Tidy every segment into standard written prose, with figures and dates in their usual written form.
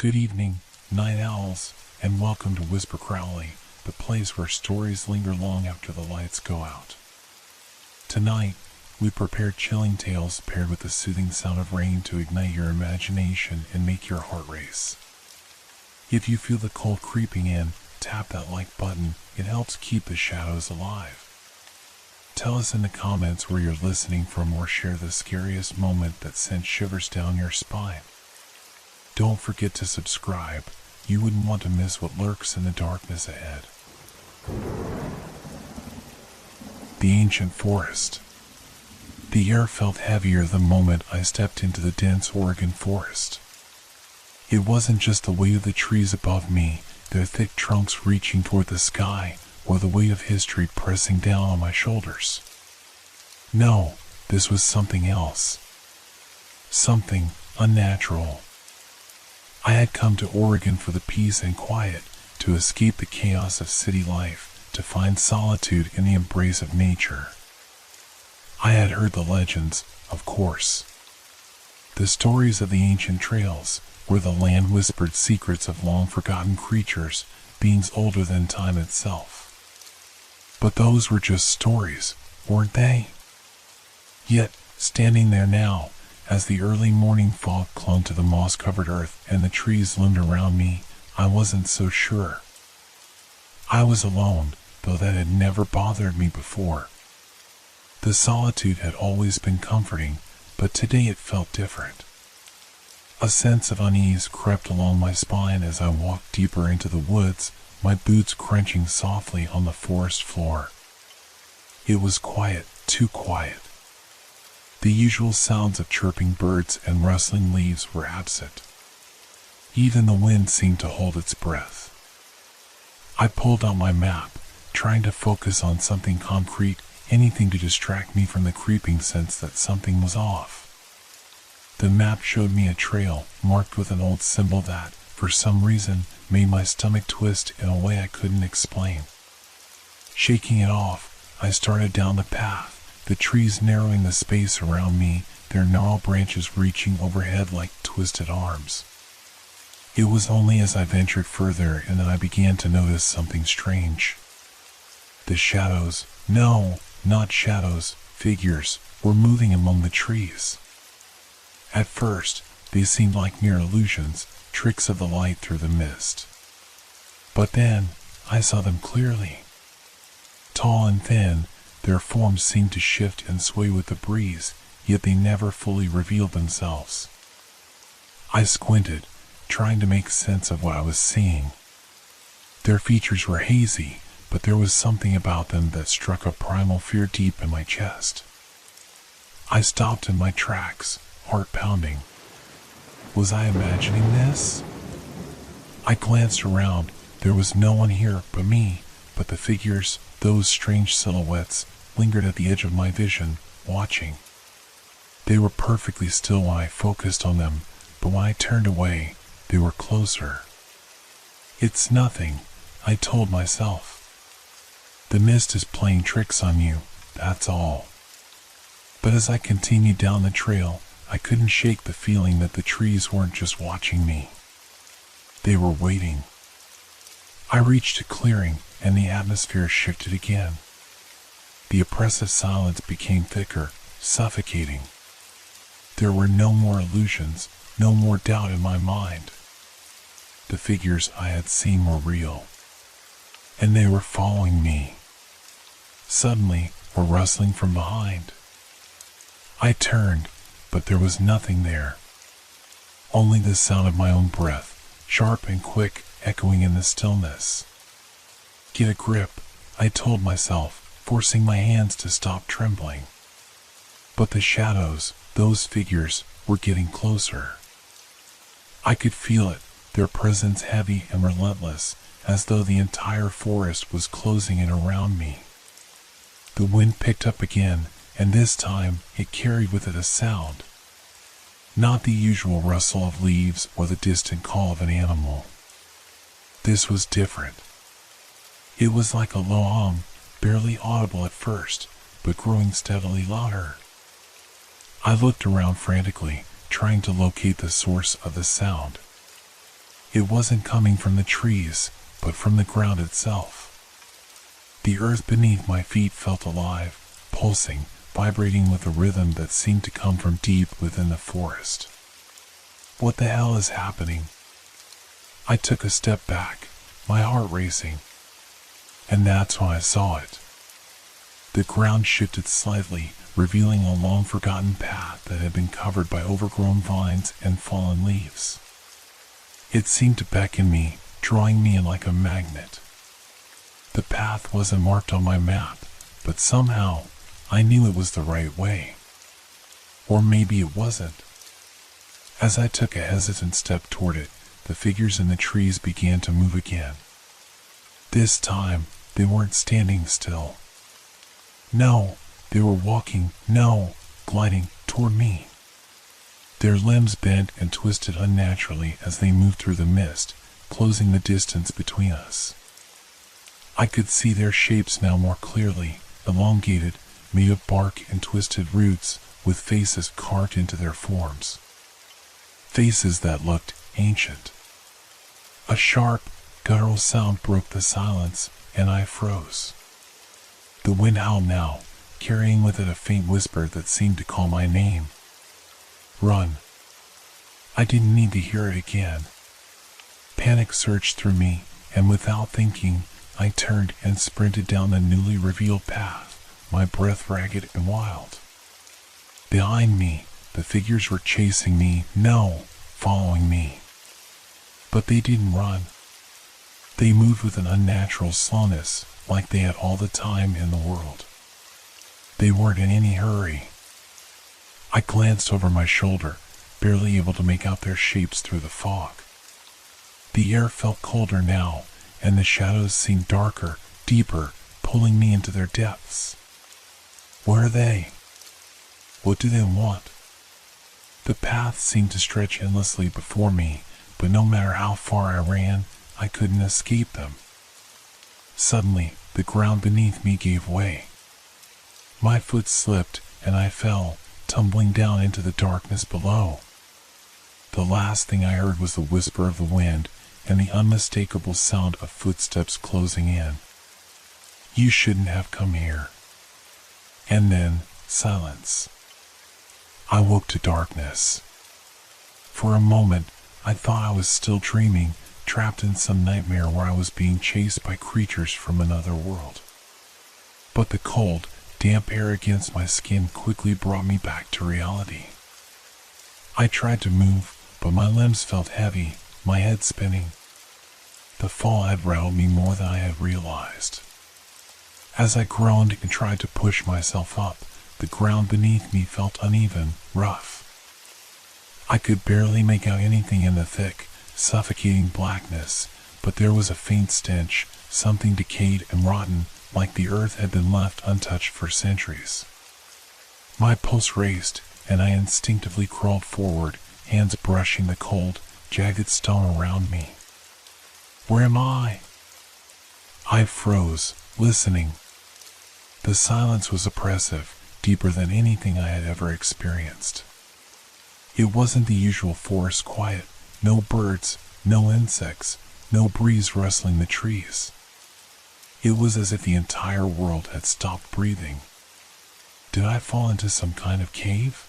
Good evening, night owls, and welcome to Whisper Crowley, the place where stories linger long after the lights go out. Tonight, we prepared chilling tales paired with the soothing sound of rain to ignite your imagination and make your heart race. If you feel the cold creeping in, tap that like button. It helps keep the shadows alive. Tell us in the comments where you're listening from or share the scariest moment that sent shivers down your spine. Don't forget to subscribe. You wouldn't want to miss what lurks in the darkness ahead. The ancient forest. The air felt heavier the moment I stepped into the dense Oregon forest. It wasn't just the weight of the trees above me, their thick trunks reaching toward the sky, or the weight of history pressing down on my shoulders. No, this was something else. Something unnatural. I had come to Oregon for the peace and quiet, to escape the chaos of city life, to find solitude in the embrace of nature. I had heard the legends, of course. The stories of the ancient trails, where the land whispered secrets of long-forgotten creatures, beings older than time itself. But those were just stories, weren't they? Yet, standing there now, as the early morning fog clung to the moss-covered earth and the trees loomed around me, I wasn't so sure. I was alone, though that had never bothered me before. The solitude had always been comforting, but today it felt different. A sense of unease crept along my spine as I walked deeper into the woods, my boots crunching softly on the forest floor. It was quiet, too quiet. The usual sounds of chirping birds and rustling leaves were absent. Even the wind seemed to hold its breath. I pulled out my map, trying to focus on something concrete, anything to distract me from the creeping sense that something was off. The map showed me a trail, marked with an old symbol that, for some reason, made my stomach twist in a way I couldn't explain. Shaking it off, I started down the path, the trees narrowing the space around me, their gnarled branches reaching overhead like twisted arms. It was only as I ventured further and that I began to notice something strange. The shadows, no, not shadows, figures, were moving among the trees. At first, they seemed like mere illusions, tricks of the light through the mist. But then, I saw them clearly. Tall and thin, their forms seemed to shift and sway with the breeze, yet they never fully revealed themselves. I squinted, trying to make sense of what I was seeing. Their features were hazy, but there was something about them that struck a primal fear deep in my chest. I stopped in my tracks, heart pounding. Was I imagining this? I glanced around. There was no one here but me, but the figures, those strange silhouettes, lingered at the edge of my vision, watching. They were perfectly still when I focused on them, but when I turned away, they were closer. It's nothing, I told myself. The mist is playing tricks on you, that's all. But as I continued down the trail, I couldn't shake the feeling that the trees weren't just watching me. They were waiting. I reached a clearing, and the atmosphere shifted again. The oppressive silence became thicker, suffocating. There were no more illusions, no more doubt in my mind. The figures I had seen were real, and they were following me. Suddenly, a rustling from behind. I turned, but there was nothing there. Only the sound of my own breath, sharp and quick, echoing in the stillness. Get a grip, I told myself, forcing my hands to stop trembling. But the shadows, those figures, were getting closer. I could feel it, their presence heavy and relentless, as though the entire forest was closing in around me. The wind picked up again, and this time it carried with it a sound. Not the usual rustle of leaves or the distant call of an animal. This was different. It was like a low hum, barely audible at first, but growing steadily louder. I looked around frantically, trying to locate the source of the sound. It wasn't coming from the trees, but from the ground itself. The earth beneath my feet felt alive, pulsing, vibrating with a rhythm that seemed to come from deep within the forest. What the hell is happening? I took a step back, my heart racing. And that's when I saw it. The ground shifted slightly, revealing a long-forgotten path that had been covered by overgrown vines and fallen leaves. It seemed to beckon me, drawing me in like a magnet. The path wasn't marked on my map, but somehow I knew it was the right way. Or maybe it wasn't. As I took a hesitant step toward it, the figures in the trees began to move again. This time, they weren't standing still. No, they were walking, gliding toward me. Their limbs bent and twisted unnaturally as they moved through the mist, closing the distance between us. I could see their shapes now more clearly, elongated, made of bark and twisted roots, with faces carved into their forms. Faces that looked ancient. A sharp, guttural sound broke the silence, and I froze. The wind howled now, carrying with it a faint whisper that seemed to call my name. Run. I didn't need to hear it again. Panic surged through me, and without thinking, I turned and sprinted down the newly revealed path, my breath ragged and wild. Behind me, the figures were chasing me, following me. But they didn't run. They moved with an unnatural slowness, like they had all the time in the world. They weren't in any hurry. I glanced over my shoulder, barely able to make out their shapes through the fog. The air felt colder now, and the shadows seemed darker, deeper, pulling me into their depths. Where are they? What do they want? The path seemed to stretch endlessly before me, but no matter how far I ran, I couldn't escape them. Suddenly, the ground beneath me gave way. My foot slipped, and I fell, tumbling down into the darkness below. The last thing I heard was the whisper of the wind and the unmistakable sound of footsteps closing in. You shouldn't have come here. And then, silence. I woke to darkness. For a moment, I thought I was still dreaming, trapped in some nightmare where I was being chased by creatures from another world. But the cold, damp air against my skin quickly brought me back to reality. I tried to move, but my limbs felt heavy, my head spinning. The fall had rattled me more than I had realized. As I groaned and tried to push myself up, the ground beneath me felt uneven, rough. I could barely make out anything in the thick, suffocating blackness, but there was a faint stench, something decayed and rotten, like the earth had been left untouched for centuries. My pulse raced, and I instinctively crawled forward, hands brushing the cold, jagged stone around me. Where am I? I froze, listening. The silence was oppressive, deeper than anything I had ever experienced. It wasn't the usual forest quiet, no birds, no insects, no breeze rustling the trees. It was as if the entire world had stopped breathing. Did I fall into some kind of cave?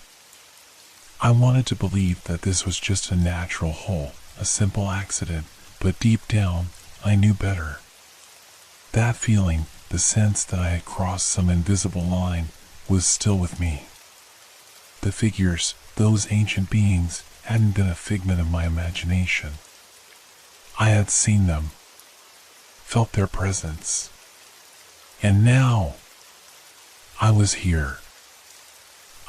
I wanted to believe that this was just a natural hole, a simple accident, but deep down, I knew better. That feeling, the sense that I had crossed some invisible line, was still with me. The figures, those ancient beings, hadn't been a figment of my imagination. I had seen them, felt their presence. And now, I was here.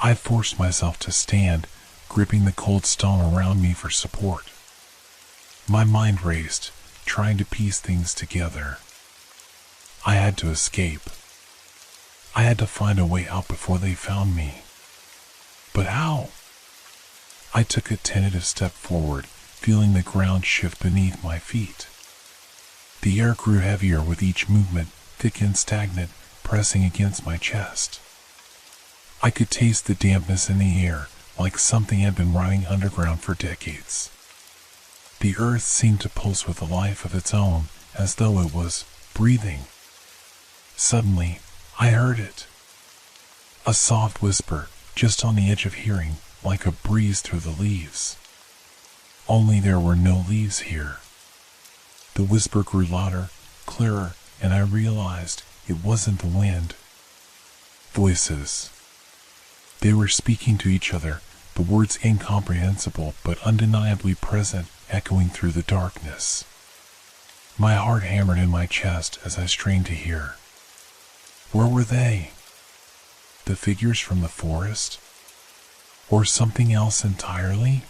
I forced myself to stand, gripping the cold stone around me for support. My mind raced, trying to piece things together. I had to escape. I had to find a way out before they found me. But how? I took a tentative step forward, feeling the ground shift beneath my feet. The air grew heavier with each movement, thick and stagnant, pressing against my chest. I could taste the dampness in the air, like something had been rotting underground for decades. The earth seemed to pulse with a life of its own, as though it was breathing. Suddenly, I heard it. A soft whisper, just on the edge of hearing, like a breeze through the leaves. Only there were no leaves here. The whisper grew louder, clearer, and I realized it wasn't the wind. Voices. They were speaking to each other, the words incomprehensible but undeniably present, echoing through the darkness. My heart hammered in my chest as I strained to hear. Where were they? The figures from the forest? Or something else entirely?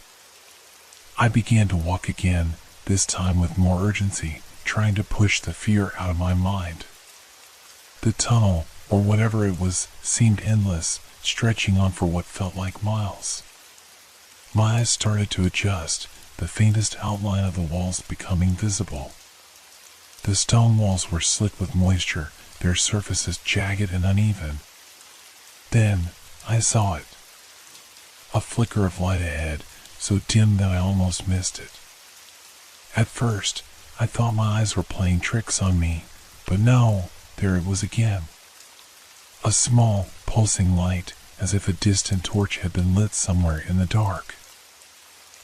I began to walk again, this time with more urgency, trying to push the fear out of my mind. The tunnel, or whatever it was, seemed endless, stretching on for what felt like miles. My eyes started to adjust, the faintest outline of the walls becoming visible. The stone walls were slick with moisture, their surfaces jagged and uneven. Then, I saw it. A flicker of light ahead, so dim that I almost missed it. At first, I thought my eyes were playing tricks on me, but no, there it was again. A small, pulsing light, as if a distant torch had been lit somewhere in the dark.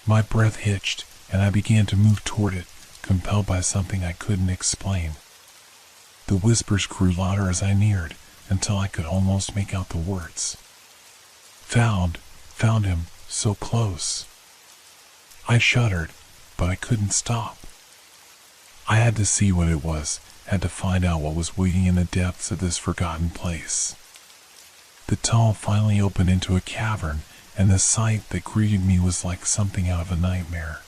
My breath hitched, and I began to move toward it, compelled by something I couldn't explain. The whispers grew louder as I neared, until I could almost make out the words. Found him, so close. I shuddered, but I couldn't stop. I had to see what it was, had to find out what was waiting in the depths of this forgotten place. The tunnel finally opened into a cavern, and the sight that greeted me was like something out of a nightmare.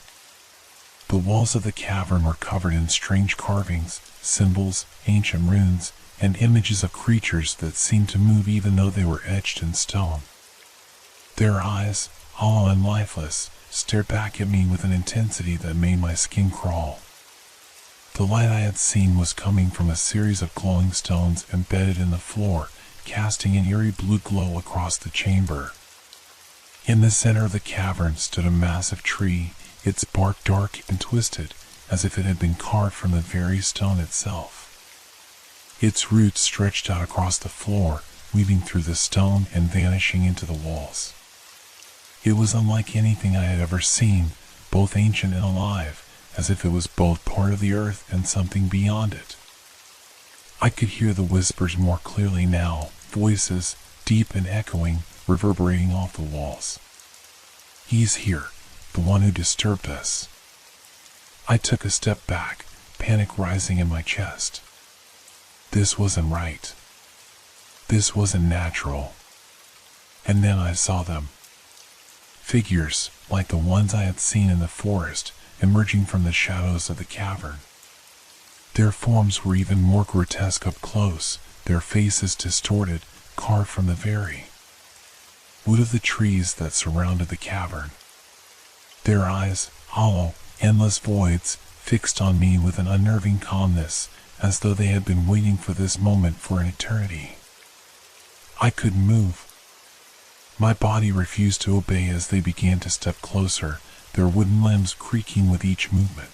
The walls of the cavern were covered in strange carvings, symbols, ancient runes, and images of creatures that seemed to move even though they were etched in stone. Their eyes, hollow and lifeless, stared back at me with an intensity that made my skin crawl. The light I had seen was coming from a series of glowing stones embedded in the floor, casting an eerie blue glow across the chamber. In the center of the cavern stood a massive tree, its bark dark and twisted, as if it had been carved from the very stone itself. Its roots stretched out across the floor, weaving through the stone and vanishing into the walls. It was unlike anything I had ever seen, both ancient and alive, as if it was both part of the earth and something beyond it. I could hear the whispers more clearly now, voices, deep and echoing, reverberating off the walls. He's here, the one who disturbed us. I took a step back, panic rising in my chest. This wasn't right. This wasn't natural. And then I saw them. Figures, like the ones I had seen in the forest, emerging from the shadows of the cavern. Their forms were even more grotesque up close, their faces distorted, carved from the very wood of the trees that surrounded the cavern. Their eyes, hollow, endless voids, fixed on me with an unnerving calmness, as though they had been waiting for this moment for an eternity. I couldn't move. My body refused to obey as they began to step closer, their wooden limbs creaking with each movement.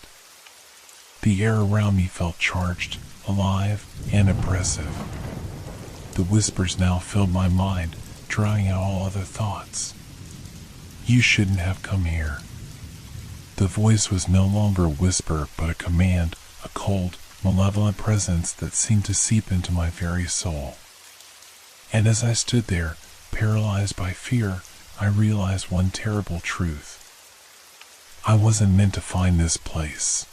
The air around me felt charged, alive, and oppressive. The whispers now filled my mind, drowning out all other thoughts. You shouldn't have come here. The voice was no longer a whisper, but a command, a cold, malevolent presence that seemed to seep into my very soul. And as I stood there, paralyzed by fear, I realized one terrible truth. I wasn't meant to find this place.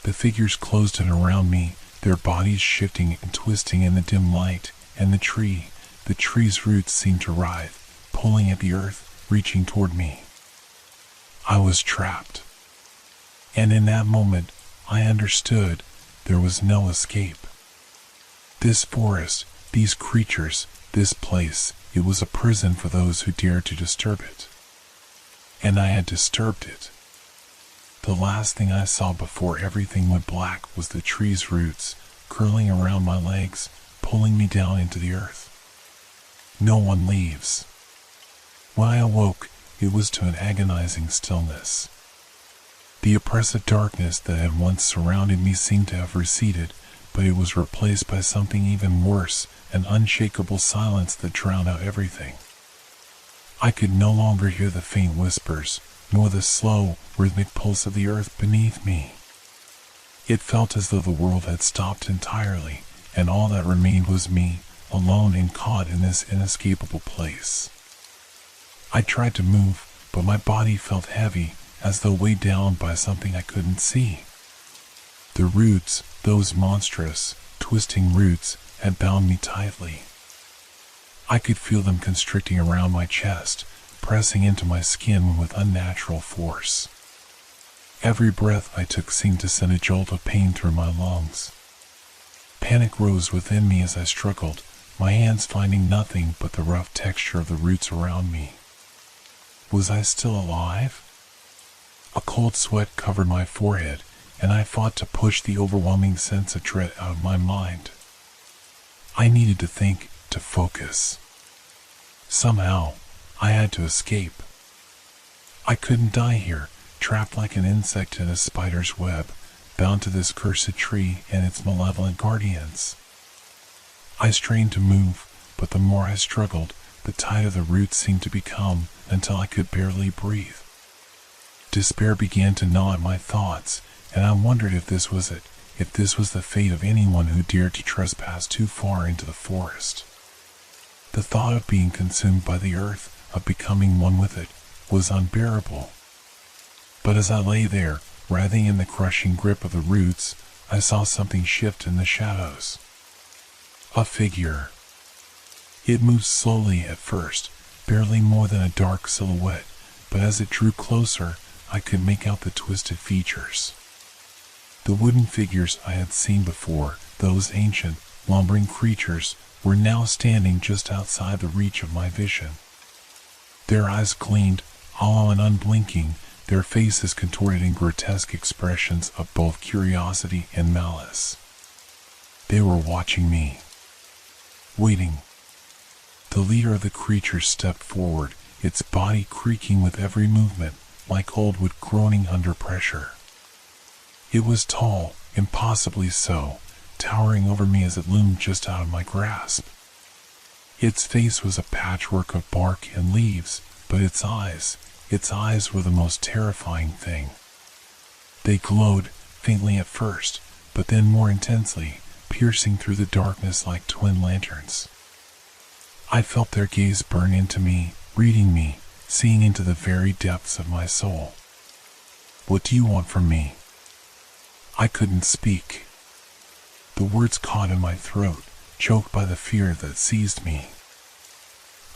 The figures closed in around me, their bodies shifting and twisting in the dim light, and the tree's roots seemed to writhe, pulling at the earth, reaching toward me. I was trapped. And in that moment, I understood there was no escape. This forest, these creatures, this place, it was a prison for those who dared to disturb it. And I had disturbed it. The last thing I saw before everything went black was the tree's roots, curling around my legs, pulling me down into the earth. No one leaves. When I awoke, it was to an agonizing stillness. The oppressive darkness that had once surrounded me seemed to have receded, but it was replaced by something even worse, an unshakable silence that drowned out everything. I could no longer hear the faint whispers, nor the slow, rhythmic pulse of the earth beneath me. It felt as though the world had stopped entirely, and all that remained was me, alone and caught in this inescapable place. I tried to move, but my body felt heavy, as though weighed down by something I couldn't see. The roots, those monstrous, twisting roots, had bound me tightly. I could feel them constricting around my chest, pressing into my skin with unnatural force. Every breath I took seemed to send a jolt of pain through my lungs. Panic rose within me as I struggled, my hands finding nothing but the rough texture of the roots around me. Was I still alive? A cold sweat covered my forehead, and I fought to push the overwhelming sense of dread out of my mind. I needed to think, to focus. Somehow, I had to escape. I couldn't die here, trapped like an insect in a spider's web, bound to this cursed tree and its malevolent guardians. I strained to move, but the more I struggled, the tighter the roots seemed to become until I could barely breathe. Despair began to gnaw at my thoughts, and I wondered if this was it, if this was the fate of anyone who dared to trespass too far into the forest. The thought of being consumed by the earth, of becoming one with it, was unbearable. But as I lay there, writhing in the crushing grip of the roots, I saw something shift in the shadows. A figure. It moved slowly at first, barely more than a dark silhouette, but as it drew closer, I could make out the twisted features. The wooden figures I had seen before, those ancient, lumbering creatures, were now standing just outside the reach of my vision. Their eyes gleamed, hollow and unblinking, their faces contorted in grotesque expressions of both curiosity and malice. They were watching me. Waiting. The leader of the creatures stepped forward, its body creaking with every movement, like old wood groaning under pressure. It was tall, impossibly so, towering over me as it loomed just out of my grasp. Its face was a patchwork of bark and leaves, but its eyes were the most terrifying thing. They glowed, faintly at first, but then more intensely, piercing through the darkness like twin lanterns. I felt their gaze burn into me, reading me, seeing into the very depths of my soul. "What do you want from me?" I couldn't speak. The words caught in my throat, choked by the fear that seized me.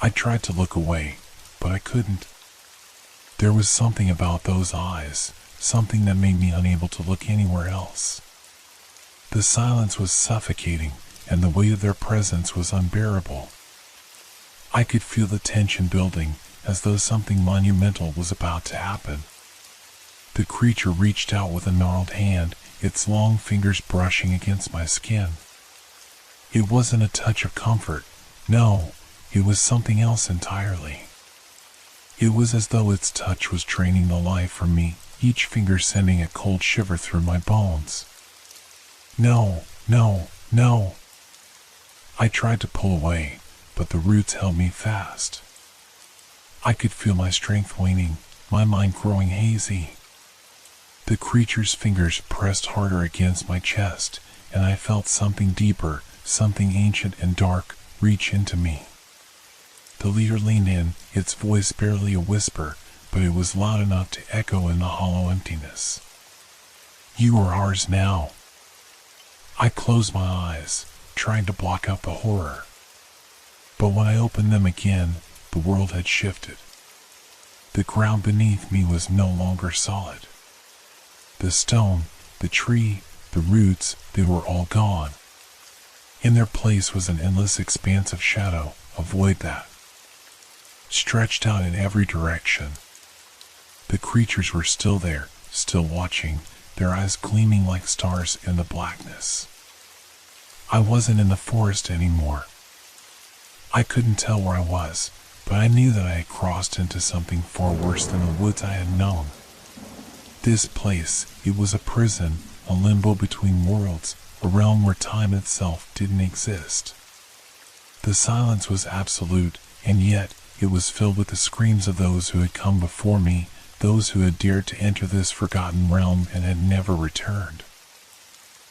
I tried to look away, but I couldn't. There was something about those eyes, something that made me unable to look anywhere else. The silence was suffocating, and the weight of their presence was unbearable. I could feel the tension building, as though something monumental was about to happen. The creature reached out with a gnarled hand, its long fingers brushing against my skin. It wasn't a touch of comfort. No, it was something else entirely. It was as though its touch was draining the life from me, each finger sending a cold shiver through my bones. No, no, no. I tried to pull away, but the roots held me fast. I could feel my strength waning, my mind growing hazy. The creature's fingers pressed harder against my chest, and I felt something deeper, something ancient and dark, reach into me. The leader leaned in, its voice barely a whisper, but it was loud enough to echo in the hollow emptiness. "You are ours now." I closed my eyes, trying to block out the horror. But when I opened them again, the world had shifted. The ground beneath me was no longer solid. The stone, the tree, the roots, they were all gone. In their place was an endless expanse of shadow, a void that stretched out in every direction. The creatures were still there, still watching, their eyes gleaming like stars in the blackness. I wasn't in the forest anymore. I couldn't tell where I was, but I knew that I had crossed into something far worse than the woods I had known. This place, it was a prison, a limbo between worlds, a realm where time itself didn't exist. The silence was absolute, and yet it was filled with the screams of those who had come before me, those who had dared to enter this forgotten realm and had never returned.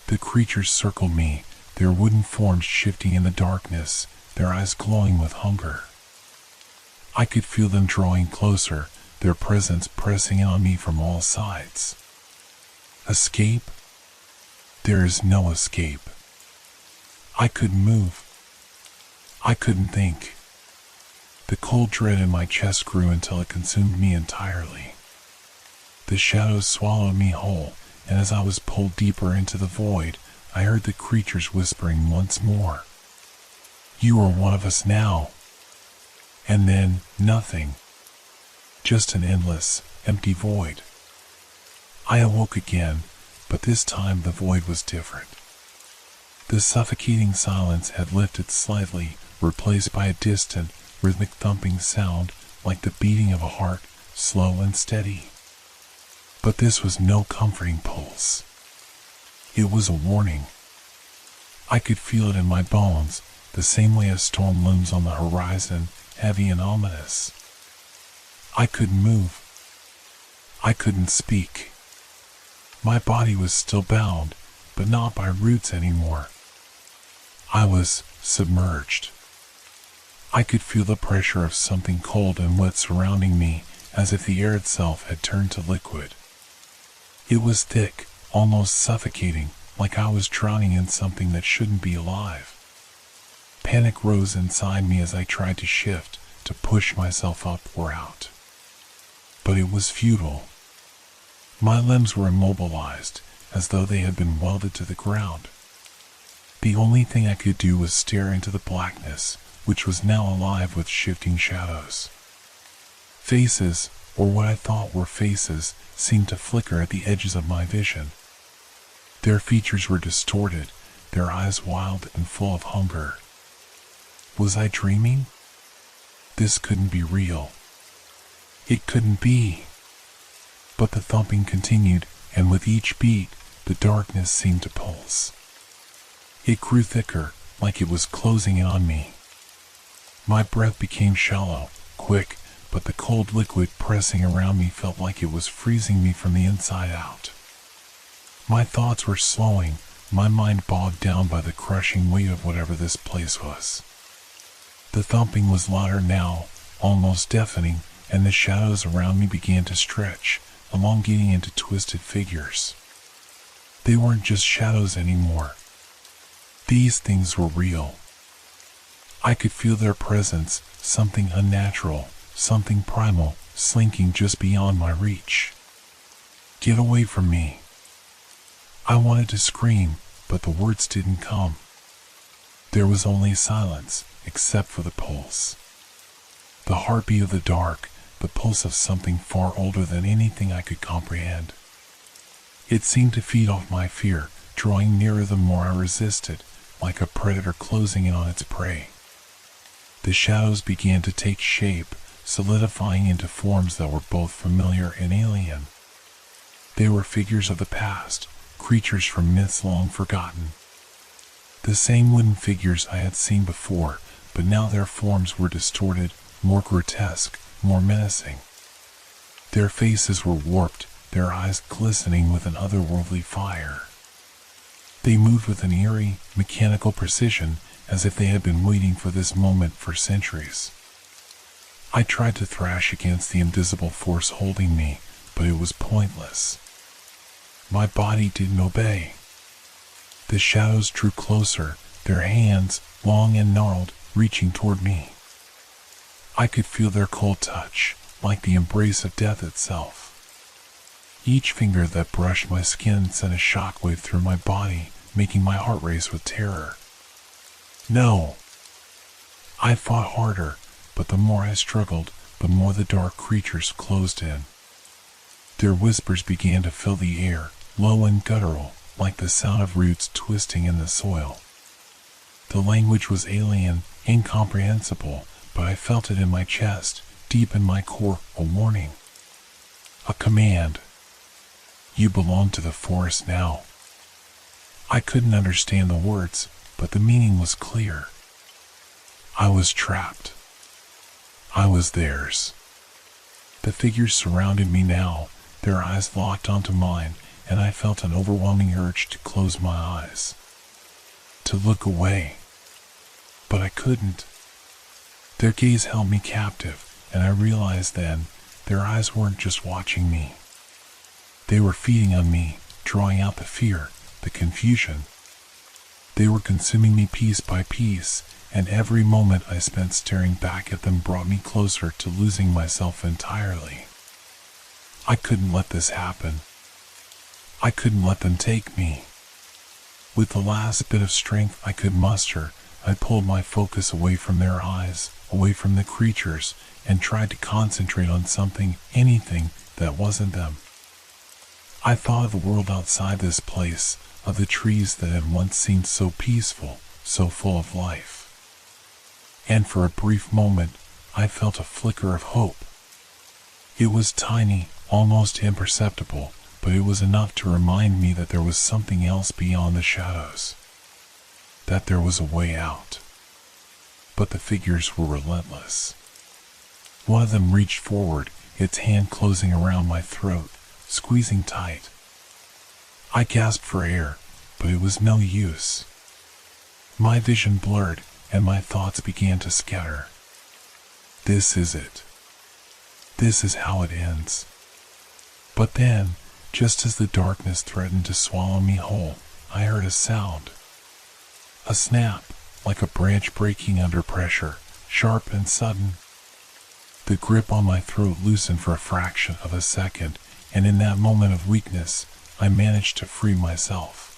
The creatures circled me, their wooden forms shifting in the darkness, their eyes glowing with hunger. I could feel them drawing closer, their presence pressing in on me from all sides. Escape? There is no escape. I couldn't move. I couldn't think. The cold dread in my chest grew until it consumed me entirely. The shadows swallowed me whole, and as I was pulled deeper into the void, I heard the creatures whispering once more. You are one of us now. And then, nothing. Just an endless, empty void. I awoke again, but this time the void was different. The suffocating silence had lifted slightly, replaced by a distant, rhythmic thumping sound like the beating of a heart, slow and steady. But this was no comforting pulse. It was a warning. I could feel it in my bones, the same way a storm looms on the horizon, heavy and ominous. I couldn't move. I couldn't speak. My body was still bound, but not by roots anymore. I was submerged. I could feel the pressure of something cold and wet surrounding me, as if the air itself had turned to liquid. It was thick, almost suffocating, like I was drowning in something that shouldn't be alive. Panic rose inside me as I tried to shift, to push myself up or out. But it was futile. My limbs were immobilized, as though they had been welded to the ground. The only thing I could do was stare into the blackness, which was now alive with shifting shadows. Faces, or what I thought were faces, seemed to flicker at the edges of my vision. Their features were distorted, their eyes wild and full of hunger. Was I dreaming? This couldn't be real. It couldn't be. But the thumping continued, and with each beat, the darkness seemed to pulse. It grew thicker, like it was closing in on me. My breath became shallow, quick, but the cold liquid pressing around me felt like it was freezing me from the inside out. My thoughts were slowing, my mind bogged down by the crushing weight of whatever this place was. The thumping was louder now, almost deafening, and the shadows around me began to stretch, elongating into twisted figures. They weren't just shadows anymore. These things were real. I could feel their presence, something unnatural, something primal, slinking just beyond my reach. Get away from me. I wanted to scream, but the words didn't come. There was only silence, except for the pulse. The heartbeat of the dark, the pulse of something far older than anything I could comprehend. It seemed to feed off my fear, drawing nearer the more I resisted, like a predator closing in on its prey. The shadows began to take shape, solidifying into forms that were both familiar and alien. They were figures of the past, creatures from myths long forgotten. The same wooden figures I had seen before, but now their forms were distorted, more grotesque, more menacing. Their faces were warped, their eyes glistening with an otherworldly fire. They moved with an eerie, mechanical precision, as if they had been waiting for this moment for centuries. I tried to thrash against the invisible force holding me, but it was pointless. My body didn't obey. The shadows drew closer, their hands, long and gnarled, reaching toward me. I could feel their cold touch, like the embrace of death itself. Each finger that brushed my skin sent a shockwave through my body, making my heart race with terror. No! I fought harder, but the more I struggled, the more the dark creatures closed in. Their whispers began to fill the air, low and guttural, like the sound of roots twisting in the soil. The language was alien, incomprehensible, but I felt it in my chest, deep in my core, a warning. A command. You belong to the forest now. I couldn't understand the words, but the meaning was clear. I was trapped. I was theirs. The figures surrounded me now, their eyes locked onto mine, and I felt an overwhelming urge to close my eyes, to look away. But I couldn't. Their gaze held me captive, and I realized then their eyes weren't just watching me. They were feeding on me, drawing out the fear, the confusion. They were consuming me piece by piece, and every moment I spent staring back at them brought me closer to losing myself entirely. I couldn't let this happen. I couldn't let them take me. With the last bit of strength I could muster, I pulled my focus away from their eyes, away from the creatures, and tried to concentrate on something, anything, that wasn't them. I thought of the world outside this place, of the trees that had once seemed so peaceful, so full of life. And for a brief moment, I felt a flicker of hope. It was tiny, almost imperceptible, but it was enough to remind me that there was something else beyond the shadows. That there was a way out. But the figures were relentless. One of them reached forward, its hand closing around my throat, squeezing tight. I gasped for air, but it was no use. My vision blurred, and my thoughts began to scatter. This is it. This is how it ends. But then, just as the darkness threatened to swallow me whole, I heard a sound. A snap, like a branch breaking under pressure, sharp and sudden. The grip on my throat loosened for a fraction of a second, and in that moment of weakness, I managed to free myself.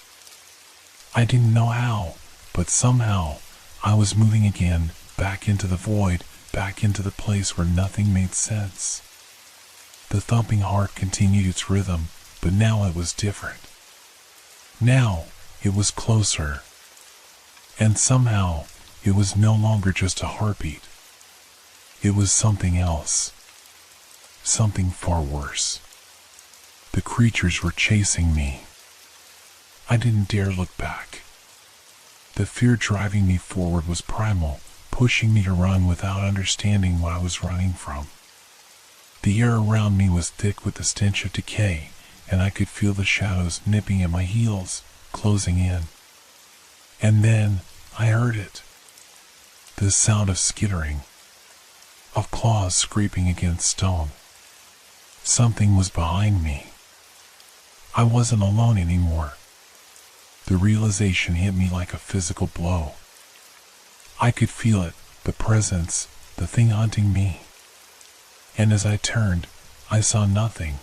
I didn't know how, but somehow, I was moving again, back into the void, back into the place where nothing made sense. The thumping heart continued its rhythm, but now it was different. Now, it was closer. And somehow, it was no longer just a heartbeat. It was something else. Something far worse. The creatures were chasing me. I didn't dare look back. The fear driving me forward was primal, pushing me to run without understanding what I was running from. The air around me was thick with the stench of decay, and I could feel the shadows nipping at my heels, closing in. And then, I heard it. The sound of skittering. Of claws scraping against stone. Something was behind me. I wasn't alone anymore. The realization hit me like a physical blow. I could feel it, the presence, the thing hunting me. And as I turned, I saw nothing.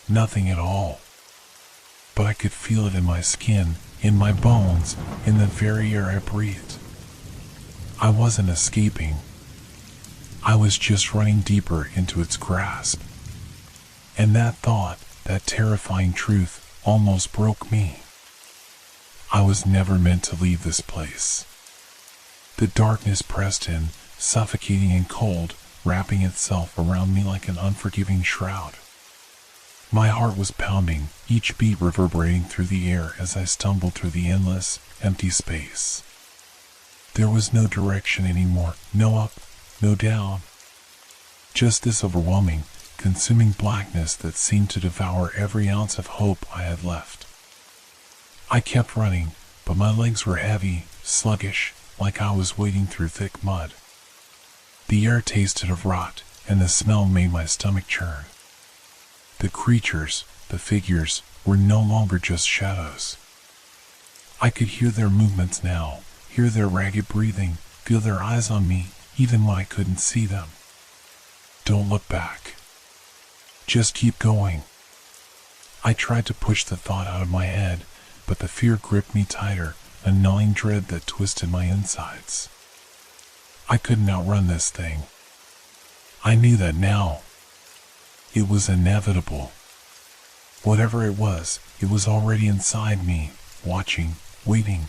Nothing at all. But I could feel it in my skin, in my bones, in the very air I breathed. I wasn't escaping. I was just running deeper into its grasp. And that thought, that terrifying truth, almost broke me. I was never meant to leave this place. The darkness pressed in, suffocating and cold, wrapping itself around me like an unforgiving shroud. My heart was pounding, each beat reverberating through the air as I stumbled through the endless, empty space. There was no direction anymore, no up, no down. Just this overwhelming, consuming blackness that seemed to devour every ounce of hope I had left. I kept running, but my legs were heavy, sluggish, like I was wading through thick mud. The air tasted of rot, and the smell made my stomach churn. The creatures, the figures, were no longer just shadows. I could hear their movements now, hear their ragged breathing, feel their eyes on me, even when I couldn't see them. Don't look back. Just keep going. I tried to push the thought out of my head, but the fear gripped me tighter, a gnawing dread that twisted my insides. I couldn't outrun this thing. I knew that now. It was inevitable. Whatever it was already inside me, watching, waiting.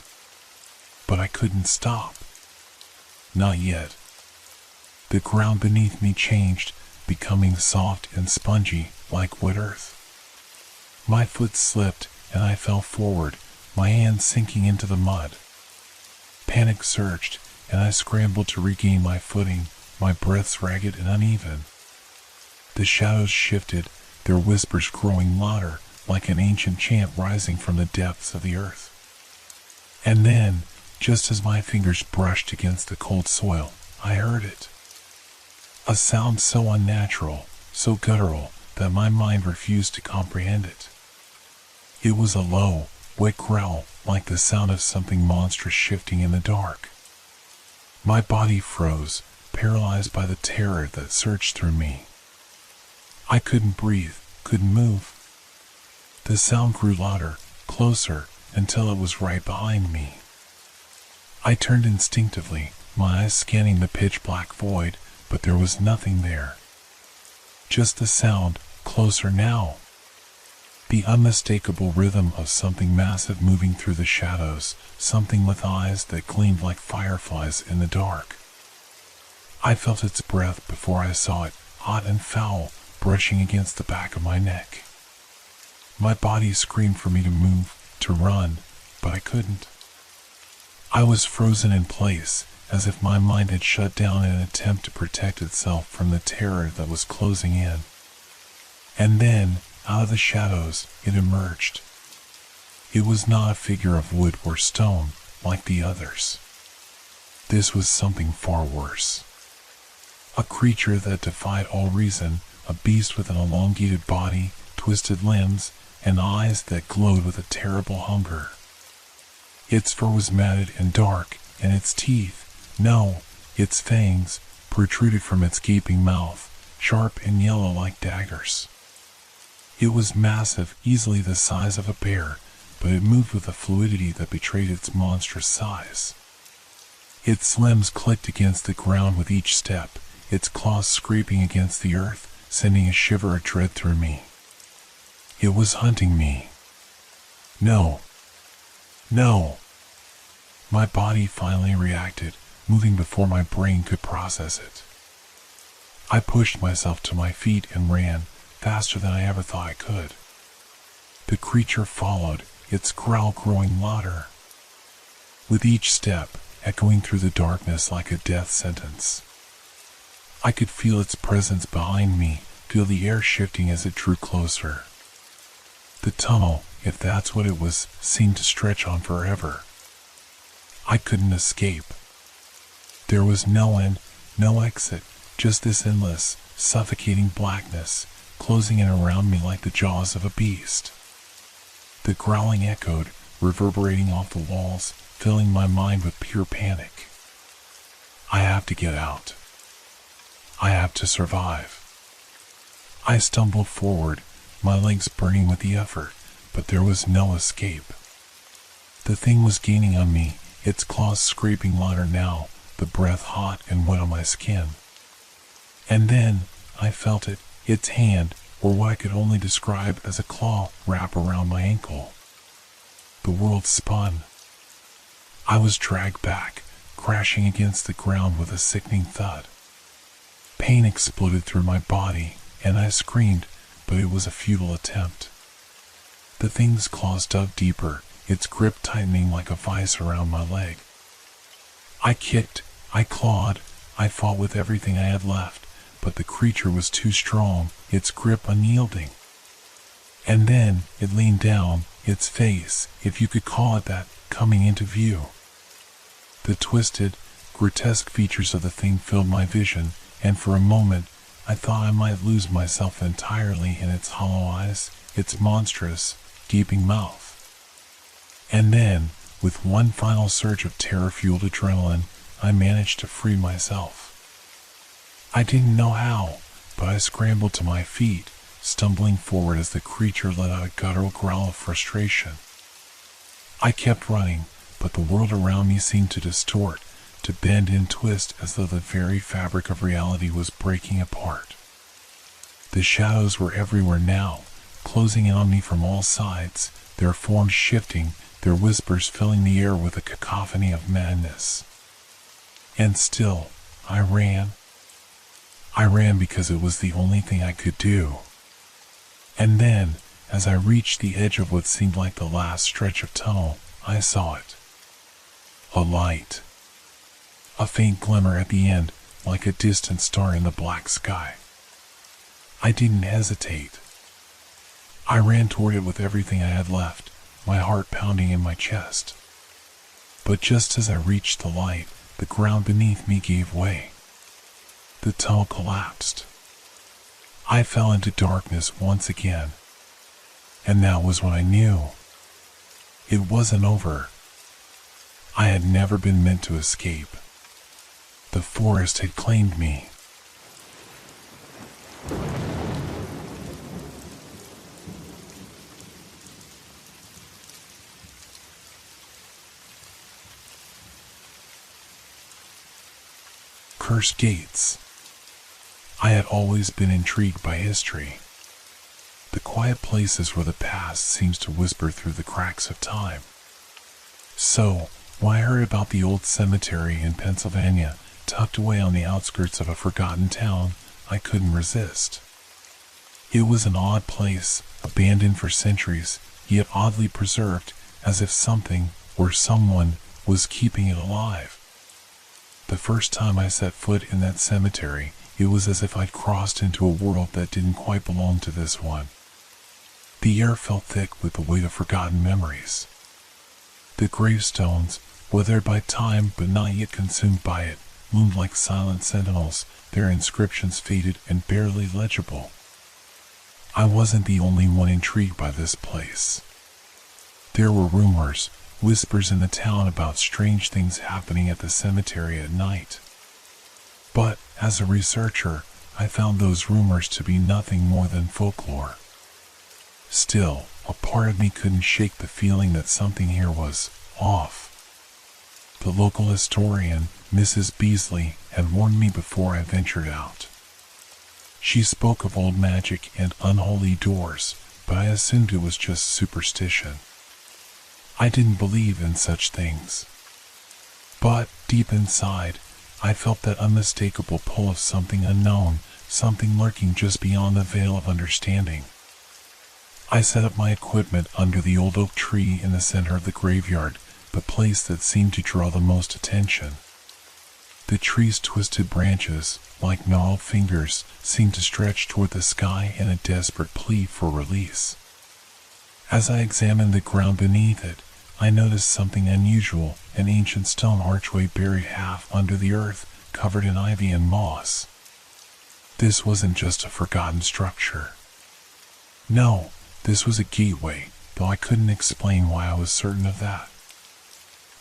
But I couldn't stop. Not yet. The ground beneath me changed, becoming soft and spongy, like wet earth. My foot slipped, and I fell forward, my hands sinking into the mud. Panic surged, and I scrambled to regain my footing, my breaths ragged and uneven. The shadows shifted, their whispers growing louder, like an ancient chant rising from the depths of the earth. And then, just as my fingers brushed against the cold soil, I heard it. A sound so unnatural, so guttural, that my mind refused to comprehend it. It was a low, wet growl, like the sound of something monstrous shifting in the dark. My body froze, paralyzed by the terror that surged through me. I couldn't breathe, couldn't move. The sound grew louder, closer, until it was right behind me. I turned instinctively, my eyes scanning the pitch-black void, but there was nothing there. Just the sound, closer now. The unmistakable rhythm of something massive moving through the shadows, something with eyes that gleamed like fireflies in the dark. I felt its breath before I saw it, hot and foul, brushing against the back of my neck. My body screamed for me to move, to run, but I couldn't. I was frozen in place, as if my mind had shut down in an attempt to protect itself from the terror that was closing in. And then, out of the shadows, it emerged. It was not a figure of wood or stone, like the others. This was something far worse. A creature that defied all reason, a beast with an elongated body, twisted limbs, and eyes that glowed with a terrible hunger. Its fur was matted and dark, and its teeth, no, its fangs, protruded from its gaping mouth, sharp and yellow like daggers. It was massive, easily the size of a bear, but it moved with a fluidity that betrayed its monstrous size. Its limbs clicked against the ground with each step, its claws scraping against the earth, sending a shiver of dread through me. It was hunting me. No. No. My body finally reacted, moving before my brain could process it. I pushed myself to my feet and ran, faster than I ever thought I could. The creature followed, its growl growing louder. With each step, echoing through the darkness like a death sentence. I could feel its presence behind me, feel the air shifting as it drew closer. The tunnel, if that's what it was, seemed to stretch on forever. I couldn't escape. There was no end, no exit, just this endless, suffocating blackness, closing in around me like the jaws of a beast. The growling echoed, reverberating off the walls, filling my mind with pure panic. I have to get out. I have to survive. I stumbled forward, my legs burning with the effort, but there was no escape. The thing was gaining on me, its claws scraping louder now, the breath hot and wet on my skin. And then, I felt it, its hand, or what I could only describe as a claw, wrap around my ankle. The world spun. I was dragged back, crashing against the ground with a sickening thud. Pain exploded through my body, and I screamed, but it was a futile attempt. The thing's claws dug deeper, its grip tightening like a vice around my leg. I kicked, I clawed, I fought with everything I had left, but the creature was too strong, its grip unyielding. And then, it leaned down, its face, if you could call it that, coming into view. The twisted, grotesque features of the thing filled my vision, and for a moment, I thought I might lose myself entirely in its hollow eyes, its monstrous, gaping mouth. And then, with one final surge of terror-fueled adrenaline, I managed to free myself. I didn't know how, but I scrambled to my feet, stumbling forward as the creature let out a guttural growl of frustration. I kept running, but the world around me seemed to distort, to bend and twist as though the very fabric of reality was breaking apart. The shadows were everywhere now, closing in on me from all sides, their forms shifting, their whispers filling the air with a cacophony of madness. And still, I ran. I ran because it was the only thing I could do. And then, as I reached the edge of what seemed like the last stretch of tunnel, I saw it. A light. A faint glimmer at the end, like a distant star in the black sky. I didn't hesitate. I ran toward it with everything I had left, my heart pounding in my chest. But just as I reached the light, the ground beneath me gave way. The tunnel collapsed. I fell into darkness once again. And that was when I knew. It wasn't over. I had never been meant to escape. The forest had claimed me. Cursed gates. I had always been intrigued by history. The quiet places where the past seems to whisper through the cracks of time. So, when I heard about the old cemetery in Pennsylvania, tucked away on the outskirts of a forgotten town, I couldn't resist. It was an odd place, abandoned for centuries, yet oddly preserved, as if something, or someone, was keeping it alive. The first time I set foot in that cemetery, it was as if I'd crossed into a world that didn't quite belong to this one. The air felt thick with the weight of forgotten memories. The gravestones, weathered by time but not yet consumed by it, loomed like silent sentinels, their inscriptions faded and barely legible. I wasn't the only one intrigued by this place. There were rumors, whispers in the town about strange things happening at the cemetery at night. But, as a researcher, I found those rumors to be nothing more than folklore. Still, a part of me couldn't shake the feeling that something here was off. The local historian, Mrs. Beasley, had warned me before I ventured out. She spoke of old magic and unholy doors, but I assumed it was just superstition. I didn't believe in such things. But, deep inside, I felt that unmistakable pull of something unknown, something lurking just beyond the veil of understanding. I set up my equipment under the old oak tree in the center of the graveyard, the place that seemed to draw the most attention. The tree's twisted branches, like gnarled fingers, seemed to stretch toward the sky in a desperate plea for release. As I examined the ground beneath it, I noticed something unusual, an ancient stone archway buried half under the earth, covered in ivy and moss. This wasn't just a forgotten structure. No, this was a gateway, though I couldn't explain why I was certain of that.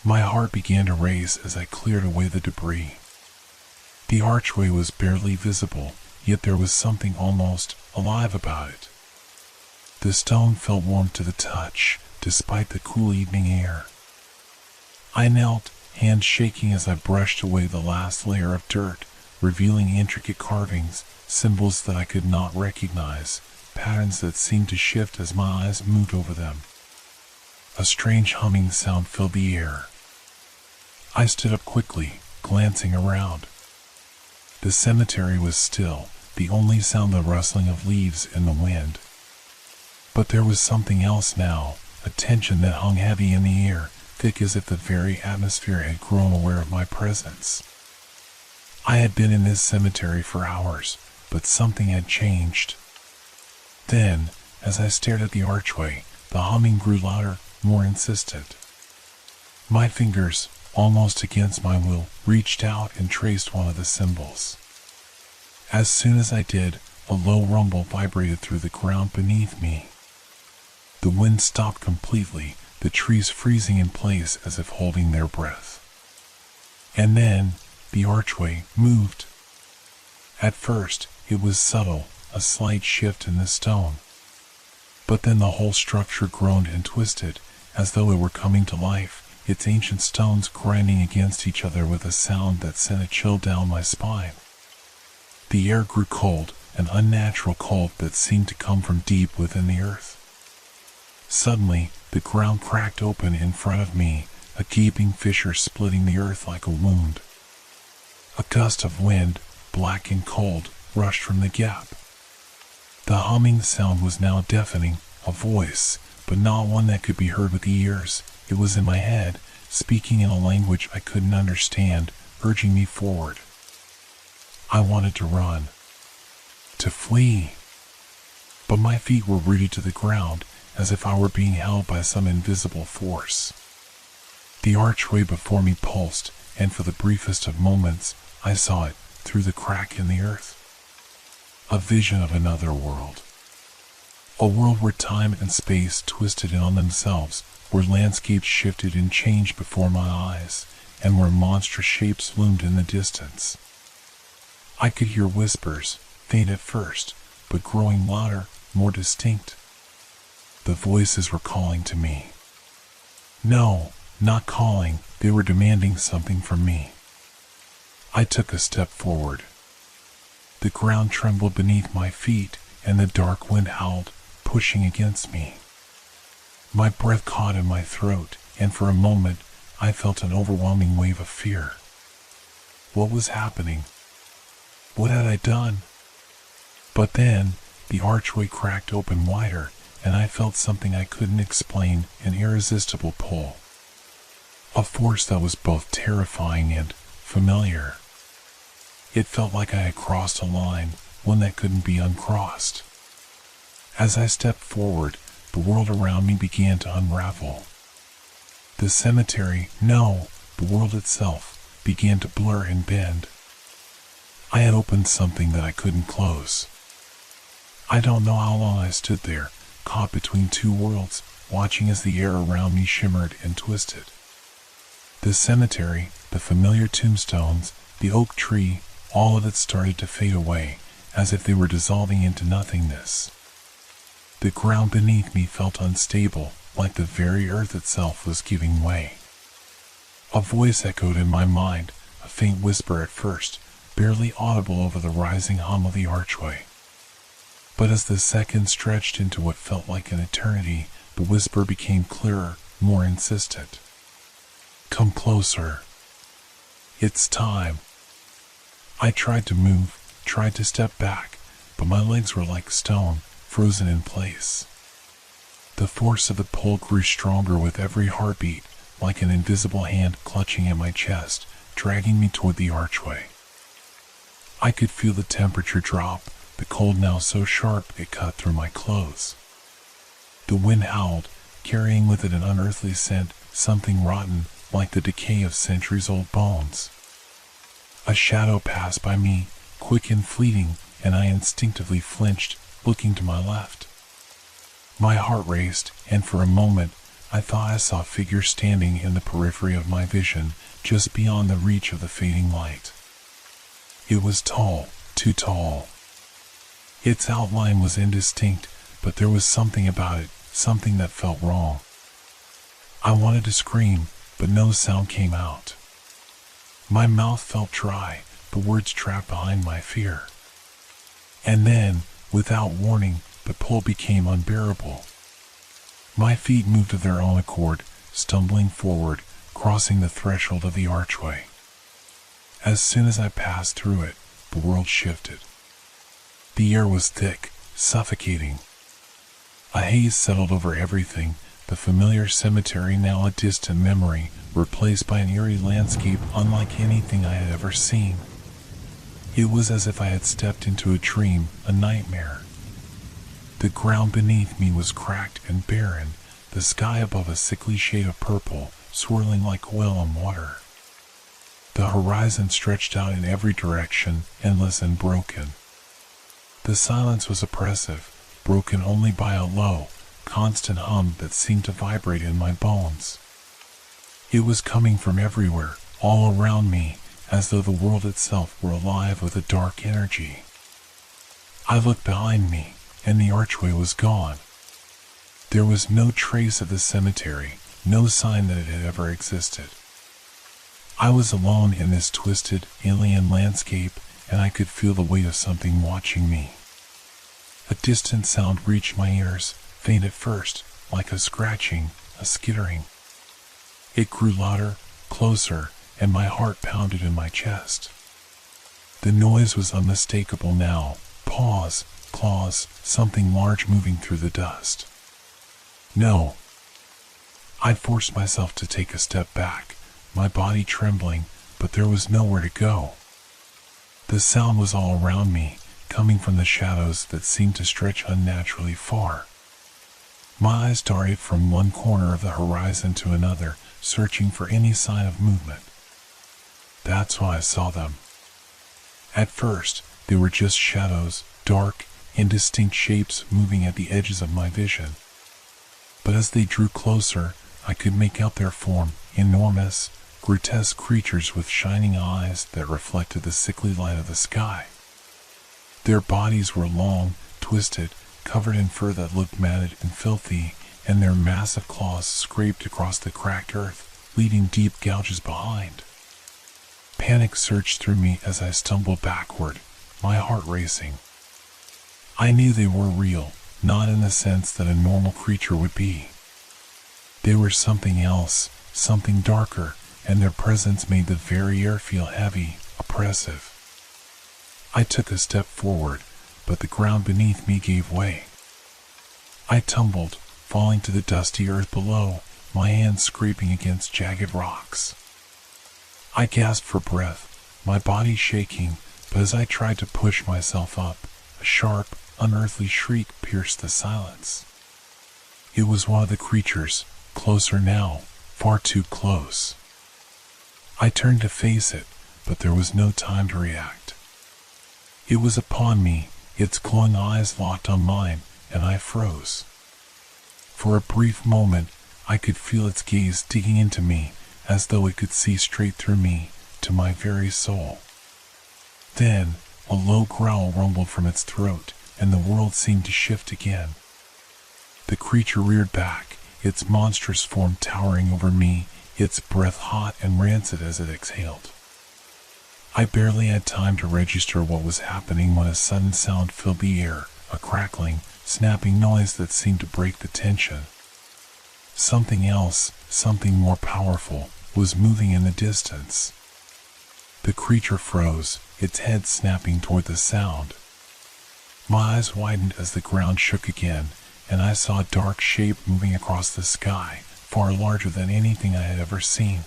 My heart began to race as I cleared away the debris. The archway was barely visible, yet there was something almost alive about it. The stone felt warm to the touch, despite the cool evening air. I knelt, hands shaking as I brushed away the last layer of dirt, revealing intricate carvings, symbols that I could not recognize, patterns that seemed to shift as my eyes moved over them. A strange humming sound filled the air. I stood up quickly, glancing around. The cemetery was still, the only sound the rustling of leaves in the wind. But there was something else now, a tension that hung heavy in the air, thick as if the very atmosphere had grown aware of my presence. I had been in this cemetery for hours, but something had changed. Then, as I stared at the archway, the humming grew louder, more insistent. My fingers, almost against my will, reached out and traced one of the symbols. As soon as I did, a low rumble vibrated through the ground beneath me. The wind stopped completely, the trees freezing in place as if holding their breath. And then, the archway moved. At first, it was subtle, a slight shift in the stone. But then the whole structure groaned and twisted, as though it were coming to life, its ancient stones grinding against each other with a sound that sent a chill down my spine. The air grew cold, an unnatural cold that seemed to come from deep within the earth. Suddenly, the ground cracked open in front of me, a gaping fissure splitting the earth like a wound. A gust of wind, black and cold, rushed from the gap. The humming sound was now deafening, a voice, but not one that could be heard with the ears. It was in my head, speaking in a language I couldn't understand, urging me forward. I wanted to run, to flee, but my feet were rooted to the ground, as if I were being held by some invisible force. The archway before me pulsed, and for the briefest of moments, I saw it through the crack in the earth. A vision of another world. A world where time and space twisted in on themselves, where landscapes shifted and changed before my eyes, and where monstrous shapes loomed in the distance. I could hear whispers, faint at first, but growing louder, more distinct. The voices were calling to me. No, not calling, they were demanding something from me. I took a step forward. The ground trembled beneath my feet, and the dark wind howled, pushing against me. My breath caught in my throat, and for a moment, I felt an overwhelming wave of fear. What was happening? What had I done? But then, the archway cracked open wider, and I felt something I couldn't explain, an irresistible pull. A force that was both terrifying and familiar. It felt like I had crossed a line, one that couldn't be uncrossed. As I stepped forward, the world around me began to unravel. The cemetery, no, the world itself, began to blur and bend. I had opened something that I couldn't close. I don't know how long I stood there, caught between two worlds, watching as the air around me shimmered and twisted. The cemetery, the familiar tombstones, the oak tree, all of it started to fade away, as if they were dissolving into nothingness. The ground beneath me felt unstable, like the very earth itself was giving way. A voice echoed in my mind, a faint whisper at first, barely audible over the rising hum of the archway. But as the seconds stretched into what felt like an eternity, the whisper became clearer, more insistent. Come closer. It's time. I tried to move, tried to step back, but my legs were like stone, frozen in place. The force of the pull grew stronger with every heartbeat, like an invisible hand clutching at my chest, dragging me toward the archway. I could feel the temperature drop, the cold now so sharp it cut through my clothes. The wind howled, carrying with it an unearthly scent, something rotten, like the decay of centuries-old bones. A shadow passed by me, quick and fleeting, and I instinctively flinched, looking to my left. My heart raced, and for a moment, I thought I saw a figure standing in the periphery of my vision, just beyond the reach of the fading light. It was tall, too tall. Its outline was indistinct, but there was something about it, something that felt wrong. I wanted to scream, but no sound came out. My mouth felt dry, the words trapped behind my fear. And then, without warning, the pull became unbearable. My feet moved of their own accord, stumbling forward, crossing the threshold of the archway. As soon as I passed through it, the world shifted. The air was thick, suffocating. A haze settled over everything, the familiar cemetery now a distant memory, replaced by an eerie landscape unlike anything I had ever seen. It was as if I had stepped into a dream, a nightmare. The ground beneath me was cracked and barren, the sky above a sickly shade of purple, swirling like oil on water. The horizon stretched out in every direction, endless and broken. The silence was oppressive, broken only by a low, constant hum that seemed to vibrate in my bones. It was coming from everywhere, all around me, as though the world itself were alive with a dark energy. I looked behind me, and the archway was gone. There was no trace of the cemetery, no sign that it had ever existed. I was alone in this twisted, alien landscape, and I could feel the weight of something watching me. A distant sound reached my ears, faint at first, like a scratching, a skittering. It grew louder, closer, and my heart pounded in my chest. The noise was unmistakable now. Paws, claws, something large moving through the dust. No. I forced myself to take a step back, my body trembling, but there was nowhere to go. The sound was all around me, coming from the shadows that seemed to stretch unnaturally far. My eyes darted from one corner of the horizon to another, searching for any sign of movement. That's why I saw them. At first, they were just shadows, dark, indistinct shapes moving at the edges of my vision. But as they drew closer, I could make out their form, enormous, grotesque creatures with shining eyes that reflected the sickly light of the sky. Their bodies were long, twisted, covered in fur that looked matted and filthy, and their massive claws scraped across the cracked earth, leaving deep gouges behind. Panic surged through me as I stumbled backward, my heart racing. I knew they were real, not in the sense that a normal creature would be. They were something else, something darker, and their presence made the very air feel heavy, oppressive. I took a step forward, but the ground beneath me gave way. I tumbled, falling to the dusty earth below, my hands scraping against jagged rocks. I gasped for breath, my body shaking, but as I tried to push myself up, a sharp, unearthly shriek pierced the silence. It was one of the creatures, closer now, far too close. I turned to face it, but there was no time to react. It was upon me, its glowing eyes locked on mine, and I froze. For a brief moment, I could feel its gaze digging into me, as though it could see straight through me, to my very soul. Then, a low growl rumbled from its throat, and the world seemed to shift again. The creature reared back, its monstrous form towering over me, its breath hot and rancid as it exhaled. I barely had time to register what was happening when a sudden sound filled the air, a crackling, snapping noise that seemed to break the tension. Something else, something more powerful, was moving in the distance. The creature froze, its head snapping toward the sound. My eyes widened as the ground shook again, and I saw a dark shape moving across the sky, far larger than anything I had ever seen.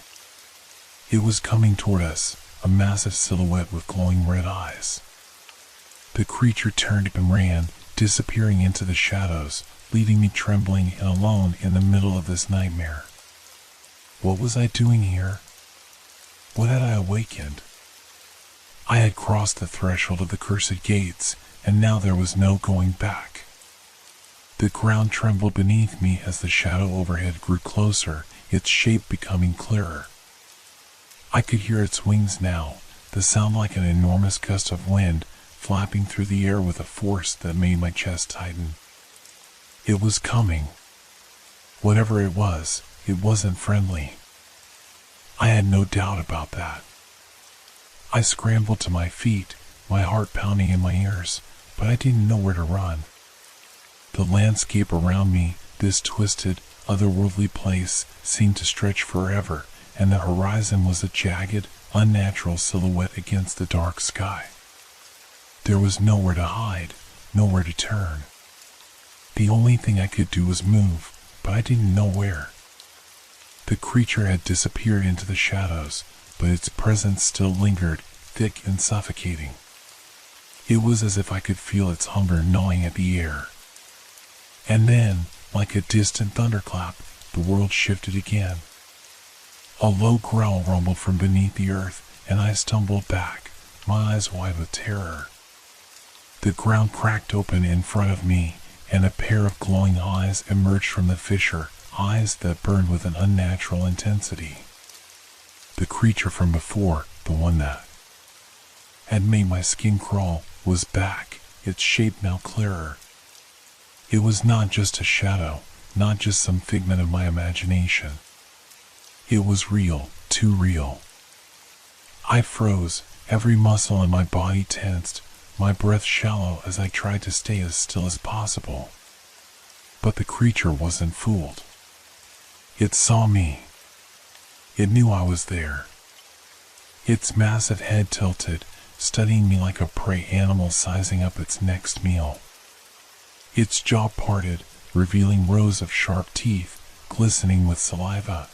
It was coming toward us, a massive silhouette with glowing red eyes. The creature turned and ran, disappearing into the shadows, leaving me trembling and alone in the middle of this nightmare. What was I doing here? What had I awakened? I had crossed the threshold of the cursed gates, and now there was no going back. The ground trembled beneath me as the shadow overhead grew closer, its shape becoming clearer. I could hear its wings now, the sound like an enormous gust of wind, flapping through the air with a force that made my chest tighten. It was coming. Whatever it was, it wasn't friendly. I had no doubt about that. I scrambled to my feet, my heart pounding in my ears, but I didn't know where to run. The landscape around me, this twisted, otherworldly place, seemed to stretch forever, and the horizon was a jagged, unnatural silhouette against the dark sky. There was nowhere to hide, nowhere to turn. The only thing I could do was move, but I didn't know where. The creature had disappeared into the shadows, but its presence still lingered, thick and suffocating. It was as if I could feel its hunger gnawing at the air. And then, like a distant thunderclap, the world shifted again. A low growl rumbled from beneath the earth, and I stumbled back, my eyes wide with terror. The ground cracked open in front of me, and a pair of glowing eyes emerged from the fissure, eyes that burned with an unnatural intensity. The creature from before, the one that had made my skin crawl, was back, its shape now clearer. It was not just a shadow, not just some figment of my imagination. It was real, too real. I froze, every muscle in my body tensed, my breath shallow as I tried to stay as still as possible. But the creature wasn't fooled. It saw me. It knew I was there. Its massive head tilted, studying me like a prey animal sizing up its next meal. Its jaw parted, revealing rows of sharp teeth, glistening with saliva.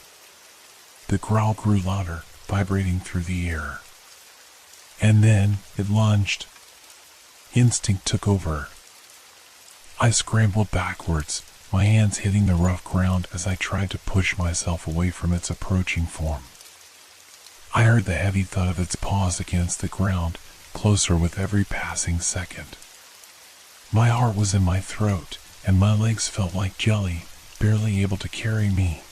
The growl grew louder, vibrating through the air. And then, it lunged. Instinct took over. I scrambled backwards, my hands hitting the rough ground as I tried to push myself away from its approaching form. I heard the heavy thud of its paws against the ground, closer with every passing second. My heart was in my throat, and my legs felt like jelly, barely able to carry me.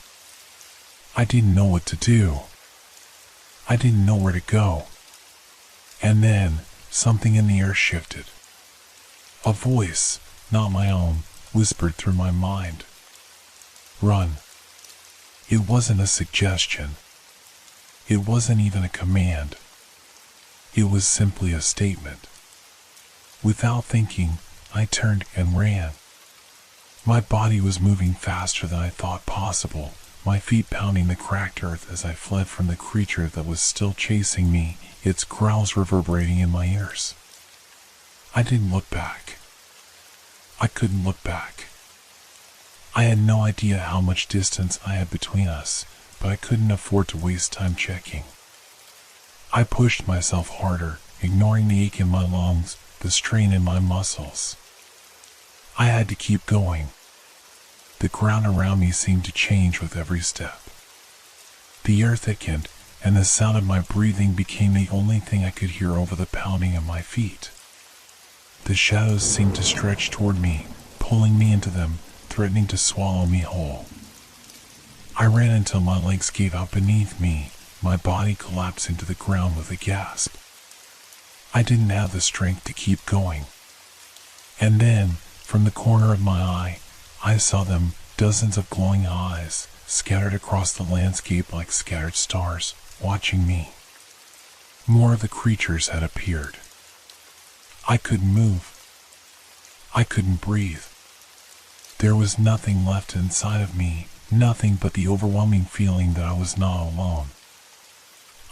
I didn't know what to do. I didn't know where to go. And then, something in the air shifted. A voice, not my own, whispered through my mind. Run. It wasn't a suggestion. It wasn't even a command. It was simply a statement. Without thinking, I turned and ran. My body was moving faster than I thought possible, my feet pounding the cracked earth as I fled from the creature that was still chasing me, its growls reverberating in my ears. I didn't look back. I couldn't look back. I had no idea how much distance I had between us, but I couldn't afford to waste time checking. I pushed myself harder, ignoring the ache in my lungs, the strain in my muscles. I had to keep going. The ground around me seemed to change with every step. The air thickened, and the sound of my breathing became the only thing I could hear over the pounding of my feet. The shadows seemed to stretch toward me, pulling me into them, threatening to swallow me whole. I ran until my legs gave out beneath me, my body collapsing to the ground with a gasp. I didn't have the strength to keep going. And then, from the corner of my eye, I saw them, dozens of glowing eyes, scattered across the landscape like scattered stars, watching me. More of the creatures had appeared. I couldn't move. I couldn't breathe. There was nothing left inside of me, nothing but the overwhelming feeling that I was not alone.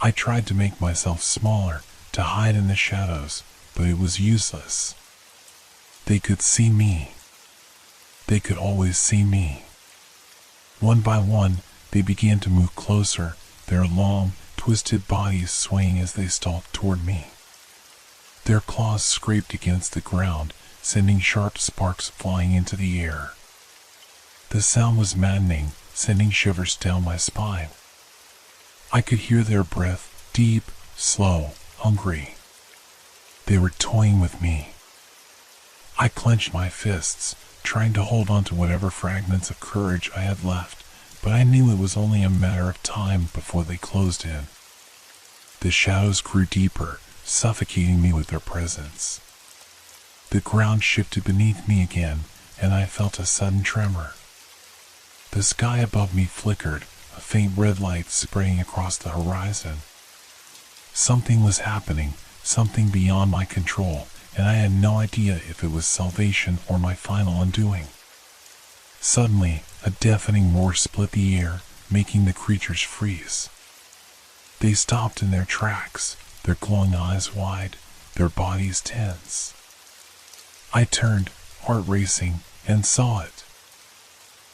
I tried to make myself smaller, to hide in the shadows, but it was useless. They could see me. They could always see me. One by one, they began to move closer, their long, twisted bodies swaying as they stalked toward me. Their claws scraped against the ground, sending sharp sparks flying into the air. The sound was maddening, sending shivers down my spine. I could hear their breath, deep, slow, hungry. They were toying with me. I clenched my fists, trying to hold on to whatever fragments of courage I had left, but I knew it was only a matter of time before they closed in. The shadows grew deeper, suffocating me with their presence. The ground shifted beneath me again, and I felt a sudden tremor. The sky above me flickered, a faint red light spraying across the horizon. Something was happening, something beyond my control, and I had no idea if it was salvation or my final undoing. Suddenly, a deafening roar split the air, making the creatures freeze. They stopped in their tracks, their glowing eyes wide, their bodies tense. I turned, heart racing, and saw it.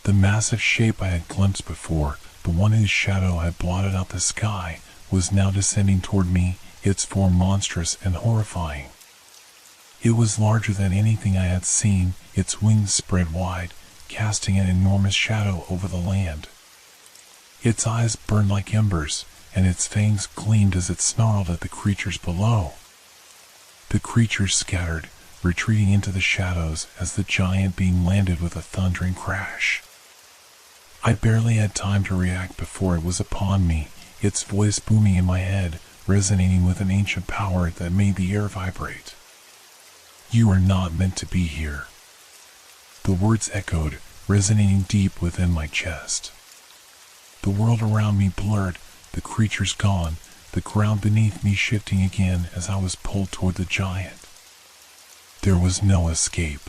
The massive shape I had glimpsed before, the one whose shadow had blotted out the sky, was now descending toward me, its form monstrous and horrifying. It was larger than anything I had seen, its wings spread wide, casting an enormous shadow over the land. Its eyes burned like embers, and its fangs gleamed as it snarled at the creatures below. The creatures scattered, retreating into the shadows as the giant being landed with a thundering crash. I barely had time to react before it was upon me, its voice booming in my head, resonating with an ancient power that made the air vibrate. "You are not meant to be here." The words echoed, resonating deep within my chest. The world around me blurred, the creatures gone, the ground beneath me shifting again as I was pulled toward the giant. There was no escape.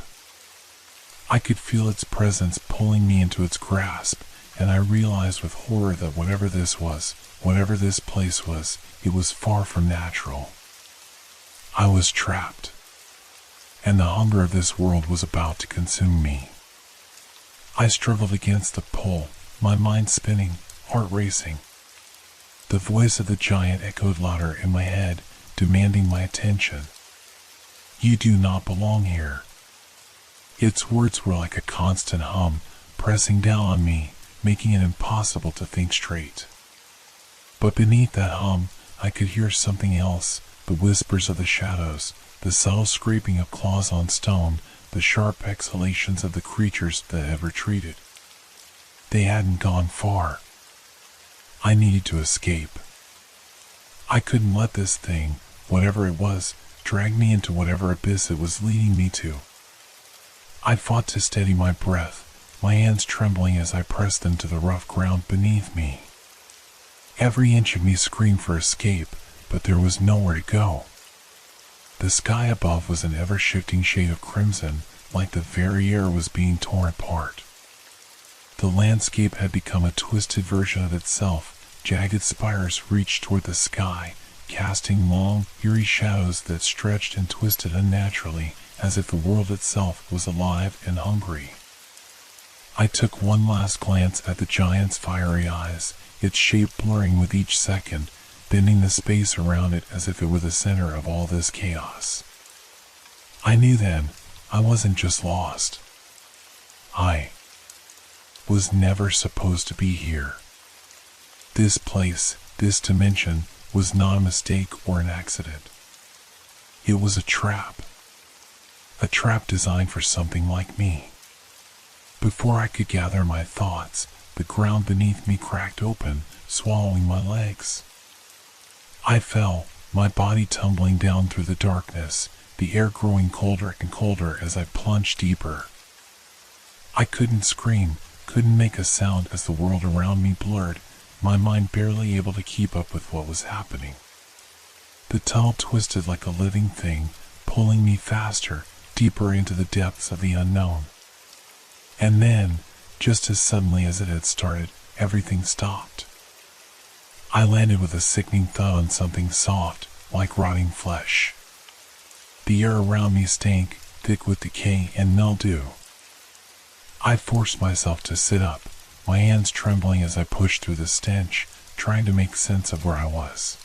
I could feel its presence pulling me into its grasp, and I realized with horror that whatever this was, whatever this place was, it was far from natural. I was trapped, and the hunger of this world was about to consume me. I struggled against the pull, my mind spinning, heart racing. The voice of the giant echoed louder in my head, demanding my attention. You do not belong here. Its words were like a constant hum, pressing down on me, making it impossible to think straight. But beneath that hum, I could hear something else, the whispers of the shadows, the subtle scraping of claws on stone, the sharp exhalations of the creatures that had retreated. They hadn't gone far. I needed to escape. I couldn't let this thing, whatever it was, drag me into whatever abyss it was leading me to. I fought to steady my breath, my hands trembling as I pressed them to the rough ground beneath me. Every inch of me screamed for escape, but there was nowhere to go. The sky above was an ever-shifting shade of crimson, like the very air was being torn apart. The landscape had become a twisted version of itself. Jagged spires reached toward the sky, casting long, eerie shadows that stretched and twisted unnaturally, as if the world itself was alive and hungry. I took one last glance at the giant's fiery eyes, its shape blurring with each second, bending the space around it as if it were the center of all this chaos. I knew then, I wasn't just lost. I was never supposed to be here. This place, this dimension, was not a mistake or an accident. It was a trap designed for something like me. Before I could gather my thoughts, the ground beneath me cracked open, swallowing my legs. I fell, my body tumbling down through the darkness, the air growing colder and colder as I plunged deeper. I couldn't scream, couldn't make a sound as the world around me blurred, my mind barely able to keep up with what was happening. The tunnel twisted like a living thing, pulling me faster, deeper into the depths of the unknown. And then, just as suddenly as it had started, everything stopped. I landed with a sickening thud on something soft, like rotting flesh. The air around me stank, thick with decay and mildew. I forced myself to sit up, my hands trembling as I pushed through the stench, trying to make sense of where I was.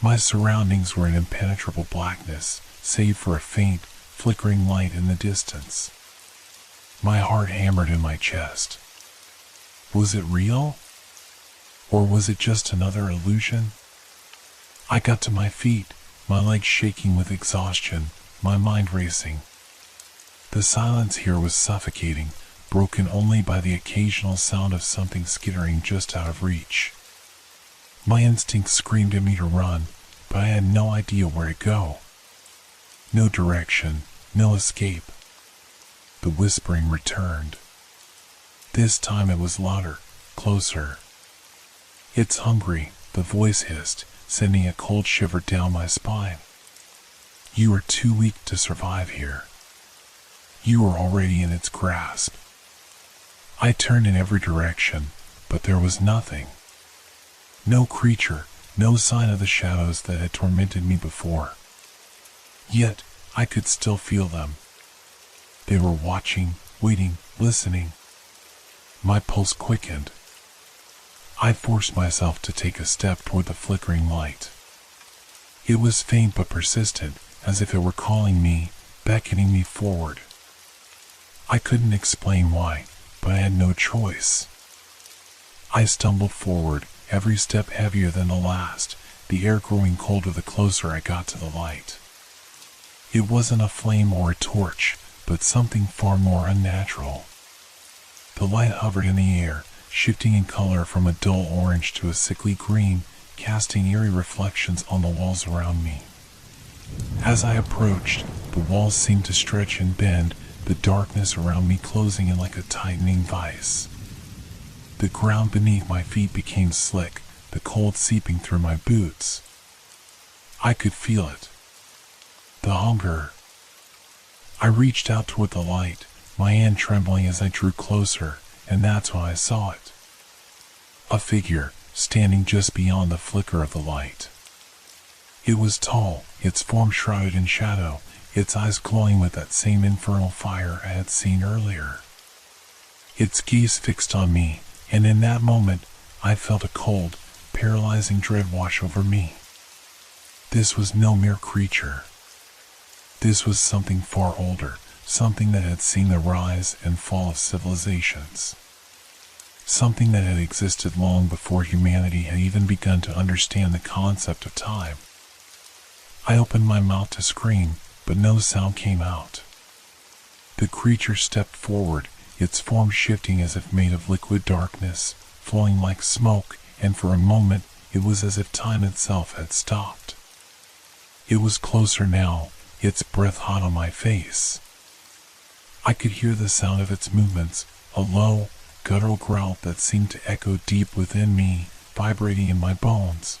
My surroundings were in impenetrable blackness, save for a faint, flickering light in the distance. My heart hammered in my chest. Was it real? Or was it just another illusion? I got to my feet, my legs shaking with exhaustion, my mind racing. The silence here was suffocating, broken only by the occasional sound of something skittering just out of reach. My instincts screamed at me to run, but I had no idea where to go. No direction, no escape. The whispering returned. This time it was louder, closer. "It's hungry," the voice hissed, sending a cold shiver down my spine. "You are too weak to survive here. You are already in its grasp." I turned in every direction, but there was nothing. No creature, no sign of the shadows that had tormented me before. Yet, I could still feel them. They were watching, waiting, listening. My pulse quickened. I forced myself to take a step toward the flickering light. It was faint but persistent, as if it were calling me, beckoning me forward. I couldn't explain why, but I had no choice. I stumbled forward, every step heavier than the last, the air growing colder the closer I got to the light. It wasn't a flame or a torch, but something far more unnatural. The light hovered in the air, shifting in color from a dull orange to a sickly green, casting eerie reflections on the walls around me. As I approached, the walls seemed to stretch and bend, the darkness around me closing in like a tightening vice. The ground beneath my feet became slick, the cold seeping through my boots. I could feel it. The hunger. I reached out toward the light, my hand trembling as I drew closer, and that's when I saw it. A figure, standing just beyond the flicker of the light. It was tall, its form shrouded in shadow, its eyes glowing with that same infernal fire I had seen earlier. its gaze fixed on me, and in that moment, I felt a cold, paralyzing dread wash over me. This was no mere creature. This was something far older, something that had seen the rise and fall of civilizations. Something that had existed long before humanity had even begun to understand the concept of time. I opened my mouth to scream, but no sound came out. The creature stepped forward, its form shifting as if made of liquid darkness, flowing like smoke, and for a moment it was as if time itself had stopped. It was closer now, its breath hot on my face. I could hear the sound of its movements, a low, guttural growl that seemed to echo deep within me, vibrating in my bones.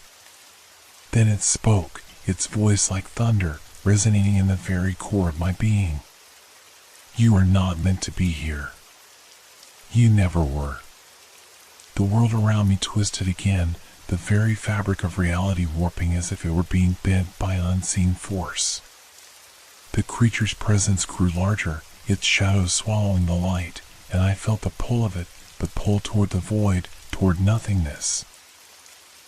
Then it spoke, its voice like thunder, resonating in the very core of my being. You are not meant to be here. You never were. The world around me twisted again, the very fabric of reality warping as if it were being bent by an unseen force. The creature's presence grew larger, its shadows swallowing the light, and I felt the pull of it, the pull toward the void, toward nothingness.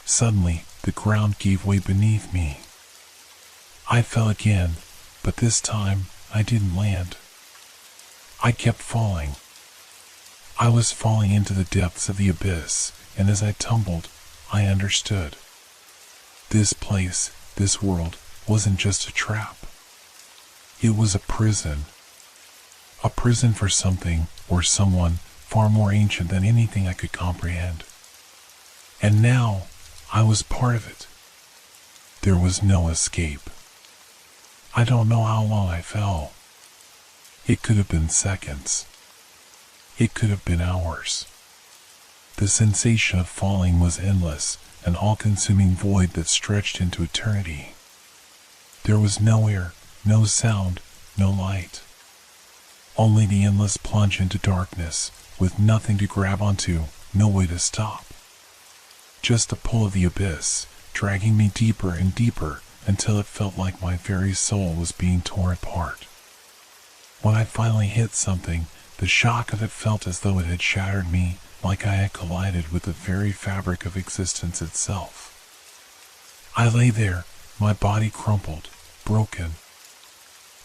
Suddenly, the ground gave way beneath me. I fell again, but this time, I didn't land. I kept falling. I was falling into the depths of the abyss, and as I tumbled, I understood. This place, this world, wasn't just a trap. It was a prison. A prison for something, or someone, far more ancient than anything I could comprehend. And now, I was part of it. There was no escape. I don't know how long I fell. It could have been seconds. It could have been hours. The sensation of falling was endless, an all-consuming void that stretched into eternity. There was no air, no sound, no light. Only the endless plunge into darkness, with nothing to grab onto, no way to stop. Just the pull of the abyss, dragging me deeper and deeper, until it felt like my very soul was being torn apart. When I finally hit something, the shock of it felt as though it had shattered me, like I had collided with the very fabric of existence itself. I lay there, my body crumpled, broken.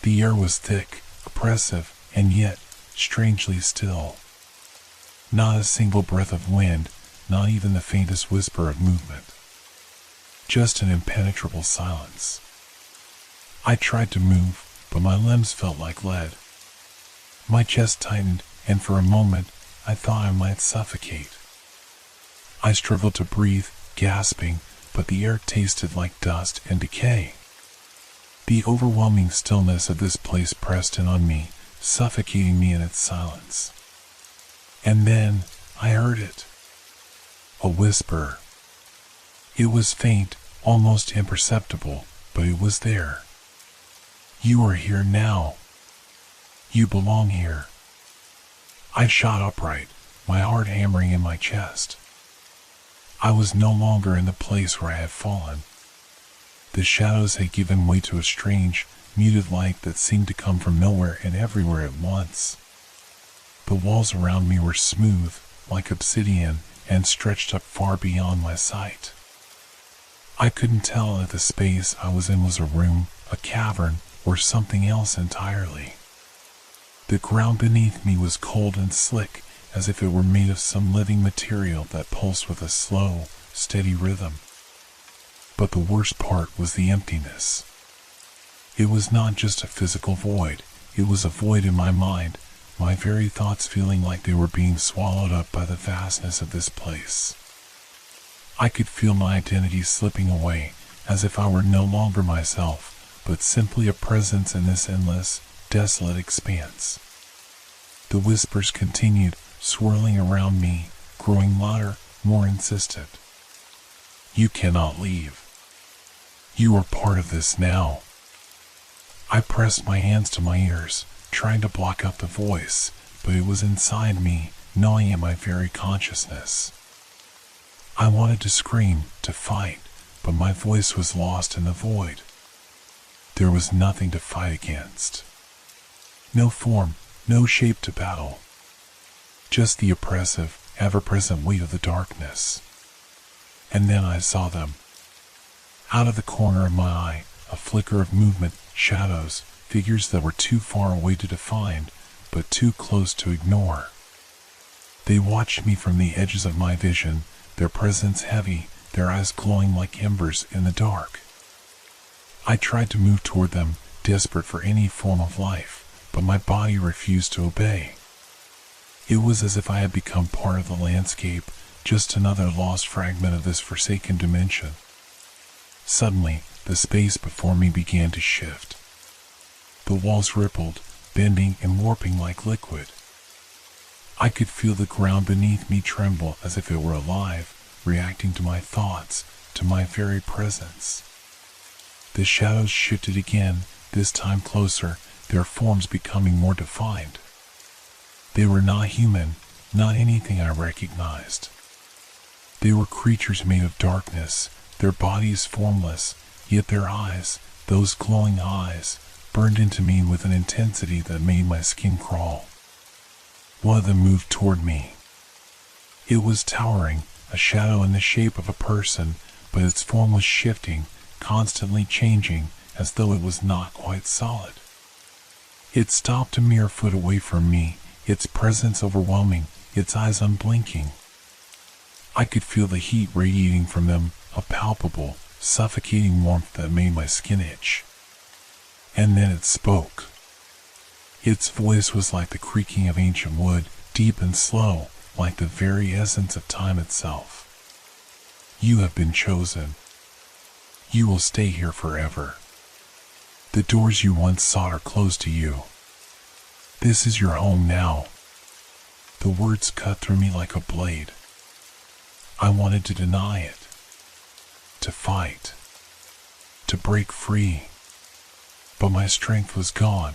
The air was thick, oppressive, and yet, strangely still. Not a single breath of wind, not even the faintest whisper of movement. Just an impenetrable silence. I tried to move, but my limbs felt like lead. My chest tightened, and for a moment, I thought I might suffocate. I struggled to breathe, gasping, but the air tasted like dust and decay. The overwhelming stillness of this place pressed in on me, suffocating me in its silence. And then, I heard it. A whisper. It was faint, almost imperceptible, but it was there. You are here now. You belong here. I shot upright, my heart hammering in my chest. I was no longer in the place where I had fallen. The shadows had given way to a strange, muted light that seemed to come from nowhere and everywhere at once. The walls around me were smooth, like obsidian, and stretched up far beyond my sight. I couldn't tell if the space I was in was a room, a cavern, or something else entirely. The ground beneath me was cold and slick, as if it were made of some living material that pulsed with a slow, steady rhythm. But the worst part was the emptiness. It was not just a physical void, it was a void in my mind, my very thoughts feeling like they were being swallowed up by the vastness of this place. I could feel my identity slipping away, as if I were no longer myself, but simply a presence in this endless, desolate expanse. The whispers continued, swirling around me, growing louder, more insistent. You cannot leave. You are part of this now. I pressed my hands to my ears, trying to block out the voice, but it was inside me, gnawing at my very consciousness. I wanted to scream, to fight, but my voice was lost in the void. There was nothing to fight against. No form, no shape to battle. just the oppressive, ever-present weight of the darkness. And then I saw them. Out of the corner of my eye, a flicker of movement, shadows, figures that were too far away to define, but too close to ignore. They watched me from the edges of my vision, their presence heavy, their eyes glowing like embers in the dark. I tried to move toward them, desperate for any form of life, but my body refused to obey. It was as if I had become part of the landscape, just another lost fragment of this forsaken dimension. Suddenly, the space before me began to shift. The walls rippled, bending and warping like liquid. I could feel the ground beneath me tremble as if it were alive, reacting to my thoughts, to my very presence. The shadows shifted again, this time closer, their forms becoming more defined. They were not human, not anything I recognized. They were creatures made of darkness, their bodies formless, yet their eyes, those glowing eyes, burned into me with an intensity that made my skin crawl. One of them moved toward me. It was towering, a shadow in the shape of a person, but its form was shifting, constantly changing, as though it was not quite solid. It stopped a mere foot away from me, its presence overwhelming, its eyes unblinking. I could feel the heat radiating from them, a palpable, suffocating warmth that made my skin itch. And then it spoke. Its voice was like the creaking of ancient wood, deep and slow, like the very essence of time itself. You have been chosen. You will stay here forever. The doors you once sought are closed to you. This is your home now. The words cut through me like a blade. I wanted to deny it, to fight, to break free, but my strength was gone.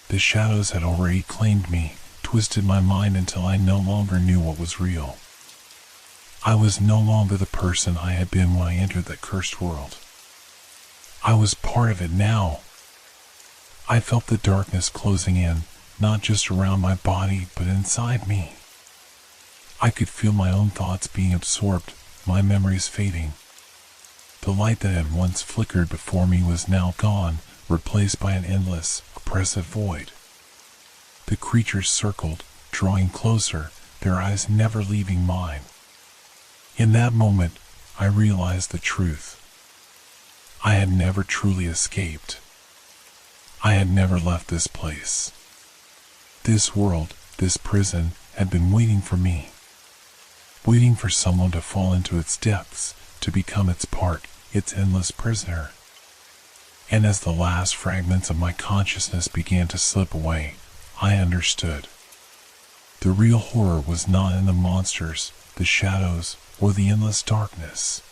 The shadows had already claimed me, twisted my mind until I no longer knew what was real. I was no longer the person I had been when I entered that cursed world. I was part of it now. I felt the darkness closing in, not just around my body, but inside me. I could feel my own thoughts being absorbed, my memories fading. The light that had once flickered before me was now gone, replaced by an endless, oppressive void. The creatures circled, drawing closer, their eyes never leaving mine. In that moment, I realized the truth. I had never truly escaped. I had never left this place. This world, this prison, had been waiting for me. Waiting for someone to fall into its depths, to become its part, its endless prisoner. And as the last fragments of my consciousness began to slip away, I understood. The real horror was not in the monsters, the shadows, or the endless darkness.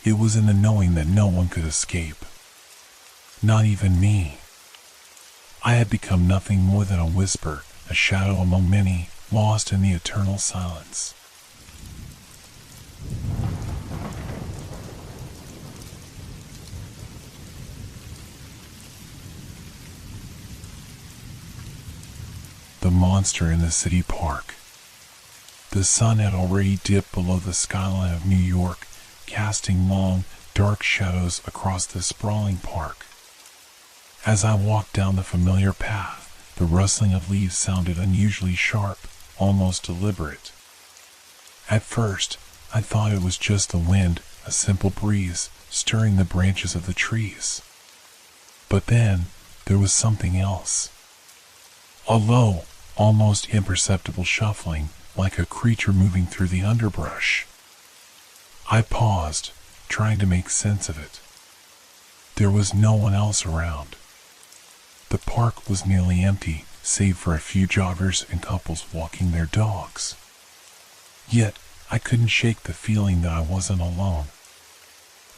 It was in the knowing that no one could escape. Not even me. I had become nothing more than a whisper, a shadow among many, lost in the eternal silence. The monster in the city park. The sun had already dipped below the skyline of New York, casting long, dark shadows across the sprawling park. As I walked down the familiar path, the rustling of leaves sounded unusually sharp, almost deliberate. At first, I thought it was just the wind, a simple breeze, stirring the branches of the trees. But then, there was something else. A low, almost imperceptible shuffling, like a creature moving through the underbrush. I paused, trying to make sense of it. There was no one else around. The park was nearly empty, save for a few joggers and couples walking their dogs. Yet, I couldn't shake the feeling that I wasn't alone.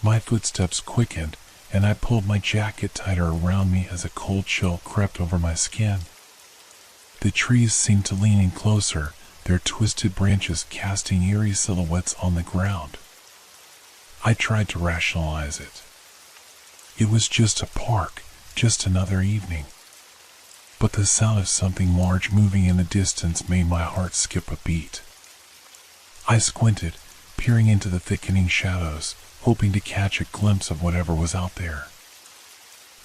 My footsteps quickened, and I pulled my jacket tighter around me as a cold chill crept over my skin. The trees seemed to lean in closer, their twisted branches casting eerie silhouettes on the ground. I tried to rationalize it. It was just a park, just another evening. but the sound of something large moving in the distance made my heart skip a beat. I squinted, peering into the thickening shadows, hoping to catch a glimpse of whatever was out there.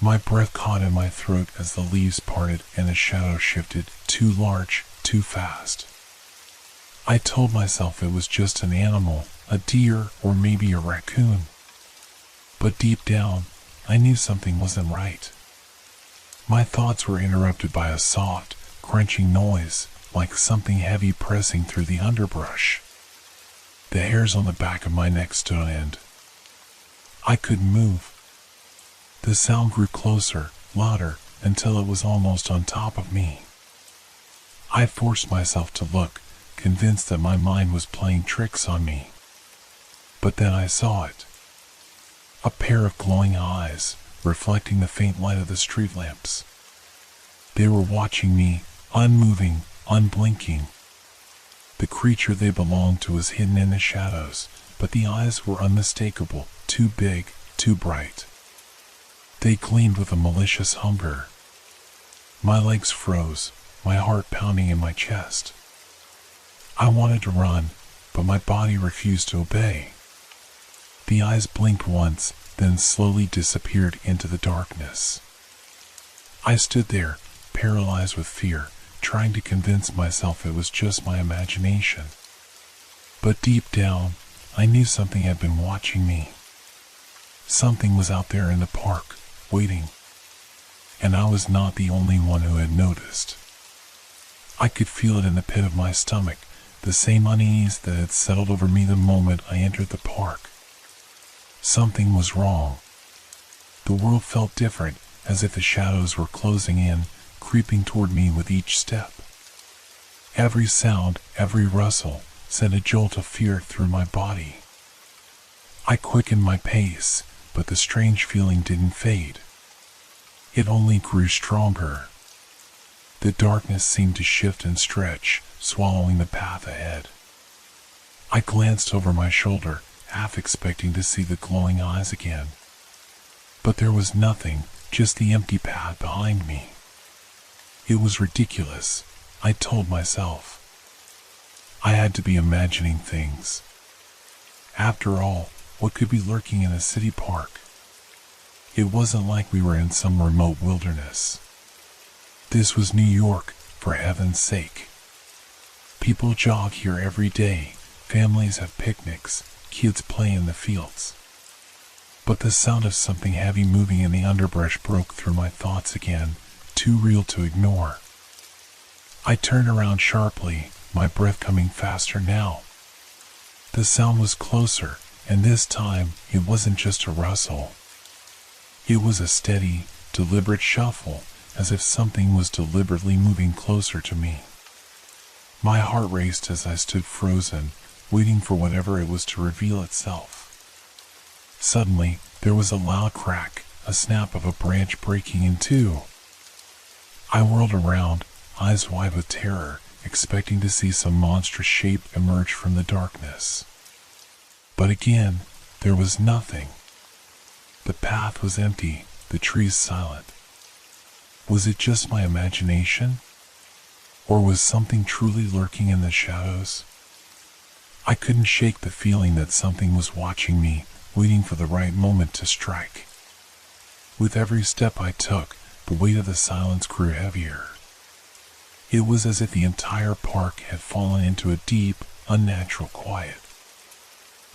My breath caught in my throat as the leaves parted and the shadow shifted, too large, too fast. I told myself it was just an animal, a deer or maybe a raccoon. But deep down, I knew something wasn't right. My thoughts were interrupted by a soft, crunching noise, like something heavy pressing through the underbrush. The hairs on the back of my neck stood on end. I couldn't move. The sound grew closer, louder, until it was almost on top of me. I forced myself to look, convinced that my mind was playing tricks on me. But then I saw it. A pair of glowing eyes, reflecting the faint light of the street lamps. They were watching me, unmoving, unblinking. The creature they belonged to was hidden in the shadows, but the eyes were unmistakable, too big, too bright. They gleamed with a malicious hunger. My legs froze, my heart pounding in my chest. I wanted to run, but my body refused to obey. The eyes blinked once, then slowly disappeared into the darkness. I stood there, paralyzed with fear, trying to convince myself it was just my imagination. But deep down, I knew something had been watching me. Something was out there in the park, waiting. And I was not the only one who had noticed. I could feel it in the pit of my stomach, the same unease that had settled over me the moment I entered the park. Something was wrong. The world felt different, as if the shadows were closing in, creeping toward me with each step. Every sound, every rustle, sent a jolt of fear through my body. I quickened my pace, but the strange feeling didn't fade. It only grew stronger. The darkness seemed to shift and stretch, swallowing the path ahead. I glanced over my shoulder, half expecting to see the glowing eyes again. But there was nothing, just the empty path behind me. It was ridiculous, I told myself. I had to be imagining things. After all, what could be lurking in a city park? It wasn't like we were in some remote wilderness. This was New York, for heaven's sake. People jog here every day, families have picnics, kids play in the fields. But the sound of something heavy moving in the underbrush broke through my thoughts again, too real to ignore. I turned around sharply, my breath coming faster now. The sound was closer, and this time it wasn't just a rustle. It was a steady, deliberate shuffle, as if something was deliberately moving closer to me. My heart raced as I stood frozen, waiting for whatever it was to reveal itself. Suddenly, there was a loud crack, a snap of a branch breaking in two. I whirled around, eyes wide with terror, expecting to see some monstrous shape emerge from the darkness. But again, there was nothing. The path was empty, the trees silent. Was it just my imagination? Or was something truly lurking in the shadows? I couldn't shake the feeling that something was watching me, waiting for the right moment to strike. With every step I took, the weight of the silence grew heavier. It was as if the entire park had fallen into a deep, unnatural quiet.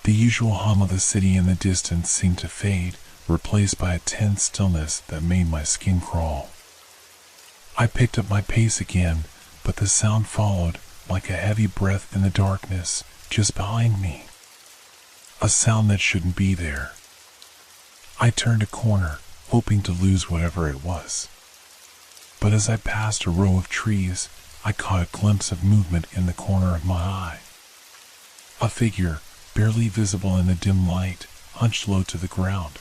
The usual hum of the city in the distance seemed to fade, replaced by a tense stillness that made my skin crawl. I picked up my pace again, but the sound followed, like a heavy breath in the darkness, just behind me. A sound that shouldn't be there. I turned a corner, hoping to lose whatever it was. But as I passed a row of trees, I caught a glimpse of movement in the corner of my eye. A figure, barely visible in the dim light, hunched low to the ground.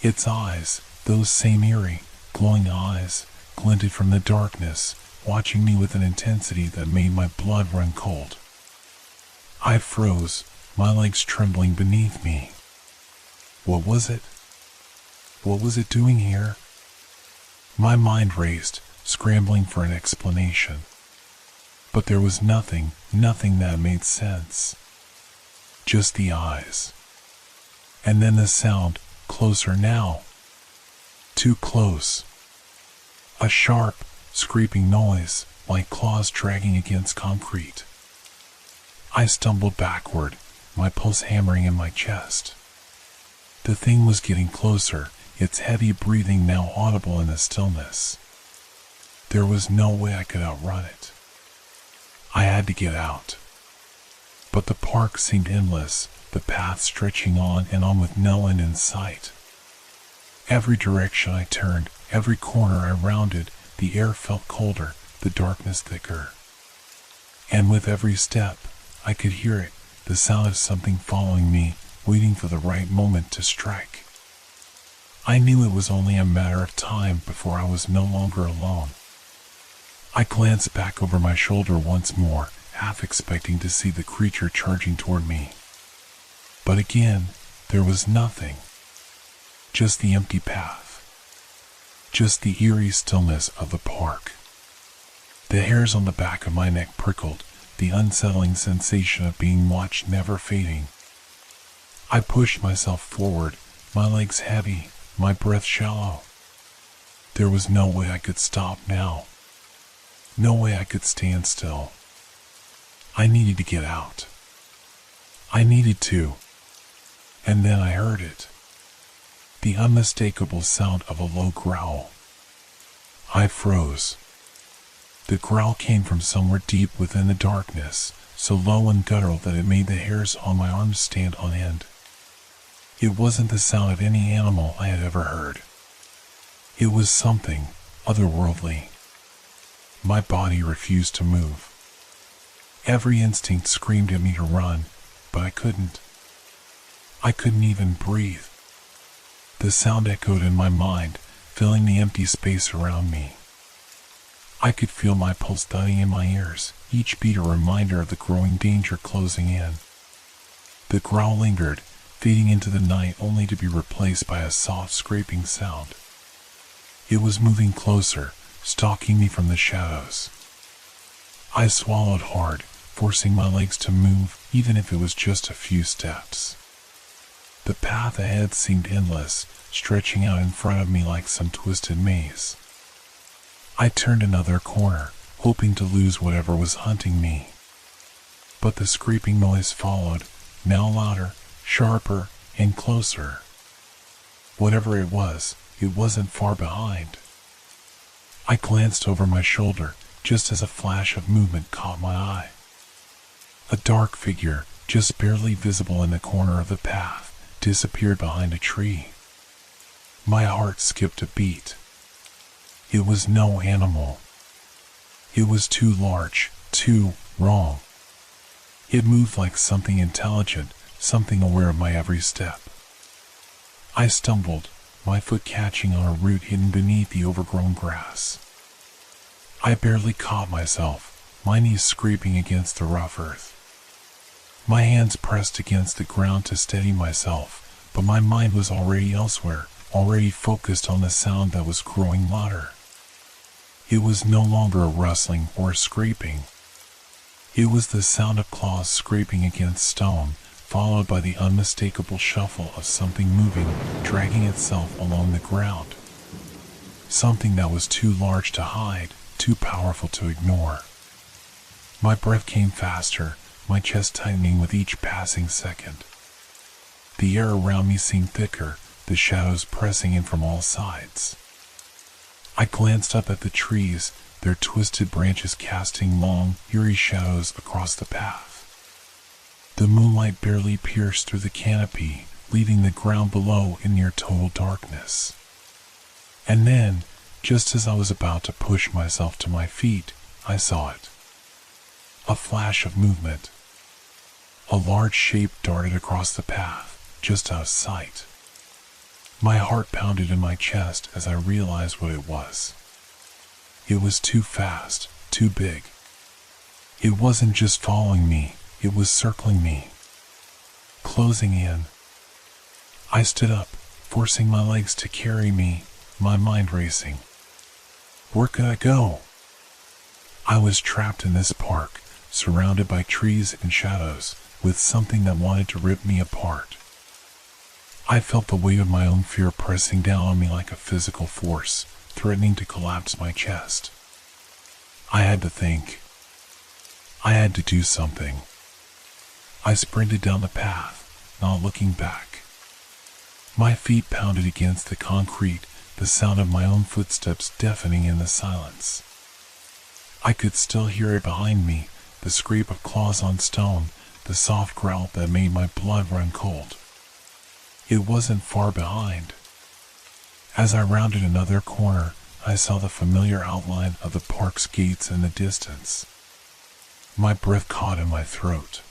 Its eyes, those same eerie, glowing eyes, glinted from the darkness, watching me with an intensity that made my blood run cold. I froze, my legs trembling beneath me. What was it? What was it doing here? My mind raced, scrambling for an explanation. But there was nothing that made sense. Just the eyes. And then the sound, closer now. Too close. A sharp, scraping noise, like claws dragging against concrete. I stumbled backward, my pulse hammering in my chest. The thing was getting closer, its heavy breathing now audible in the stillness. There was no way I could outrun it. I had to get out. But the park seemed endless, the path stretching on and on with no end in sight. Every direction I turned, every corner I rounded, the air felt colder, the darkness thicker. And with every step, I could hear it, the sound of something following me, waiting for the right moment to strike. I knew it was only a matter of time before I was no longer alone. I glanced back over my shoulder once more, half expecting to see the creature charging toward me. But again, there was nothing. Just the empty path. Just the eerie stillness of the park. The hairs on the back of my neck prickled, the unsettling sensation of being watched never fading. I pushed myself forward, my legs heavy, my breath shallow. There was no way I could stop now. No way I could stand still. I needed to get out. I needed to. And then I heard it. The unmistakable sound of a low growl. I froze. The growl came from somewhere deep within the darkness, so low and guttural that it made the hairs on my arms stand on end. It wasn't the sound of any animal I had ever heard. It was something otherworldly. My body refused to move. Every instinct screamed at me to run, but I couldn't. I couldn't even breathe. The sound echoed in my mind, filling the empty space around me. I could feel my pulse thudding in my ears, each beat a reminder of the growing danger closing in. The growl lingered, fading into the night only to be replaced by a soft scraping sound. It was moving closer, stalking me from the shadows. I swallowed hard, forcing my legs to move, even if it was just a few steps. The path ahead seemed endless, stretching out in front of me like some twisted maze. I turned another corner, hoping to lose whatever was hunting me. But the scraping noise followed, now louder, sharper, and closer. Whatever it wasn't far behind. I glanced over my shoulder, just as a flash of movement caught my eye. A dark figure, just barely visible in the corner of the path, disappeared behind a tree. My heart skipped a beat. It was no animal. It was too large, too wrong. It moved like something intelligent, something aware of my every step. I stumbled, my foot catching on a root hidden beneath the overgrown grass. I barely caught myself, my knees scraping against the rough earth. My hands pressed against the ground to steady myself, but my mind was already elsewhere, already focused on the sound that was growing louder. It was no longer a rustling or a scraping. It was the sound of claws scraping against stone, followed by the unmistakable shuffle of something moving, dragging itself along the ground. Something that was too large to hide, too powerful to ignore. My breath came faster, my chest tightening with each passing second. The air around me seemed thicker, the shadows pressing in from all sides. I glanced up at the trees, their twisted branches casting long, eerie shadows across the path. The moonlight barely pierced through the canopy, leaving the ground below in near total darkness. And then, just as I was about to push myself to my feet, I saw it. A flash of movement. A large shape darted across the path, just out of sight. My heart pounded in my chest as I realized what it was. It was too fast, too big. It wasn't just following me, it was circling me. Closing in. I stood up, forcing my legs to carry me, my mind racing. Where could I go? I was trapped in this park, surrounded by trees and shadows, with something that wanted to rip me apart. I felt the weight of my own fear pressing down on me like a physical force, threatening to collapse my chest. I had to think. I had to do something. I sprinted down the path, not looking back. My feet pounded against the concrete, the sound of my own footsteps deafening in the silence. I could still hear it behind me, the scrape of claws on stone, the soft growl that made my blood run cold. It wasn't far behind. As I rounded another corner, I saw the familiar outline of the park's gates in the distance. My breath caught in my throat.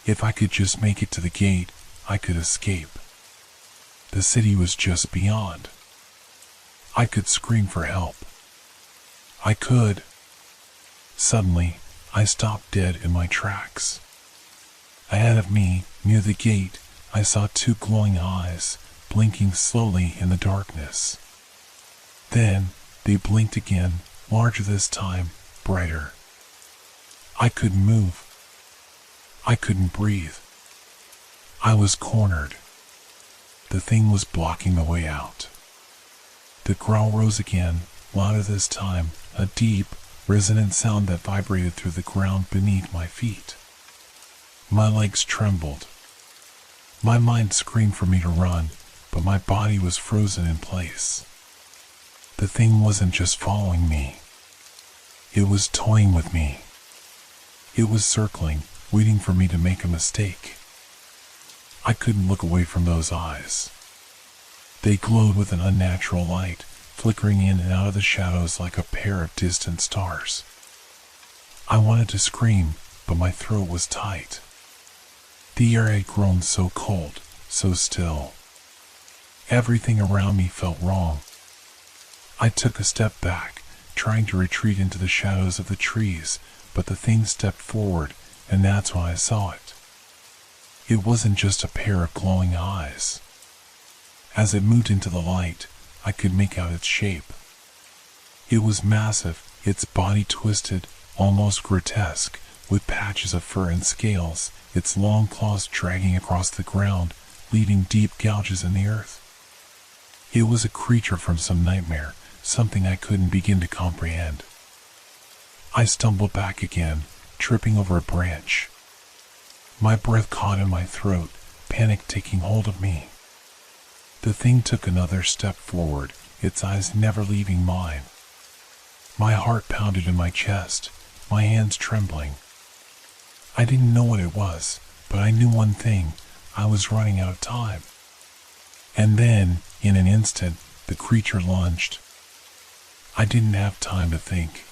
If I could just make it to the gate, I could escape. The city was just beyond. I could scream for help. I could. Suddenly, I stopped dead in my tracks. Ahead of me, near the gate, I saw two glowing eyes, blinking slowly in the darkness. Then, they blinked again, larger this time, brighter. I couldn't move. I couldn't breathe. I was cornered. The thing was blocking the way out. The growl rose again, louder this time, a deep, resonant sound that vibrated through the ground beneath my feet. My legs trembled. My mind screamed for me to run, but my body was frozen in place. The thing wasn't just following me. It was toying with me. It was circling, waiting for me to make a mistake. I couldn't look away from those eyes. They glowed with an unnatural light, flickering in and out of the shadows like a pair of distant stars. I wanted to scream, but my throat was tight. The air had grown so cold, so still. Everything around me felt wrong. I took a step back, trying to retreat into the shadows of the trees, but the thing stepped forward, and that's when I saw it. It wasn't just a pair of glowing eyes. As it moved into the light, I could make out its shape. It was massive, its body twisted, almost grotesque, with patches of fur and scales, its long claws dragging across the ground, leaving deep gouges in the earth. It was a creature from some nightmare, something I couldn't begin to comprehend. I stumbled back again, tripping over a branch. My breath caught in my throat, panic taking hold of me. The thing took another step forward, its eyes never leaving mine. My heart pounded in my chest, my hands trembling. I didn't know what it was, but I knew one thing: I was running out of time. And then, in an instant, the creature lunged. I didn't have time to think.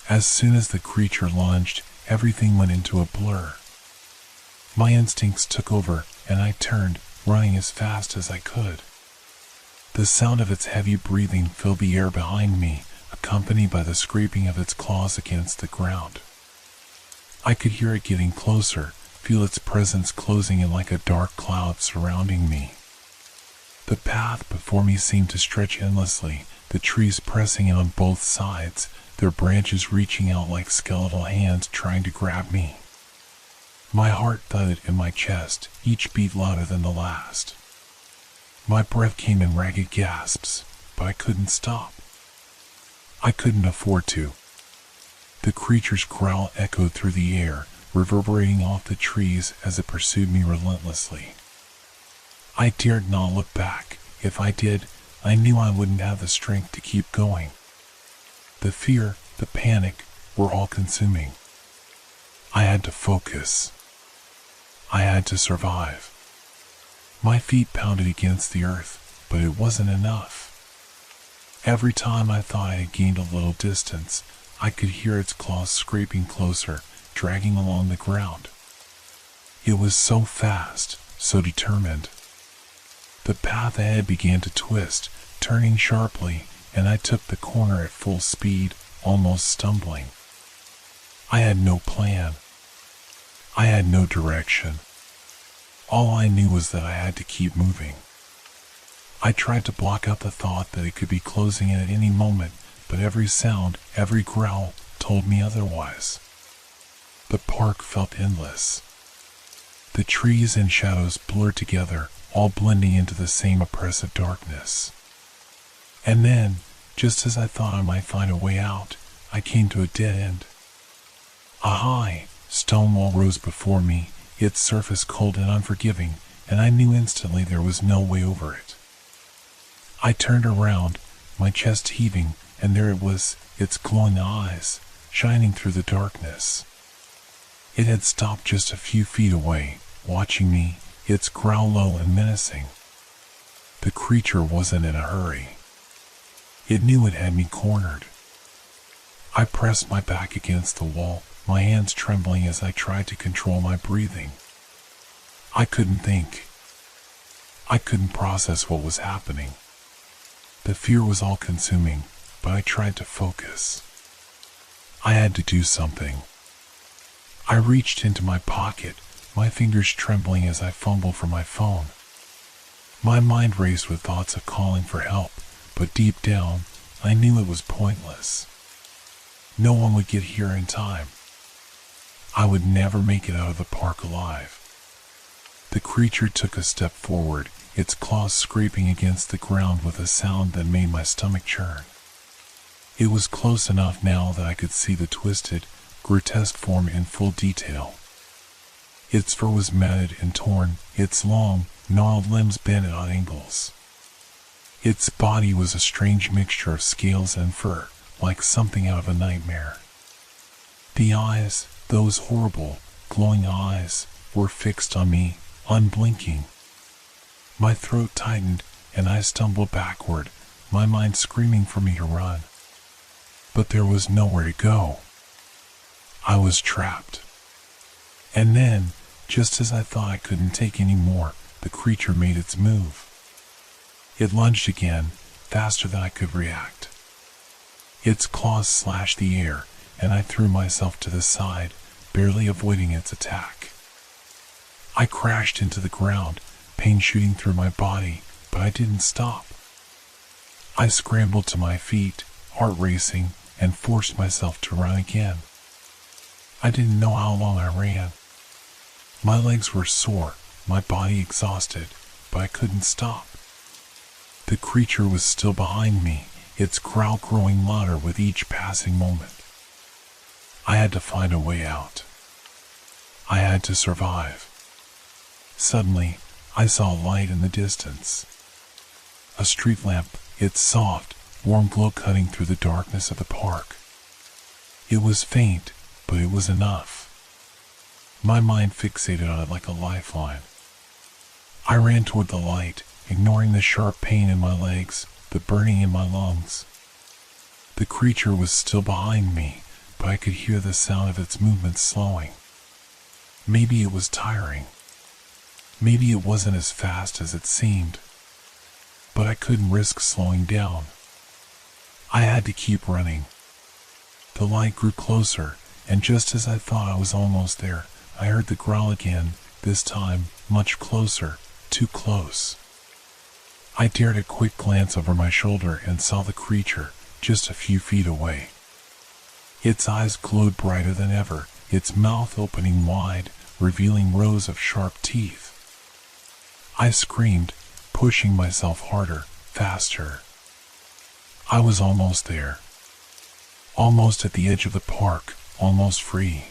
As soon as the creature lunged, everything went into a blur. My instincts took over, and I turned, running as fast as I could. The sound of its heavy breathing filled the air behind me, accompanied by the scraping of its claws against the ground. I could hear it getting closer, feel its presence closing in like a dark cloud surrounding me. The path before me seemed to stretch endlessly, the trees pressing on both sides, their branches reaching out like skeletal hands trying to grab me. My heart thudded in my chest, each beat louder than the last. My breath came in ragged gasps, but I couldn't stop. I couldn't afford to. The creature's growl echoed through the air, reverberating off the trees as it pursued me relentlessly. I dared not look back. If I did, I knew I wouldn't have the strength to keep going. The fear, the panic, were all consuming. I had to focus. I had to survive. My feet pounded against the earth, but it wasn't enough. Every time I thought I had gained a little distance, I could hear its claws scraping closer, dragging along the ground. It was so fast, so determined. The path ahead began to twist, turning sharply, and I took the corner at full speed, almost stumbling. I had no plan. I had no direction. All I knew was that I had to keep moving. I tried to block out the thought that it could be closing in at any moment, but every sound, every growl, told me otherwise. The park felt endless. The trees and shadows blurred together, all blending into the same oppressive darkness. And then, just as I thought I might find a way out, I came to a dead end. A high, stone wall rose before me, its surface cold and unforgiving, and I knew instantly there was no way over it. I turned around, my chest heaving, and there it was, its glowing eyes, shining through the darkness. It had stopped just a few feet away, watching me, its growl low and menacing. The creature wasn't in a hurry. It knew it had me cornered. I pressed my back against the wall, my hands trembling as I tried to control my breathing. I couldn't think. I couldn't process what was happening. The fear was all-consuming, but I tried to focus. I had to do something. I reached into my pocket, my fingers trembling as I fumbled for my phone. My mind raced with thoughts of calling for help, but deep down, I knew it was pointless. No one would get here in time. I would never make it out of the park alive. The creature took a step forward, its claws scraping against the ground with a sound that made my stomach churn. It was close enough now that I could see the twisted, grotesque form in full detail. Its fur was matted and torn, its long, gnarled limbs bent at odd angles. Its body was a strange mixture of scales and fur, like something out of a nightmare. The eyes, those horrible, glowing eyes, were fixed on me, unblinking. My throat tightened, and I stumbled backward, my mind screaming for me to run. But there was nowhere to go. I was trapped. And then, just as I thought I couldn't take any more, the creature made its move. It lunged again, faster than I could react. Its claws slashed the air, and I threw myself to the side, barely avoiding its attack. I crashed into the ground, pain shooting through my body, but I didn't stop. I scrambled to my feet, heart racing, and forced myself to run again. I didn't know how long I ran. My legs were sore, my body exhausted, but I couldn't stop. The creature was still behind me, its growl growing louder with each passing moment. I had to find a way out. I had to survive. Suddenly, I saw a light in the distance. A street lamp, its soft, warm glow cutting through the darkness of the park. It was faint, but it was enough. My mind fixated on it like a lifeline. I ran toward the light, ignoring the sharp pain in my legs, the burning in my lungs. The creature was still behind me, but I could hear the sound of its movements slowing. Maybe it was tiring. Maybe it wasn't as fast as it seemed. But I couldn't risk slowing down. I had to keep running. The light grew closer, and just as I thought I was almost there, I heard the growl again, this time much closer, too close. I dared a quick glance over my shoulder and saw the creature, just a few feet away. Its eyes glowed brighter than ever, its mouth opening wide, revealing rows of sharp teeth. I screamed, pushing myself harder, faster. I was almost there. Almost at the edge of the park, almost free.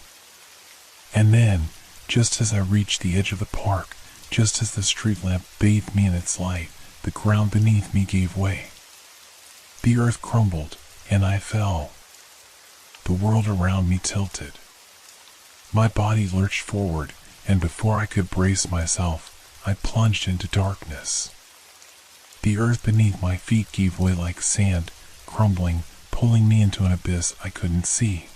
And then, just as I reached the edge of the park, just as the street lamp bathed me in its light, the ground beneath me gave way. The earth crumbled, and I fell. The world around me tilted. My body lurched forward, and before I could brace myself, I plunged into darkness. The earth beneath my feet gave way like sand, crumbling, pulling me into an abyss I couldn't see.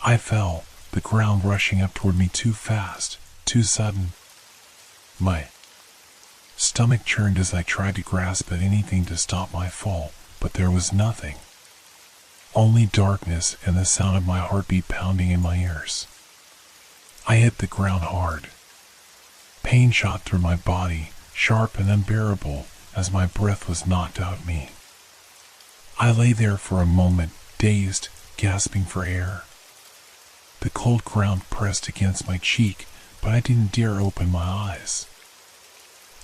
I fell, the ground rushing up toward me too fast, too sudden. My stomach churned as I tried to grasp at anything to stop my fall, but there was nothing. Only darkness and the sound of my heartbeat pounding in my ears. I hit the ground hard. Pain shot through my body, sharp and unbearable, as my breath was knocked out of me. I lay there for a moment, dazed, gasping for air. The cold ground pressed against my cheek, but I didn't dare open my eyes.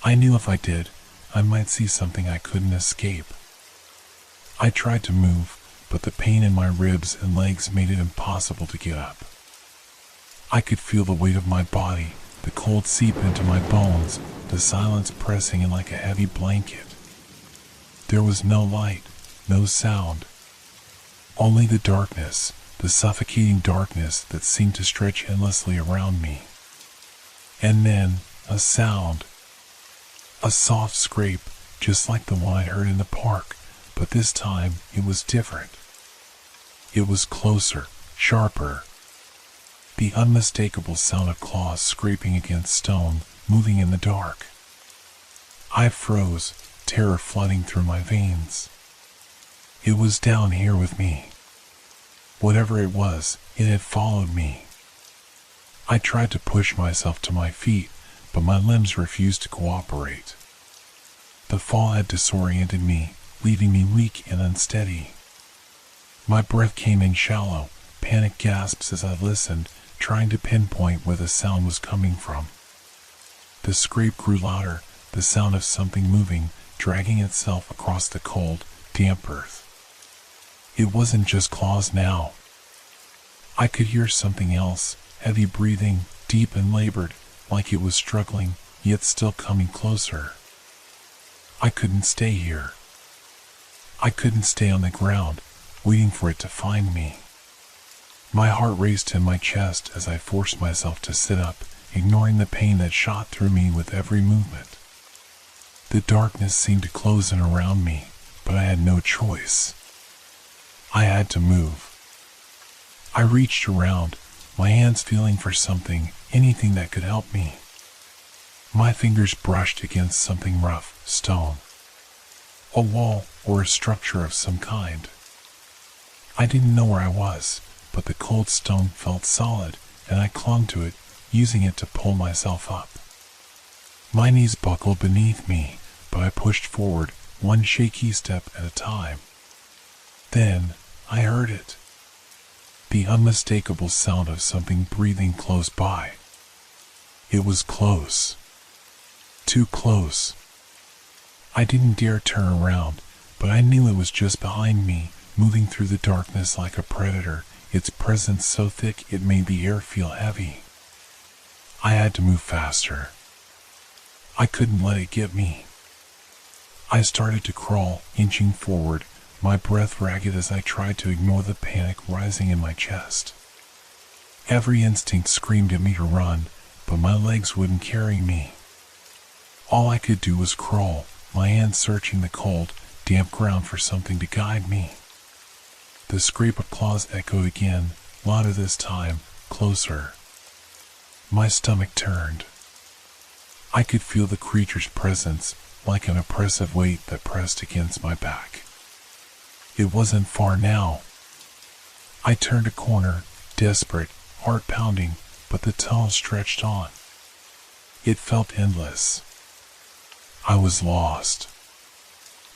I knew if I did, I might see something I couldn't escape. I tried to move, but the pain in my ribs and legs made it impossible to get up. I could feel the weight of my body, the cold seep into my bones, the silence pressing in like a heavy blanket. There was no light, no sound. Only the darkness, the suffocating darkness that seemed to stretch endlessly around me. And then, a sound. A soft scrape, just like the one I heard in the park, but this time it was different. It was closer, sharper. The unmistakable sound of claws scraping against stone, moving in the dark. I froze, terror flooding through my veins. It was down here with me. Whatever it was, it had followed me. I tried to push myself to my feet, but my limbs refused to cooperate. The fall had disoriented me, leaving me weak and unsteady. My breath came in shallow, panic gasps as I listened, trying to pinpoint where the sound was coming from. The scrape grew louder, the sound of something moving, dragging itself across the cold, damp earth. It wasn't just claws now. I could hear something else, heavy breathing, deep and labored, like it was struggling, yet still coming closer. I couldn't stay here. I couldn't stay on the ground, waiting for it to find me. My heart raced in my chest as I forced myself to sit up, ignoring the pain that shot through me with every movement. The darkness seemed to close in around me, but I had no choice. I had to move. I reached around, my hands feeling for something, anything that could help me. My fingers brushed against something rough, stone. A wall or a structure of some kind. I didn't know where I was, but the cold stone felt solid, and I clung to it, using it to pull myself up. My knees buckled beneath me, but I pushed forward, one shaky step at a time. Then, I heard it. The unmistakable sound of something breathing close by. It was close. Too close. I didn't dare turn around, but I knew it was just behind me, moving through the darkness like a predator, its presence so thick it made the air feel heavy. I had to move faster. I couldn't let it get me. I started to crawl, inching forward, my breath ragged as I tried to ignore the panic rising in my chest. Every instinct screamed at me to run, but my legs wouldn't carry me. All I could do was crawl, my hands searching the cold, damp ground for something to guide me. The scrape of claws echoed again, louder this time, closer. My stomach turned. I could feel the creature's presence, like an oppressive weight that pressed against my back. It wasn't far now. I turned a corner, desperate, heart pounding, but the tunnel stretched on. It felt endless. I was lost.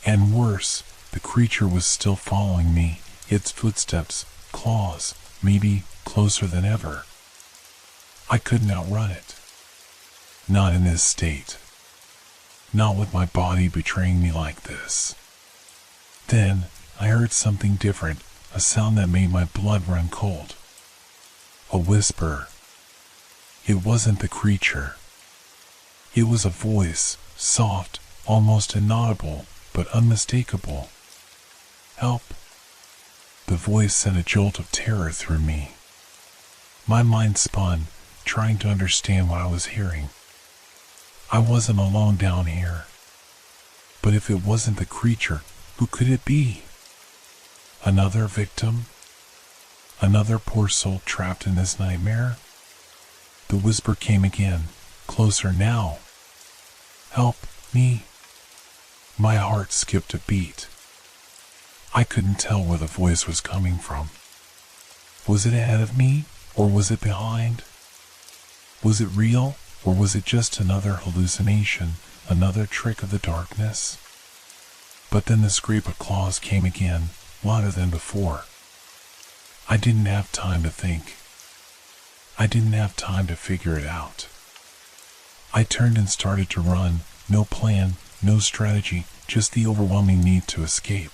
And worse, the creature was still following me, its footsteps, claws, maybe closer than ever. I couldn't outrun it. Not in this state. Not with my body betraying me like this. Then, I heard something different, a sound that made my blood run cold. A whisper. It wasn't the creature. It was a voice, soft, almost inaudible, but unmistakable. Help. The voice sent a jolt of terror through me. My mind spun, trying to understand what I was hearing. I wasn't alone down here. But if it wasn't the creature, who could it be? Another victim? Another poor soul trapped in this nightmare? The whisper came again, closer now. Help me. My heart skipped a beat. I couldn't tell where the voice was coming from. Was it ahead of me, or was it behind? Was it real, or was it just another hallucination, another trick of the darkness? But then the scrape of claws came again, louder than before. I didn't have time to think. I didn't have time to figure it out. I turned and started to run, no plan, no strategy, just the overwhelming need to escape.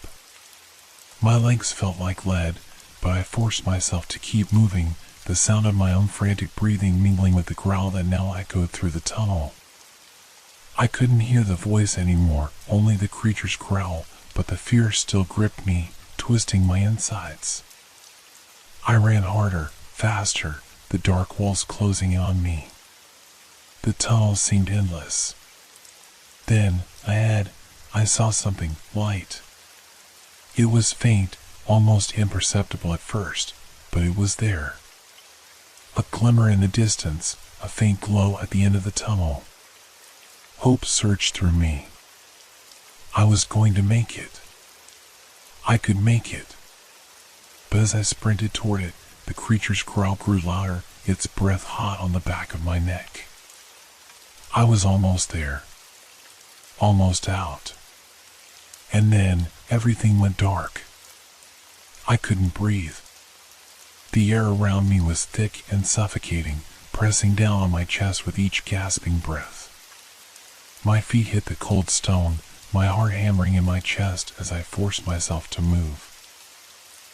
My legs felt like lead, but I forced myself to keep moving, the sound of my own frantic breathing mingling with the growl that now echoed through the tunnel. I couldn't hear the voice anymore, only the creature's growl, but the fear still gripped me, twisting my insides. I ran harder, faster, the dark walls closing in on me. The tunnel seemed endless. Then, ahead, I saw something, light. It was faint, almost imperceptible at first, but it was there. A glimmer in the distance, a faint glow at the end of the tunnel. Hope surged through me. I was going to make it. I could make it. But as I sprinted toward it, the creature's growl grew louder, its breath hot on the back of my neck. I was almost there. Almost out. And then, everything went dark. I couldn't breathe. The air around me was thick and suffocating, pressing down on my chest with each gasping breath. My feet hit the cold stone, my heart hammering in my chest as I forced myself to move.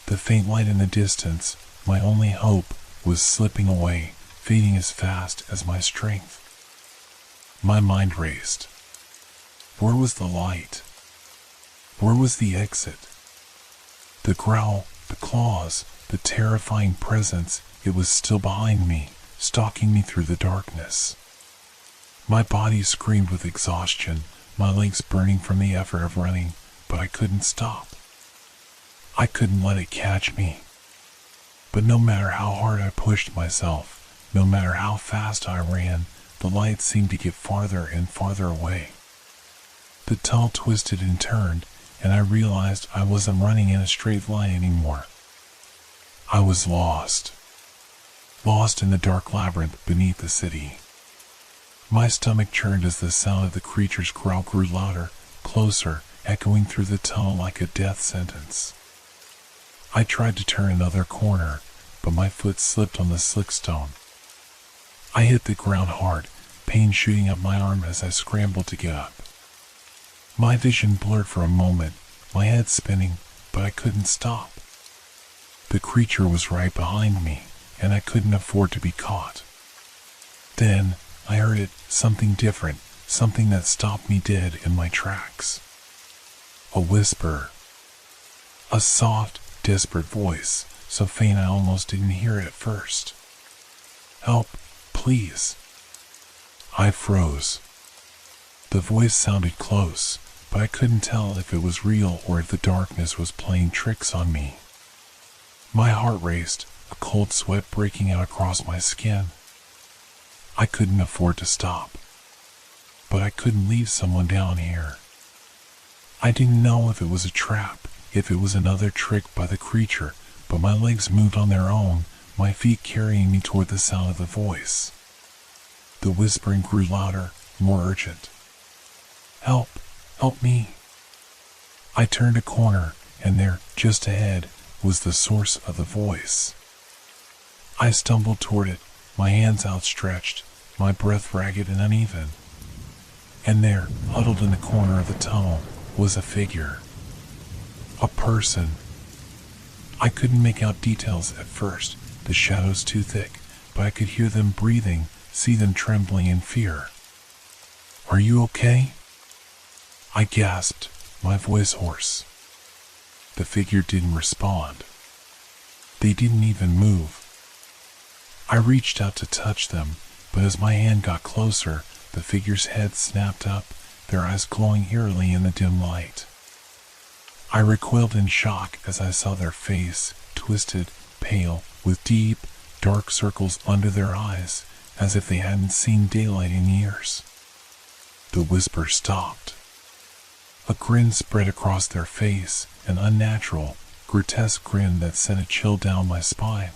The faint light in the distance, my only hope, was slipping away, fading as fast as my strength. My mind raced. Where was the light? Where was the exit? The growl, the claws, the terrifying presence, it was still behind me, stalking me through the darkness. My body screamed with exhaustion, my legs burning from the effort of running, but I couldn't stop. I couldn't let it catch me. But no matter how hard I pushed myself, no matter how fast I ran, the light seemed to get farther and farther away. The tunnel twisted and turned, and I realized I wasn't running in a straight line anymore. I was lost. Lost in the dark labyrinth beneath the city. My stomach churned as the sound of the creature's growl grew louder, closer, echoing through the tunnel like a death sentence. I tried to turn another corner, but my foot slipped on the slick stone. I hit the ground hard, pain shooting up my arm as I scrambled to get up. My vision blurred for a moment, my head spinning, but I couldn't stop. The creature was right behind me, and I couldn't afford to be caught. Then, I heard it, something different, something that stopped me dead in my tracks. A whisper. A soft, desperate voice, so faint I almost didn't hear it at first. Help, please. I froze. The voice sounded close, but I couldn't tell if it was real or if the darkness was playing tricks on me. My heart raced, a cold sweat breaking out across my skin. I couldn't afford to stop. But I couldn't leave someone down here. I didn't know if it was a trap, if it was another trick by the creature, but my legs moved on their own, my feet carrying me toward the sound of the voice. The whispering grew louder, more urgent. Help! Help me! I turned a corner, and there, just ahead, was the source of the voice. I stumbled toward it, my hands outstretched, my breath ragged and uneven. And there, huddled in the corner of the tunnel, was a figure. A person. I couldn't make out details at first, the shadows too thick, but I could hear them breathing, see them trembling in fear. Are you okay? I gasped, my voice hoarse. The figure didn't respond. They didn't even move. I reached out to touch them, but as my hand got closer, the figure's head snapped up, their eyes glowing eerily in the dim light. I recoiled in shock as I saw their face, twisted, pale, with deep, dark circles under their eyes, as if they hadn't seen daylight in years. The whisper stopped. A grin spread across their face, an unnatural, grotesque grin that sent a chill down my spine.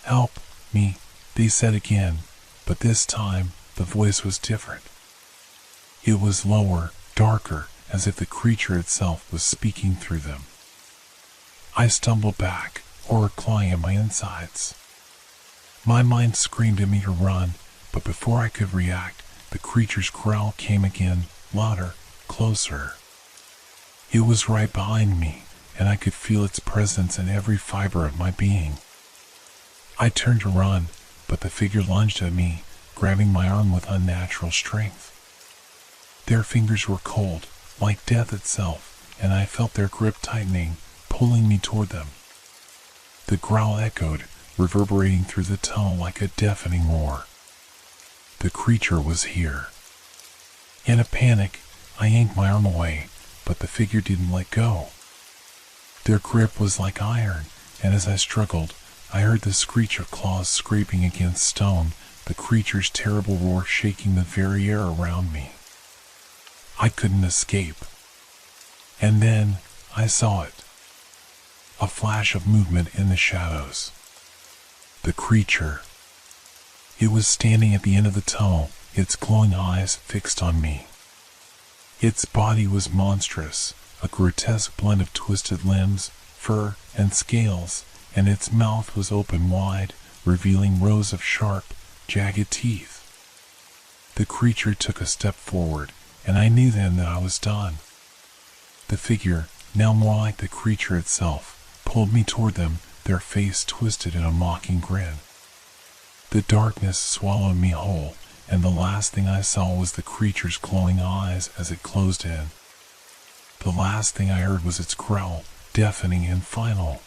Help me, they said again, but this time the voice was different. It was lower, darker, as if the creature itself was speaking through them. I stumbled back, horror clawing at my insides. My mind screamed at me to run, but before I could react, the creature's growl came again, louder, closer. It was right behind me, and I could feel its presence in every fiber of my being. I turned to run, but the figure lunged at me, grabbing my arm with unnatural strength. Their fingers were cold, like death itself, and I felt their grip tightening, pulling me toward them. The growl echoed, reverberating through the tunnel like a deafening roar. The creature was here. In a panic, I yanked my arm away, but the figure didn't let go. Their grip was like iron, and as I struggled, I heard the screech of claws scraping against stone, the creature's terrible roar shaking the very air around me. I couldn't escape. And then, I saw it. A flash of movement in the shadows. The creature. It was standing at the end of the tunnel, its glowing eyes fixed on me. Its body was monstrous, a grotesque blend of twisted limbs, fur, and scales, and its mouth was open wide, revealing rows of sharp, jagged teeth. The creature took a step forward, and I knew then that I was done. The figure, now more like the creature itself, pulled me toward them, their face twisted in a mocking grin. The darkness swallowed me whole, and the last thing I saw was the creature's glowing eyes as it closed in. The last thing I heard was its growl, deafening and final.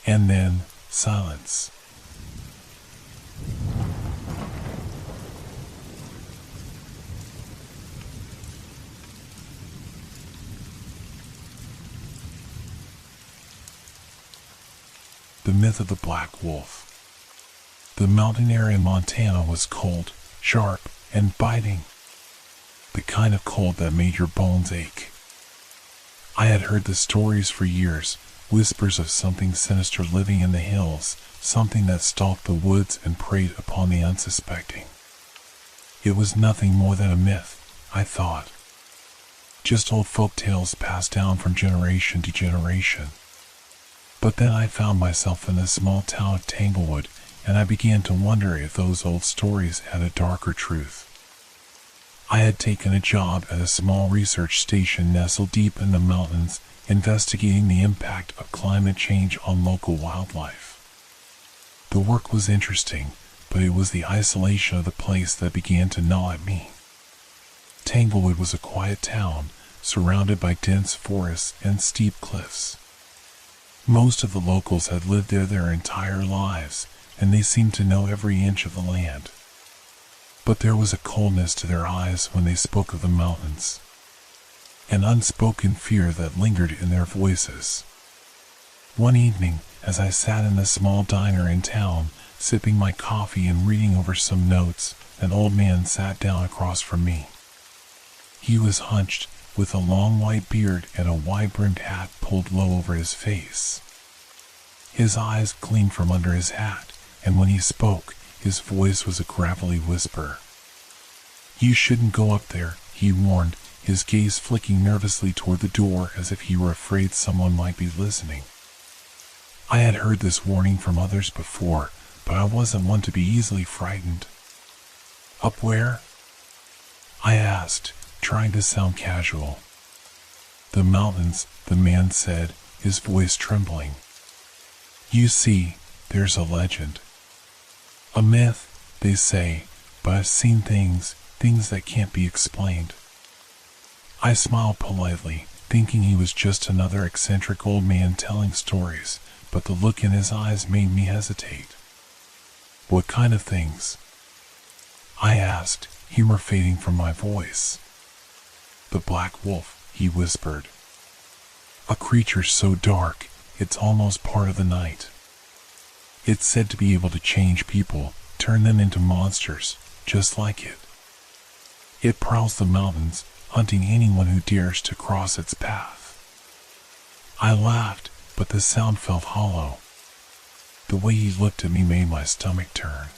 And then, silence. The myth of the black wolf. The mountain air in Montana was cold, sharp, and biting. The kind of cold that made your bones ache. I had heard the stories for years, whispers of something sinister living in the hills, something that stalked the woods and preyed upon the unsuspecting. It was nothing more than a myth, I thought. Just old folk tales passed down from generation to generation. But then I found myself in the small town of Tanglewood, and I began to wonder if those old stories had a darker truth. I had taken a job at a small research station nestled deep in the mountains, investigating the impact of climate change on local wildlife. The work was interesting, but it was the isolation of the place that began to gnaw at me. Tanglewood was a quiet town, surrounded by dense forests and steep cliffs. Most of the locals had lived there their entire lives, and they seemed to know every inch of the land. But there was a coldness to their eyes when they spoke of the mountains, an unspoken fear that lingered in their voices. One evening, as I sat in a small diner in town, sipping my coffee and reading over some notes, an old man sat down across from me. He was hunched, with a long white beard and a wide-brimmed hat pulled low over his face. His eyes gleamed from under his hat, and when he spoke, his voice was a gravelly whisper. "You shouldn't go up there," he warned, his gaze flicking nervously toward the door as if he were afraid someone might be listening. I had heard this warning from others before, but I wasn't one to be easily frightened. "Up where?" I asked, trying to sound casual. "The mountains," the man said, his voice trembling. "You see, there's a legend. A myth, they say, but I've seen things that can't be explained." I smiled politely, thinking he was just another eccentric old man telling stories, but the look in his eyes made me hesitate. "What kind of things?" I asked, humor fading from my voice. "The black wolf," he whispered. "A creature so dark, it's almost part of the night. It's said to be able to change people, turn them into monsters, just like it. It prowls the mountains, hunting anyone who dares to cross its path." I laughed, but the sound felt hollow. The way he looked at me made my stomach turn.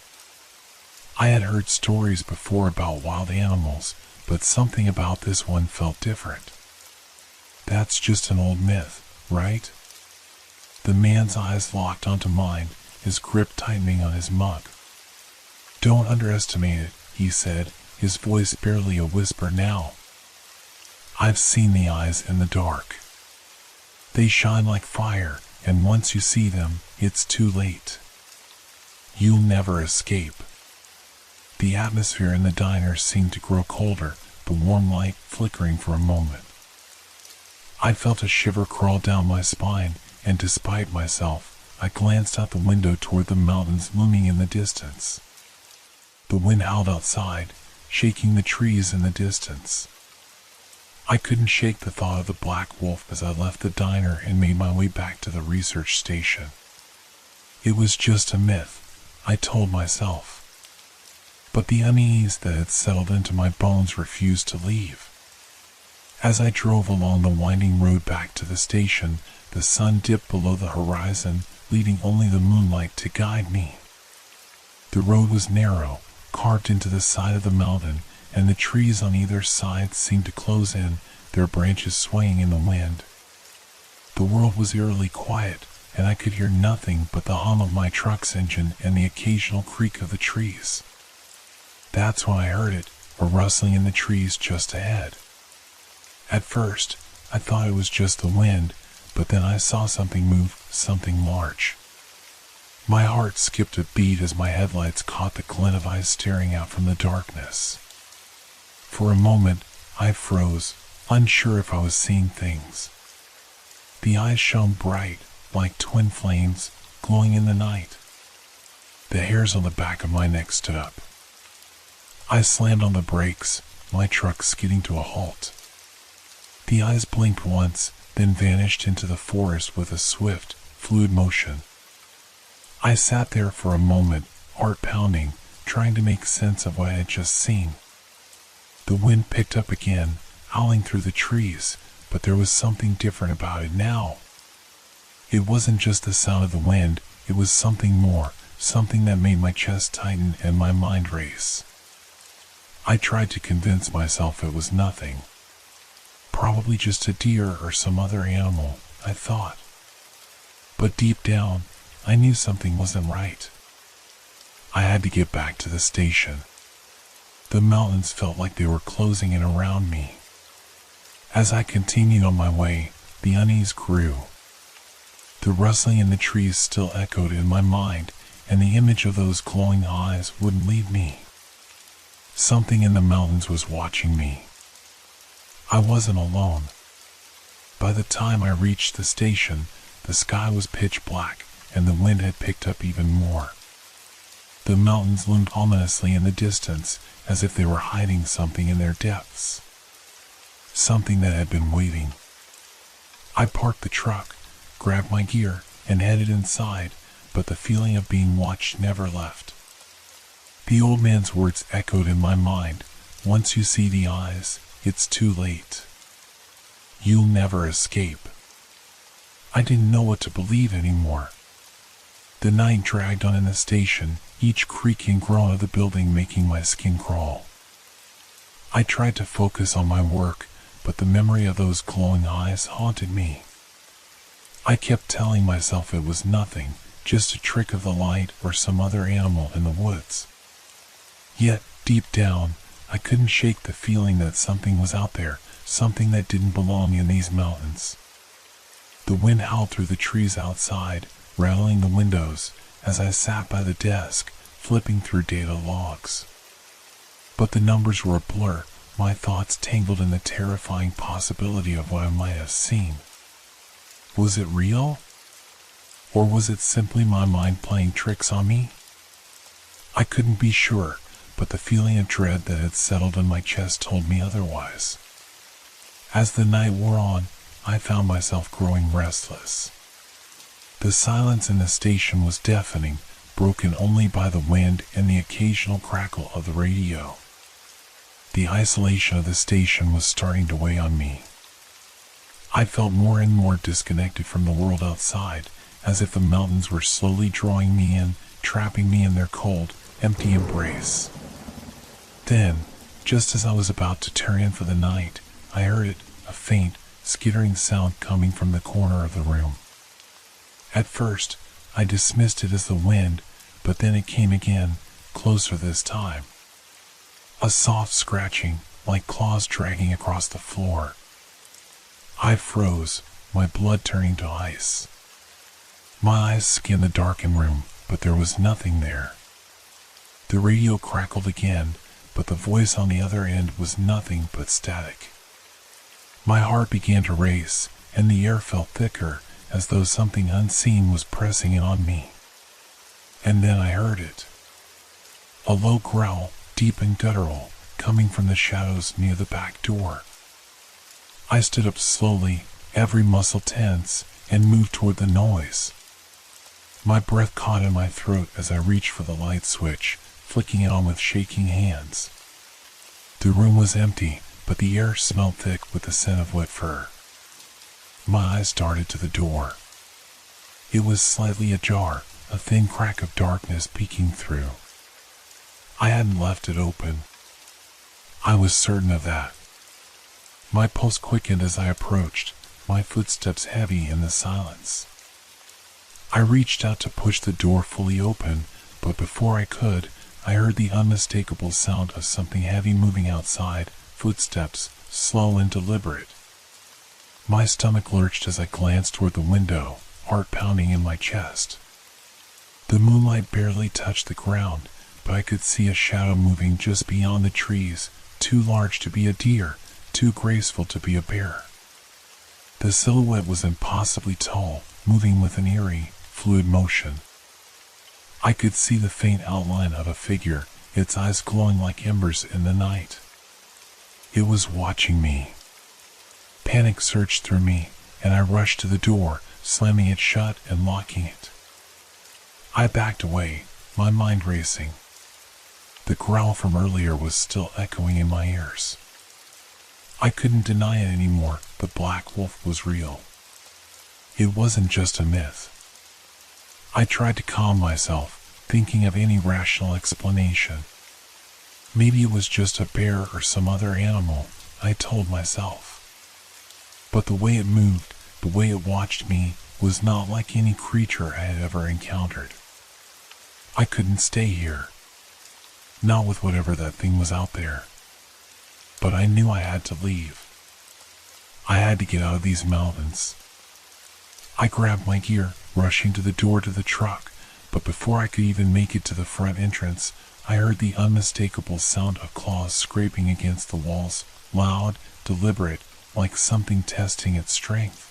I had heard stories before about wild animals, but something about this one felt different. That's just an old myth, right? The man's eyes locked onto mine, his grip tightening on his mug. Don't underestimate it, he said, his voice barely a whisper now. I've seen the eyes in the dark. They shine like fire, and once you see them, it's too late. You'll never escape. The atmosphere in the diner seemed to grow colder, the warm light flickering for a moment. I felt a shiver crawl down my spine, and despite myself, I glanced out the window toward the mountains looming in the distance. The wind howled outside, shaking the trees in the distance. I couldn't shake the thought of the black wolf as I left the diner and made my way back to the research station. It was just a myth, I told myself. But the unease that had settled into my bones refused to leave. As I drove along the winding road back to the station, the sun dipped below the horizon, leaving only the moonlight to guide me. The road was narrow, carved into the side of the mountain, and the trees on either side seemed to close in, their branches swaying in the wind. The world was eerily quiet, and I could hear nothing but the hum of my truck's engine and the occasional creak of the trees. That's when I heard it, a rustling in the trees just ahead. At first, I thought it was just the wind, but then I saw something move, something large. My heart skipped a beat as my headlights caught the glint of eyes staring out from the darkness. For a moment, I froze, unsure if I was seeing things. The eyes shone bright, like twin flames, glowing in the night. The hairs on the back of my neck stood up. I slammed on the brakes, my truck skidding to a halt. The eyes blinked once, then vanished into the forest with a swift, fluid motion. I sat there for a moment, heart pounding, trying to make sense of what I had just seen. The wind picked up again, howling through the trees, but there was something different about it now. It wasn't just the sound of the wind, it was something more, something that made my chest tighten and my mind race. I tried to convince myself it was nothing. Probably just a deer or some other animal, I thought. But deep down, I knew something wasn't right. I had to get back to the station. The mountains felt like they were closing in around me. As I continued on my way, the unease grew. The rustling in the trees still echoed in my mind, and the image of those glowing eyes wouldn't leave me. Something in the mountains was watching me. I wasn't alone. By the time I reached the station, the sky was pitch black, and the wind had picked up even more. The mountains loomed ominously in the distance, as if they were hiding something in their depths. Something that had been waiting. I parked the truck, grabbed my gear, and headed inside, but the feeling of being watched never left. The old man's words echoed in my mind, once you see the eyes, it's too late. You'll never escape. I didn't know what to believe anymore. The night dragged on in the station, each creak and groan of the building making my skin crawl. I tried to focus on my work, but the memory of those glowing eyes haunted me. I kept telling myself it was nothing, just a trick of the light or some other animal in the woods. Yet, deep down, I couldn't shake the feeling that something was out there, something that didn't belong in these mountains. The wind howled through the trees outside, rattling the windows, as I sat by the desk, flipping through data logs. But the numbers were a blur, my thoughts tangled in the terrifying possibility of what I might have seen. Was it real? Or was it simply my mind playing tricks on me? I couldn't be sure, but the feeling of dread that had settled in my chest told me otherwise. As the night wore on, I found myself growing restless. The silence in the station was deafening, broken only by the wind and the occasional crackle of the radio. The isolation of the station was starting to weigh on me. I felt more and more disconnected from the world outside, as if the mountains were slowly drawing me in, trapping me in their cold, empty embrace. Then, Just as I was about to turn in for the night, I heard it, a faint, skittering sound coming from the corner of the room. At first, I dismissed it as the wind, but then it came again, closer this time. A soft scratching, like claws dragging across the floor. I froze, my blood turning to ice. My eyes scanned the darkened room, but there was nothing there. The radio crackled again, but the voice on the other end was nothing but static. My heart began to race, and the air felt thicker, as though something unseen was pressing in on me. And then I heard it. A low growl, deep and guttural, coming from the shadows near the back door. I stood up slowly, every muscle tense, and moved toward the noise. My breath caught in my throat as I reached for the light switch, flicking it on with shaking hands. The room was empty, but the air smelled thick with the scent of wet fur. My eyes darted to the door. It was slightly ajar, a thin crack of darkness peeking through. I hadn't left it open. I was certain of that. My pulse quickened as I approached, my footsteps heavy in the silence. I reached out to push the door fully open, but before I could, I heard the unmistakable sound of something heavy moving outside, footsteps, slow and deliberate. My stomach lurched as I glanced toward the window, heart pounding in my chest. The moonlight barely touched the ground, but I could see a shadow moving just beyond the trees, too large to be a deer, too graceful to be a bear. The silhouette was impossibly tall, moving with an eerie, fluid motion. I could see the faint outline of a figure, its eyes glowing like embers in the night. It was watching me. Panic surged through me, and I rushed to the door, slamming it shut and locking it. I backed away, my mind racing. The growl from earlier was still echoing in my ears. I couldn't deny it anymore, the Black Wolf was real. It wasn't just a myth. I tried to calm myself, thinking of any rational explanation. Maybe it was just a bear or some other animal, I told myself. But the way it moved, the way it watched me, was not like any creature I had ever encountered. I couldn't stay here. Not with whatever that thing was out there. But I knew I had to leave. I had to get out of these mountains. I grabbed my gear, rushing to the door to the truck, but before I could even make it to the front entrance, I heard the unmistakable sound of claws scraping against the walls, loud, deliberate, like something testing its strength.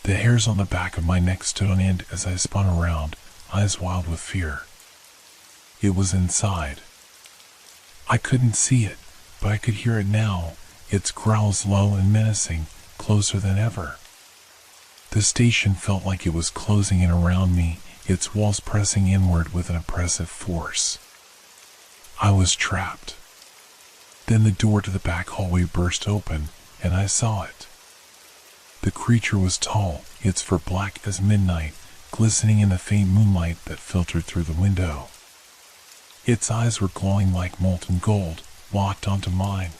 The hairs on the back of my neck stood on end as I spun around, eyes wild with fear. It was inside. I couldn't see it, but I could hear it now, its growls low and menacing, closer than ever. The station felt like it was closing in around me, its walls pressing inward with an oppressive force. I was trapped. Then the door to the back hallway burst open, and I saw it. The creature was tall, its fur black as midnight, glistening in the faint moonlight that filtered through the window. Its eyes were glowing like molten gold, locked onto mine.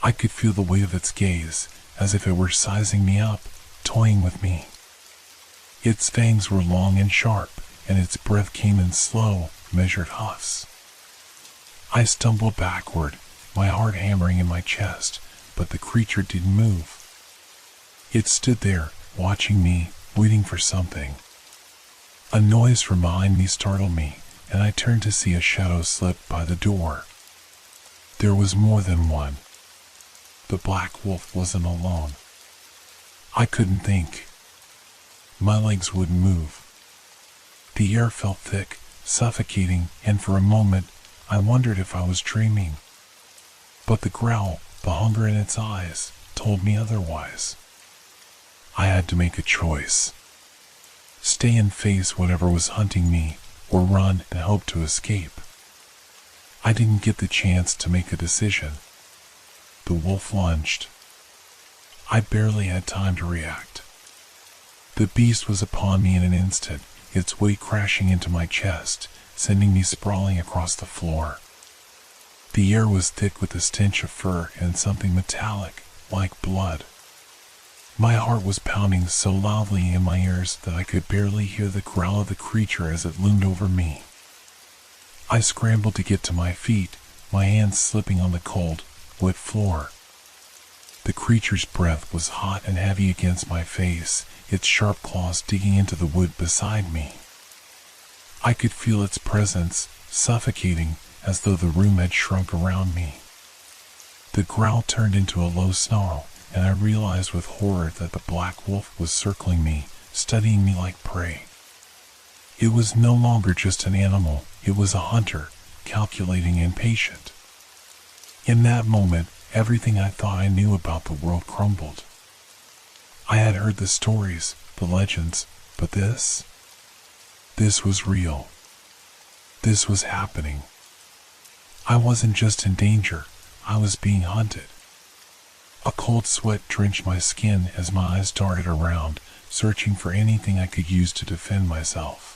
I could feel the weight of its gaze, as if it were sizing me up, toying with me. Its fangs were long and sharp, and its breath came in slow, measured huffs. I stumbled backward, my heart hammering in my chest, but the creature didn't move. It stood there, watching me, waiting for something. A noise from behind me startled me, and I turned to see a shadow slip by the door. There was more than one. The Black Wolf wasn't alone. I couldn't think. My legs wouldn't move. The air felt thick, suffocating, and for a moment, I wondered if I was dreaming. But the growl, the hunger in its eyes, told me otherwise. I had to make a choice. Stay and face whatever was hunting me, or run and hope to escape. I didn't get the chance to make a decision. The wolf lunged. I barely had time to react. The beast was upon me in an instant, its weight crashing into my chest, sending me sprawling across the floor. The air was thick with the stench of fur and something metallic, like blood. My heart was pounding so loudly in my ears that I could barely hear the growl of the creature as it loomed over me. I scrambled to get to my feet, my hands slipping on the cold, wet floor. The creature's breath was hot and heavy against my face, its sharp claws digging into the wood beside me. I could feel its presence, suffocating, as though the room had shrunk around me. The growl turned into a low snarl, and I realized with horror that the black wolf was circling me, studying me like prey. It was no longer just an animal, it was a hunter, calculating and patient. In that moment, everything I thought I knew about the world crumbled. I had heard the stories, the legends, but this was real. This was happening. I wasn't just in danger, I was being hunted. A cold sweat drenched my skin as my eyes darted around, searching for anything I could use to defend myself.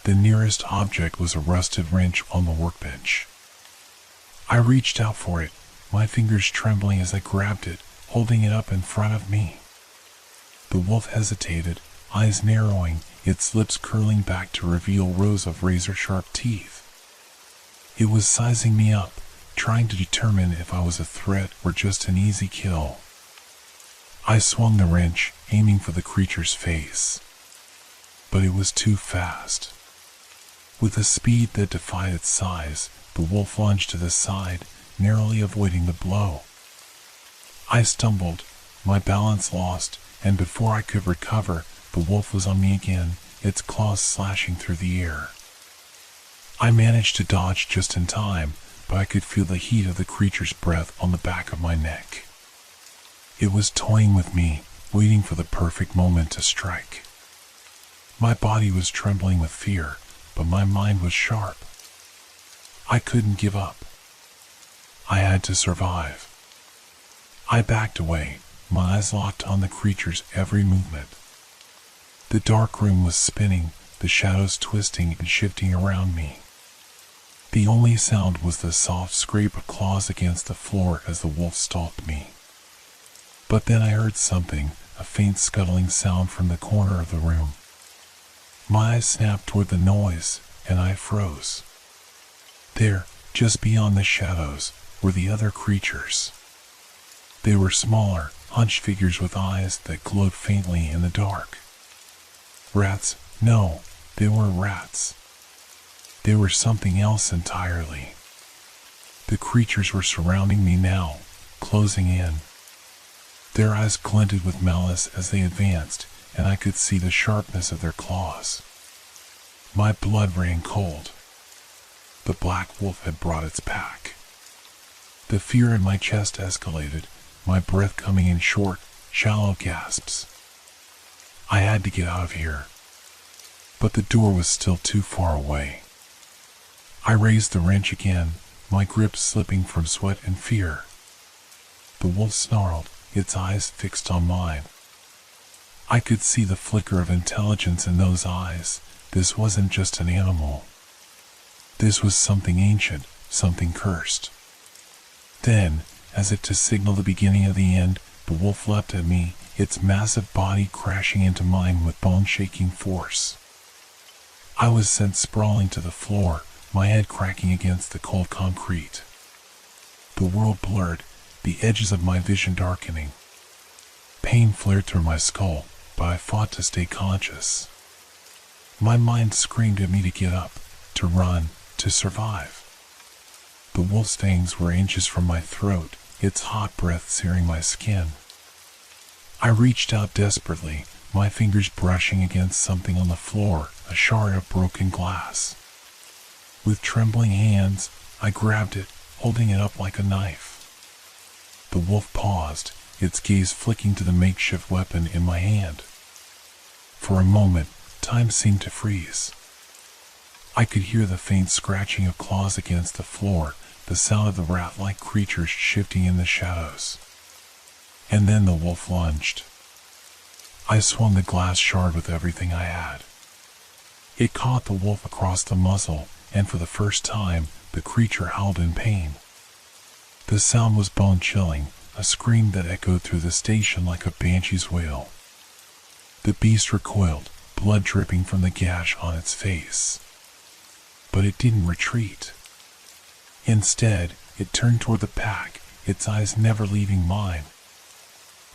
The nearest object was a rusted wrench on the workbench. I reached out for it, my fingers trembling as I grabbed it, holding it up in front of me. The wolf hesitated, eyes narrowing, its lips curling back to reveal rows of razor-sharp teeth. It was sizing me up, trying to determine if I was a threat or just an easy kill. I swung the wrench, aiming for the creature's face. But it was too fast. With a speed that defied its size, the wolf lunged to the side, narrowly avoiding the blow. I stumbled, my balance lost, and before I could recover, the wolf was on me again, its claws slashing through the air. I managed to dodge just in time, but I could feel the heat of the creature's breath on the back of my neck. It was toying with me, waiting for the perfect moment to strike. My body was trembling with fear, but my mind was sharp. I couldn't give up. I had to survive. I backed away, my eyes locked on the creature's every movement. The dark room was spinning, the shadows twisting and shifting around me. The only sound was the soft scrape of claws against the floor as the wolf stalked me. But then I heard something, a faint scuttling sound from the corner of the room. My eyes snapped toward the noise, and I froze. There, just beyond the shadows, were the other creatures. They were smaller, hunched figures with eyes that glowed faintly in the dark. Rats? No, they weren't rats. They were something else entirely. The creatures were surrounding me now, closing in. Their eyes glinted with malice as they advanced, and I could see the sharpness of their claws. My blood ran cold. The black wolf had brought its pack. The fear in my chest escalated, my breath coming in short, shallow gasps. I had to get out of here. But the door was still too far away. I raised the wrench again, my grip slipping from sweat and fear. The wolf snarled, its eyes fixed on mine. I could see the flicker of intelligence in those eyes. This wasn't just an animal. This was something ancient, something cursed. Then, as if to signal the beginning of the end, the wolf leapt at me, its massive body crashing into mine with bone-shaking force. I was sent sprawling to the floor, my head cracking against the cold concrete. The world blurred, the edges of my vision darkening. Pain flared through my skull, but I fought to stay conscious. My mind screamed at me to get up, to run, to survive. The wolf's fangs were inches from my throat, its hot breath searing my skin. I reached out desperately, my fingers brushing against something on the floor, a shard of broken glass. With trembling hands, I grabbed it, holding it up like a knife. The wolf paused, its gaze flicking to the makeshift weapon in my hand. For a moment, time seemed to freeze. I could hear the faint scratching of claws against the floor, the sound of the rat-like creatures shifting in the shadows. And then the wolf lunged. I swung the glass shard with everything I had. It caught the wolf across the muzzle, and for the first time, the creature howled in pain. The sound was bone-chilling, a scream that echoed through the station like a banshee's wail. The beast recoiled, blood dripping from the gash on its face. But it didn't retreat. Instead, it turned toward the pack, its eyes never leaving mine.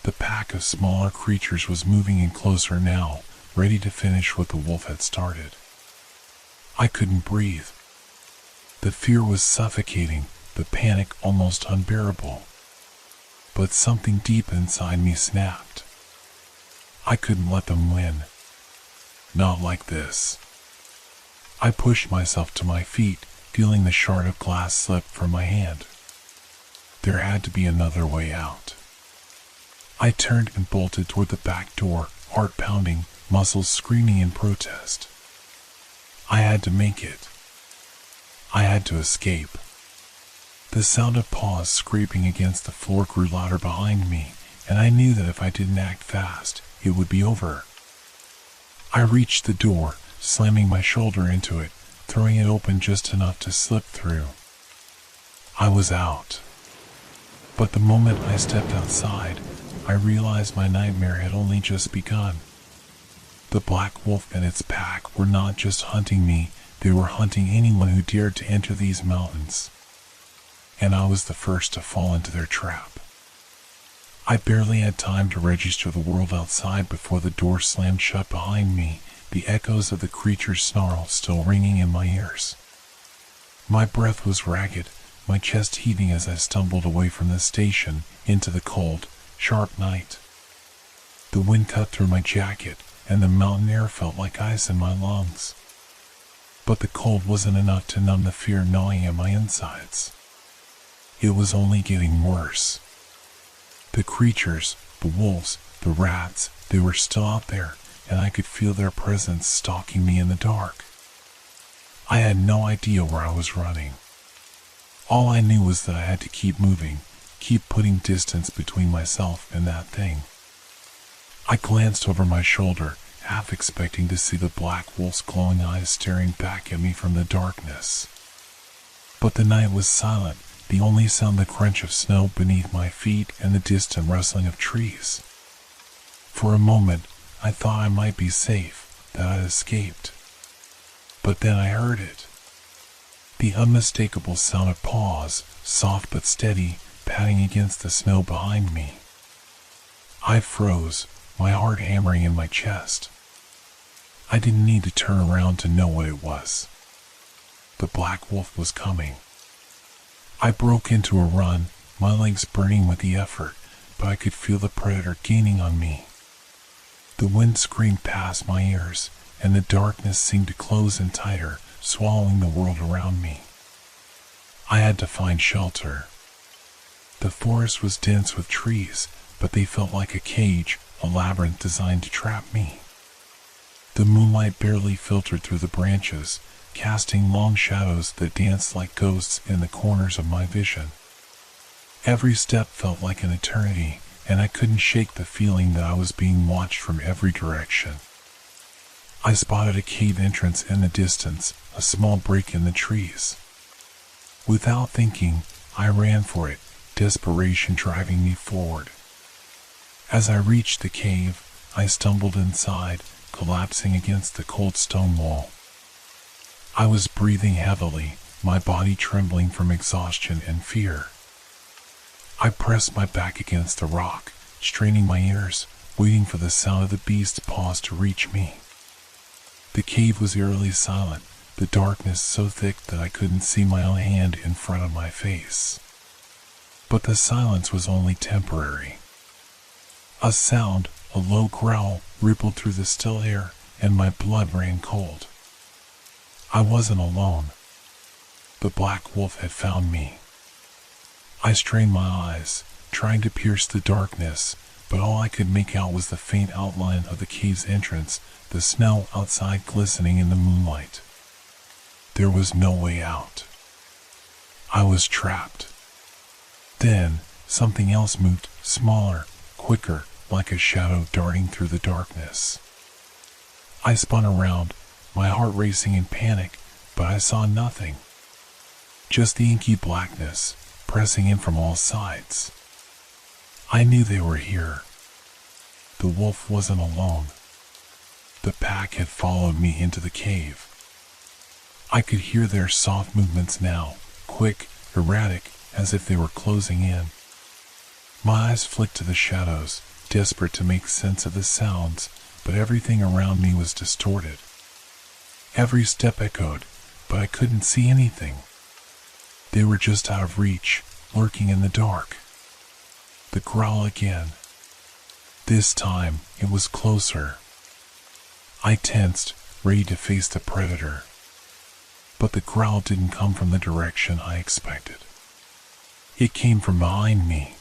The pack of smaller creatures was moving in closer now, ready to finish what the wolf had started. I couldn't breathe. The fear was suffocating, the panic almost unbearable. But something deep inside me snapped. I couldn't let them win. Not like this. I pushed myself to my feet, feeling the shard of glass slip from my hand. There had to be another way out. I turned and bolted toward the back door, heart pounding, muscles screaming in protest. I had to make it. I had to escape. The sound of paws scraping against the floor grew louder behind me, and I knew that if I didn't act fast, it would be over. I reached the door, slamming my shoulder into it, throwing it open just enough to slip through. I was out. But the moment I stepped outside, I realized my nightmare had only just begun. The black wolf and its pack were not just hunting me, they were hunting anyone who dared to enter these mountains. And I was the first to fall into their trap. I barely had time to register the world outside before the door slammed shut behind me, the echoes of the creature's snarl still ringing in my ears. My breath was ragged, my chest heaving as I stumbled away from the station into the cold, sharp night. The wind cut through my jacket, and the mountain air felt like ice in my lungs. But the cold wasn't enough to numb the fear gnawing at my insides. It was only getting worse. The creatures, the wolves, the rats, they were still out there, and I could feel their presence stalking me in the dark. I had no idea where I was running. All I knew was that I had to keep moving, keep putting distance between myself and that thing. I glanced over my shoulder, half expecting to see the black wolf's glowing eyes staring back at me from the darkness. But the night was silent, the only sound the crunch of snow beneath my feet and the distant rustling of trees. For a moment, I thought I might be safe, that I'd escaped. But then I heard it. The unmistakable sound of paws, soft but steady, patting against the snow behind me. I froze, my heart hammering in my chest. I didn't need to turn around to know what it was. The black wolf was coming. I broke into a run, my legs burning with the effort, but I could feel the predator gaining on me. The wind screamed past my ears, and the darkness seemed to close in tighter, swallowing the world around me. I had to find shelter. The forest was dense with trees, but they felt like a cage, a labyrinth designed to trap me. The moonlight barely filtered through the branches, casting long shadows that danced like ghosts in the corners of my vision. Every step felt like an eternity, and I couldn't shake the feeling that I was being watched from every direction. I spotted a cave entrance in the distance, a small break in the trees. Without thinking, I ran for it, desperation driving me forward. As I reached the cave, I stumbled inside, collapsing against the cold stone wall. I was breathing heavily, my body trembling from exhaustion and fear. I pressed my back against the rock, straining my ears, waiting for the sound of the beast's paws to reach me. The cave was eerily silent, the darkness so thick that I couldn't see my own hand in front of my face. But the silence was only temporary. A sound, a low growl, rippled through the still air, and my blood ran cold. I wasn't alone. The black wolf had found me. I strained my eyes, trying to pierce the darkness, but all I could make out was the faint outline of the cave's entrance, the snow outside glistening in the moonlight. There was no way out. I was trapped. Then, something else moved, smaller, quicker, like a shadow darting through the darkness. I spun around, my heart racing in panic, but I saw nothing. just the inky blackness pressing in from all sides. I knew they were here. The wolf wasn't alone. The pack had followed me into the cave. I could hear their soft movements now, quick, erratic, as if they were closing in. My eyes flicked to the shadows, desperate to make sense of the sounds, but everything around me was distorted. Every step echoed, but I couldn't see anything. They were just out of reach, lurking in the dark. The growl again. This time, it was closer. I tensed, ready to face the predator. But the growl didn't come from the direction I expected. It came from behind me.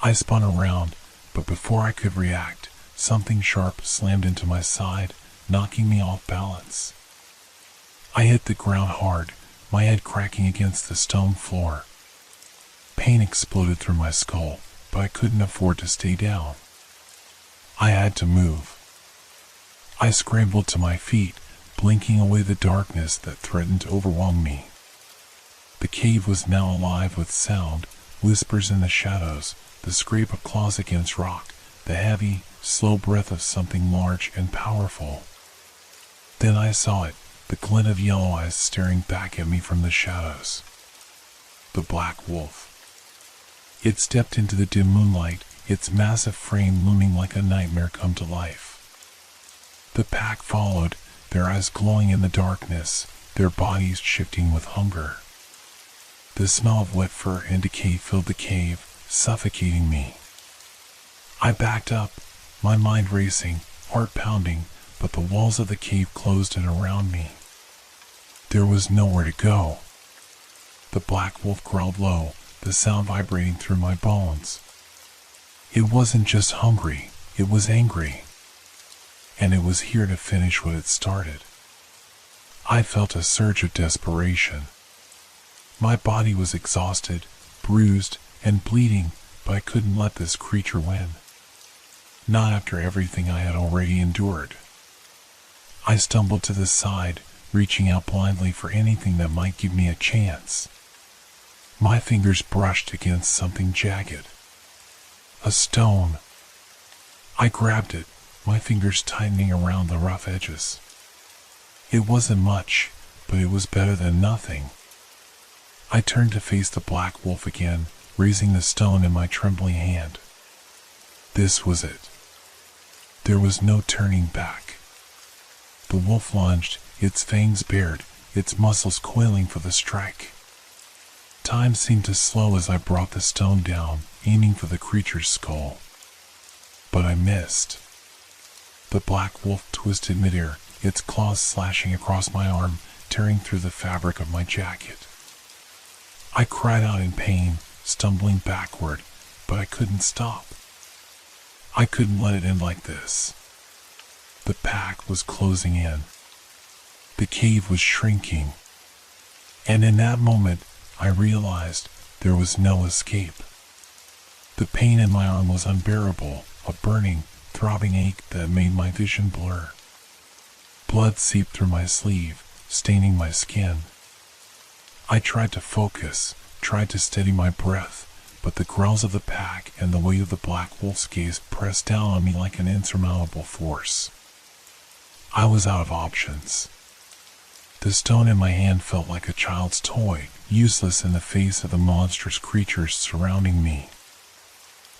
I spun around, but before I could react, something sharp slammed into my side, knocking me off balance. I hit the ground hard, my head cracking against the stone floor. Pain exploded through my skull, but I couldn't afford to stay down. I had to move. I scrambled to my feet, blinking away the darkness that threatened to overwhelm me. The cave was now alive with sound, whispers in the shadows, the scrape of claws against rock, the heavy, slow breath of something large and powerful. Then I saw it, the glint of yellow eyes staring back at me from the shadows. The black wolf. It stepped into the dim moonlight, its massive frame looming like a nightmare come to life. The pack followed, their eyes glowing in the darkness, their bodies shifting with hunger. The smell of wet fur and decay filled the cave, suffocating me. I backed up, my mind racing, heart pounding, but the walls of the cave closed in around me. There was nowhere to go. The black wolf growled low, the sound vibrating through my bones. It wasn't just hungry, it was angry. And it was here to finish what it started. I felt a surge of desperation. My body was exhausted, bruised, and bleeding, but I couldn't let this creature win. Not after everything I had already endured. I stumbled to the side, reaching out blindly for anything that might give me a chance. My fingers brushed against something jagged. A stone. I grabbed it, my fingers tightening around the rough edges. It wasn't much, but it was better than nothing. I turned to face the black wolf again, raising the stone in my trembling hand. This was it. There was no turning back. The wolf lunged, its fangs bared, its muscles coiling for the strike. Time seemed to slow as I brought the stone down, aiming for the creature's skull. But I missed. The black wolf twisted midair, its claws slashing across my arm, tearing through the fabric of my jacket. I cried out in pain, stumbling backward, but I couldn't stop. I couldn't let it end like this. The pack was closing in. The cave was shrinking. And in that moment, I realized there was no escape. The pain in my arm was unbearable, a burning, throbbing ache that made my vision blur. Blood seeped through my sleeve, staining my skin. I tried to focus, tried to steady my breath, but the growls of the pack and the weight of the black wolf's gaze pressed down on me like an insurmountable force. I was out of options. The stone in my hand felt like a child's toy, useless in the face of the monstrous creatures surrounding me.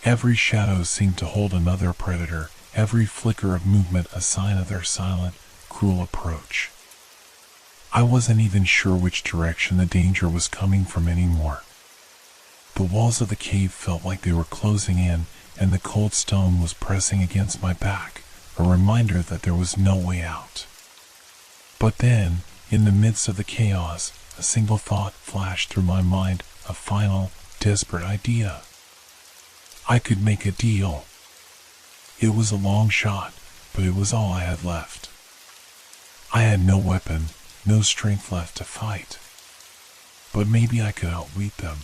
Every shadow seemed to hold another predator, every flicker of movement a sign of their silent, cruel approach. I wasn't even sure which direction the danger was coming from anymore. The walls of the cave felt like they were closing in, and the cold stone was pressing against my back, a reminder that there was no way out. But then, in the midst of the chaos, a single thought flashed through my mind, a final, desperate idea. I could make a deal. It was a long shot, but it was all I had left. I had no weapon, no strength left to fight. But maybe I could outwit them.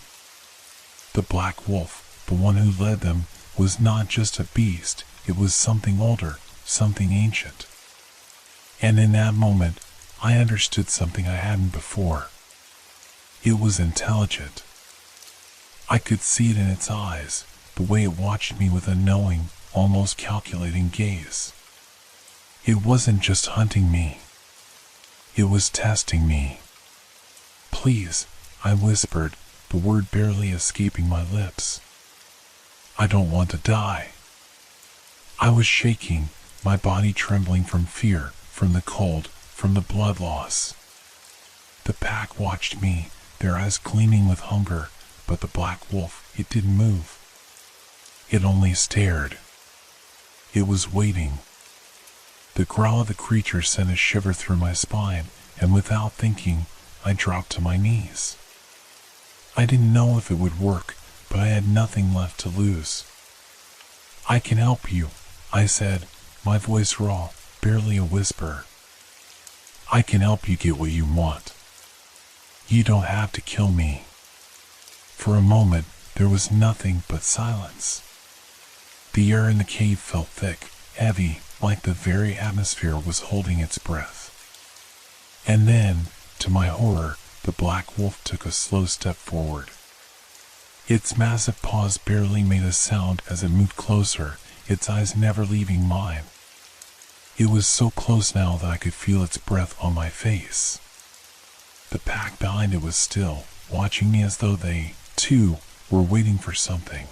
The black wolf, the one who led them, was not just a beast, it was something older, something ancient. And in that moment, I understood something I hadn't before. It was intelligent. I could see it in its eyes, the way it watched me with a knowing, almost calculating gaze. It wasn't just hunting me. It was testing me. "Please," I whispered, the word barely escaping my lips. "I don't want to die." I was shaking, my body trembling from fear, from the cold, from the blood loss. The pack watched me, their eyes gleaming with hunger, but the black wolf, it didn't move. It only stared. It was waiting. The growl of the creature sent a shiver through my spine, and without thinking, I dropped to my knees. I didn't know if it would work, but I had nothing left to lose. "I can help you," I said, my voice raw, barely a whisper. "I can help you get what you want. You don't have to kill me." For a moment, there was nothing but silence. The air in the cave felt thick, heavy, like the very atmosphere was holding its breath. And then, to my horror, the black wolf took a slow step forward. Its massive paws barely made a sound as it moved closer, its eyes never leaving mine. It was so close now that I could feel its breath on my face. The pack behind it was still, watching me as though they, too, were waiting for something.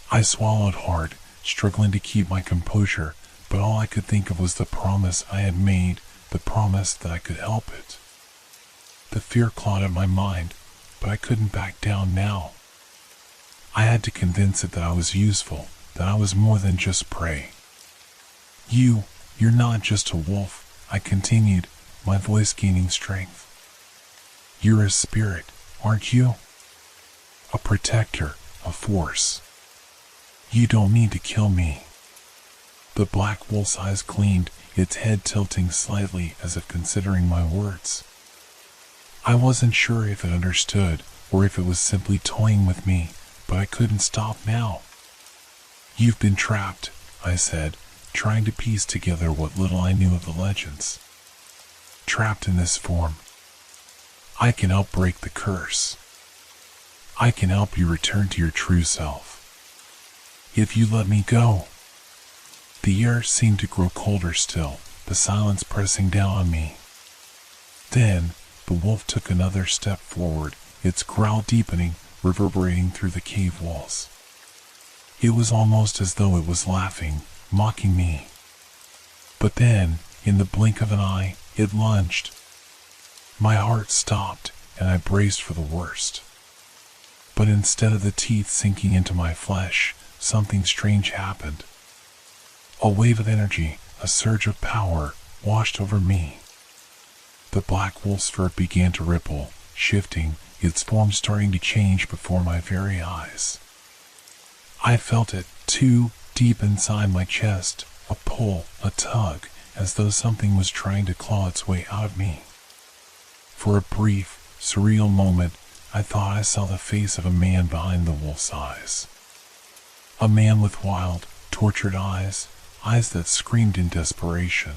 I swallowed hard, struggling to keep my composure, but all I could think of was the promise I had made, the promise that I could help it. The fear clawed at my mind, but I couldn't back down now. I had to convince it that I was useful, that I was more than just prey. You're not just a wolf," I continued, my voice gaining strength. "You're a spirit, aren't you? A protector, a force. You don't need to kill me." The black wolf's eyes gleamed, its head tilting slightly as if considering my words. I wasn't sure if it understood or if it was simply toying with me, but I couldn't stop now. "You've been trapped," I said, trying to piece together what little I knew of the legends. "Trapped in this form. I can help break the curse. I can help you return to your true self. If you let me go." The air seemed to grow colder still, the silence pressing down on me. Then, the wolf took another step forward, its growl deepening, reverberating through the cave walls. It was almost as though it was laughing, mocking me. But then, in the blink of an eye, it lunged. My heart stopped, and I braced for the worst. But instead of the teeth sinking into my flesh, something strange happened. A wave of energy, a surge of power, washed over me. The black wolf's fur began to ripple, shifting, its form starting to change before my very eyes. I felt it, too, deep inside my chest, a pull, a tug, as though something was trying to claw its way out of me. For a brief, surreal moment, I thought I saw the face of a man behind the wolf's eyes. A man with wild, tortured eyes, eyes that screamed in desperation.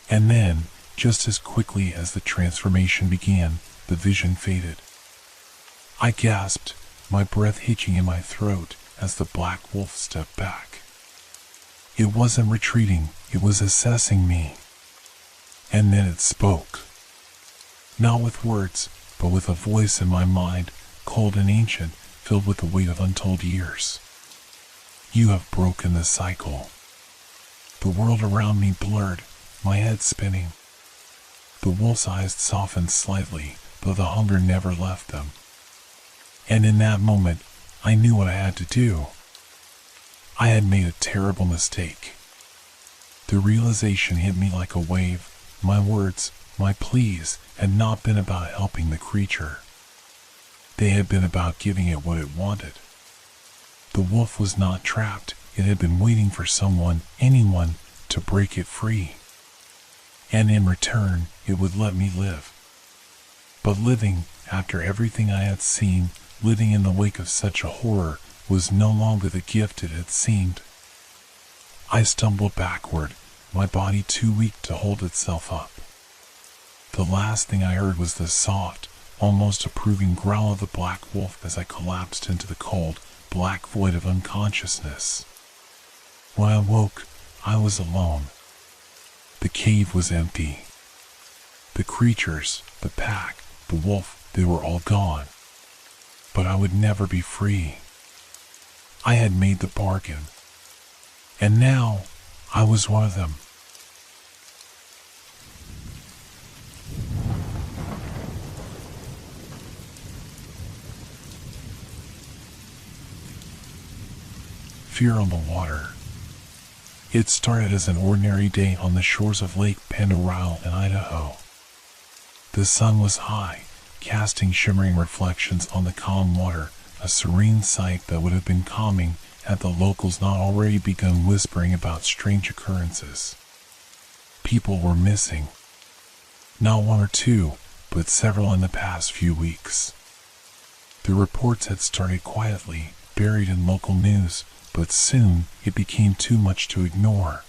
And then, just as quickly as the transformation began, the vision faded. I gasped, my breath hitching in my throat as the black wolf stepped back. It wasn't retreating, it was assessing me. And then it spoke. Not with words, but with a voice in my mind, cold and ancient, filled with the weight of untold years. "You have broken the cycle." The world around me blurred, my head spinning. The wolf's eyes softened slightly, though the hunger never left them. And in that moment, I knew what I had to do. I had made a terrible mistake. The realization hit me like a wave. My words, my pleas, had not been about helping the creature. They had been about giving it what it wanted. The wolf was not trapped, it had been waiting for someone, anyone, to break it free. And in return, it would let me live. But living, after everything I had seen, living in the wake of such a horror, was no longer the gift it had seemed. I stumbled backward, my body too weak to hold itself up. The last thing I heard was the soft, almost approving growl of the black wolf as I collapsed into the cold, black void of unconsciousness. When I woke, I was alone. The cave was empty. The creatures, the pack, the wolf, they were all gone. But I would never be free. I had made the bargain. And now, I was one of them. Fear on the water. It started as an ordinary day on the shores of Lake Pend-Oreille in Idaho. The sun was high, casting shimmering reflections on the calm water, a serene sight that would have been calming had the locals not already begun whispering about strange occurrences. People were missing. Not one or two, but several in the past few weeks. The reports had started quietly, buried in local news, but soon it became too much to ignore.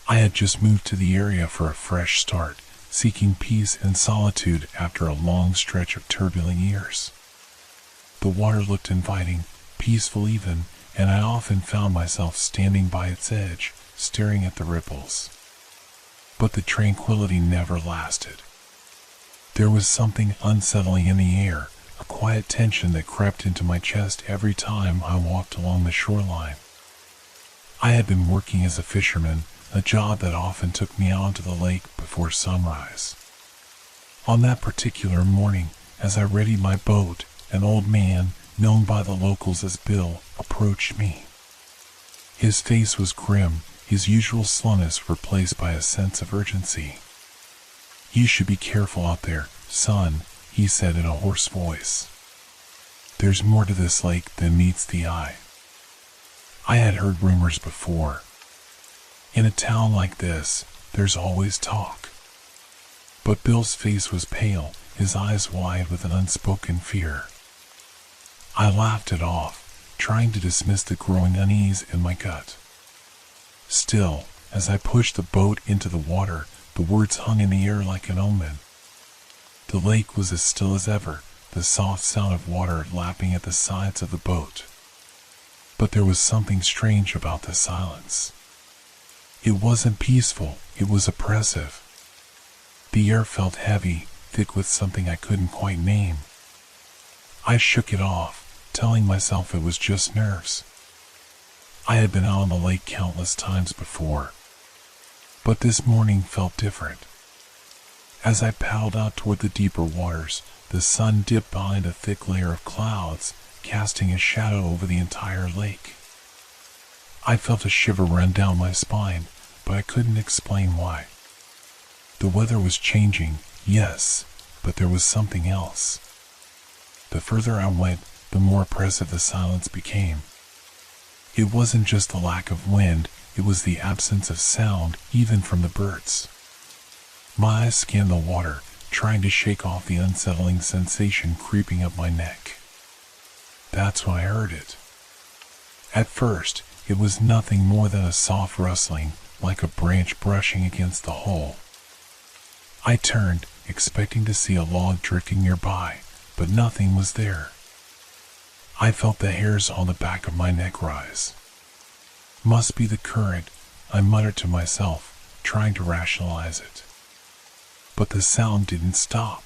I had just moved to the area for a fresh start, seeking peace and solitude after a long stretch of turbulent years. The water looked inviting, peaceful even, and I often found myself standing by its edge, staring at the ripples. But the tranquility never lasted. There was something unsettling in the air, a quiet tension that crept into my chest every time I walked along the shoreline. I had been working as a fisherman, a job that often took me out onto the lake before sunrise. On that particular morning, as I readied my boat, an old man, known by the locals as Bill, approached me. His face was grim, his usual slowness replaced by a sense of urgency. "You should be careful out there, son," he said in a hoarse voice. "There's more to this lake than meets the eye." I had heard rumors before. In a town like this, there's always talk. But Bill's face was pale, his eyes wide with an unspoken fear. I laughed it off, trying to dismiss the growing unease in my gut. Still, as I pushed the boat into the water, the words hung in the air like an omen. The lake was as still as ever, the soft sound of water lapping at the sides of the boat. But there was something strange about the silence. It wasn't peaceful, it was oppressive. The air felt heavy, thick with something I couldn't quite name. I shook it off, telling myself it was just nerves. I had been out on the lake countless times before. But this morning felt different. As I paddled out toward the deeper waters, the sun dipped behind a thick layer of clouds, casting a shadow over the entire lake. I felt a shiver run down my spine, but I couldn't explain why. The weather was changing, yes, but there was something else. The further I went, the more oppressive the silence became. It wasn't just the lack of wind, it was the absence of sound, even from the birds. My eyes scanned the water, trying to shake off the unsettling sensation creeping up my neck. That's when I heard it. At first, it was nothing more than a soft rustling, like a branch brushing against the hull. I turned, expecting to see a log drifting nearby, but nothing was there. I felt the hairs on the back of my neck rise. Must be the current, I muttered to myself, trying to rationalize it. But the sound didn't stop.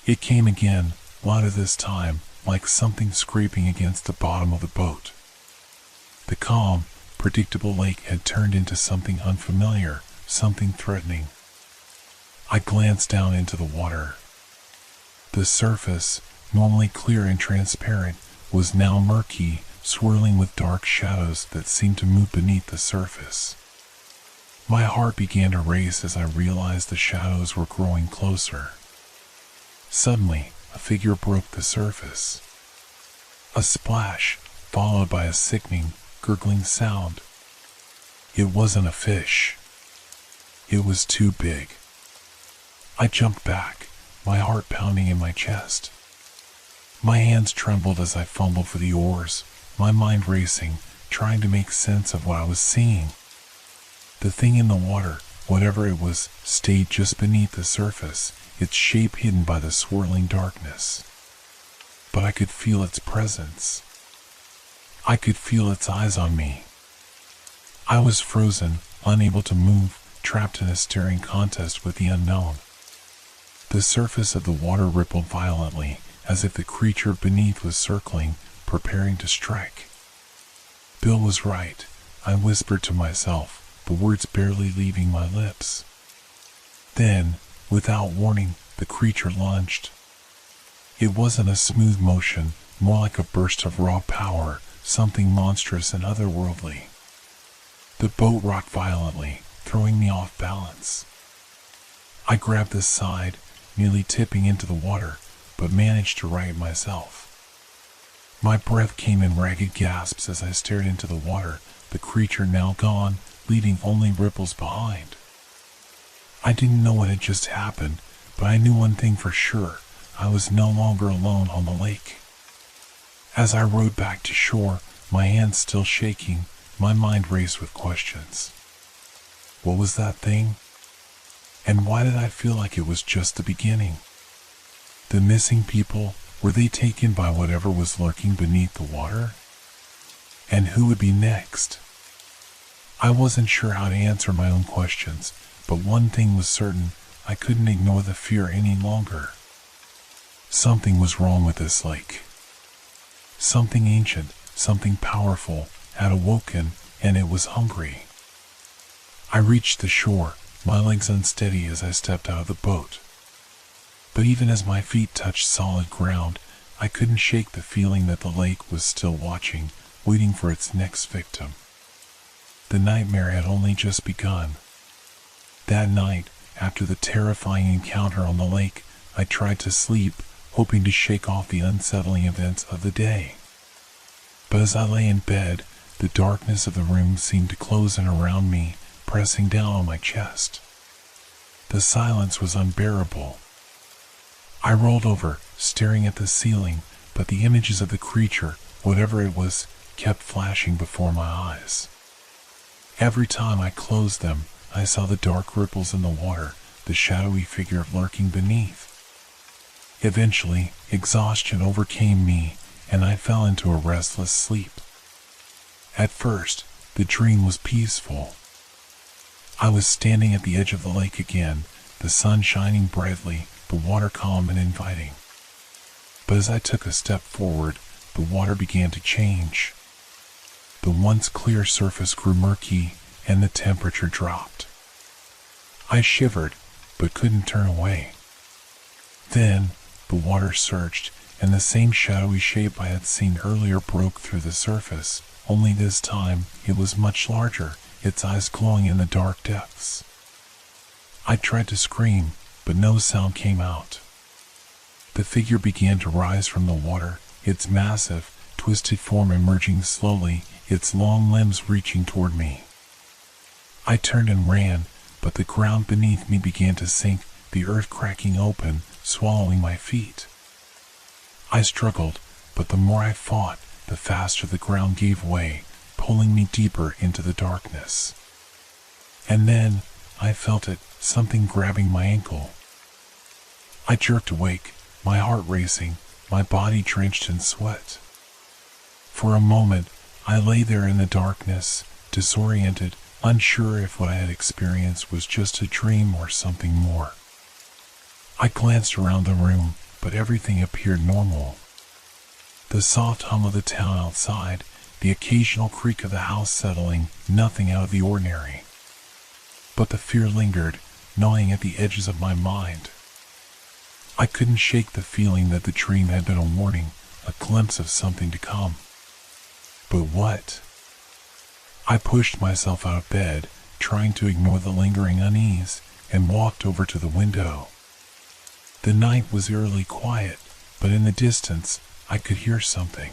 It came again, louder this time, like something scraping against the bottom of the boat. The calm, predictable lake had turned into something unfamiliar, something threatening. I glanced down into the water. The surface, normally clear and transparent, was now murky, swirling with dark shadows that seemed to move beneath the surface. My heart began to race as I realized the shadows were growing closer. Suddenly, a figure broke the surface. A splash, followed by a sickening, gurgling sound. It wasn't a fish. It was too big. I jumped back, my heart pounding in my chest. My hands trembled as I fumbled for the oars, my mind racing, trying to make sense of what I was seeing. The thing in the water, whatever it was, stayed just beneath the surface, its shape hidden by the swirling darkness. But I could feel its presence. I could feel its eyes on me. I was frozen, unable to move, trapped in a staring contest with the unknown. The surface of the water rippled violently, as if the creature beneath was circling, preparing to strike. Bill was right, I whispered to myself, the words barely leaving my lips. Then, without warning, the creature lunged. It wasn't a smooth motion, more like a burst of raw power, something monstrous and otherworldly. The boat rocked violently, throwing me off balance. I grabbed the side, nearly tipping into the water, but managed to right myself. My breath came in ragged gasps as I stared into the water, the creature now gone, leaving only ripples behind. I didn't know what had just happened, but I knew one thing for sure. I was no longer alone on the lake. As I rowed back to shore, my hands still shaking, my mind raced with questions. What was that thing? And why did I feel like it was just the beginning? The missing people, were they taken by whatever was lurking beneath the water? And who would be next? I wasn't sure how to answer my own questions, but one thing was certain, I couldn't ignore the fear any longer. Something was wrong with this lake. Something ancient, something powerful, had awoken, and it was hungry. I reached the shore, my legs unsteady as I stepped out of the boat. But even as my feet touched solid ground, I couldn't shake the feeling that the lake was still watching, waiting for its next victim. The nightmare had only just begun. That night, after the terrifying encounter on the lake, I tried to sleep, hoping to shake off the unsettling events of the day. But as I lay in bed, the darkness of the room seemed to close in around me, pressing down on my chest. The silence was unbearable. I rolled over, staring at the ceiling, but the images of the creature, whatever it was, kept flashing before my eyes. Every time I closed them, I saw the dark ripples in the water, the shadowy figure lurking beneath. Eventually, exhaustion overcame me, and I fell into a restless sleep. At first, the dream was peaceful. I was standing at the edge of the lake again, the sun shining brightly, the water calm and inviting. But as I took a step forward, the water began to change. The once clear surface grew murky, and the temperature dropped. I shivered, but couldn't turn away. Then, the water surged, and the same shadowy shape I had seen earlier broke through the surface, only this time it was much larger, its eyes glowing in the dark depths. I tried to scream, but no sound came out. The figure began to rise from the water, its massive, twisted form emerging slowly, its long limbs reaching toward me. I turned and ran, but the ground beneath me began to sink, the earth cracking open, swallowing my feet. I struggled, but the more I fought, the faster the ground gave way, pulling me deeper into the darkness. And then, I felt it, something grabbing my ankle. I jerked awake, my heart racing, my body drenched in sweat. For a moment, I lay there in the darkness, disoriented, unsure if what I had experienced was just a dream or something more. I glanced around the room, but everything appeared normal. The soft hum of the town outside, the occasional creak of the house settling, nothing out of the ordinary. But the fear lingered, gnawing at the edges of my mind. I couldn't shake the feeling that the dream had been a warning, a glimpse of something to come. But what? I pushed myself out of bed, trying to ignore the lingering unease, and walked over to the window. The night was eerily quiet, but in the distance, I could hear something.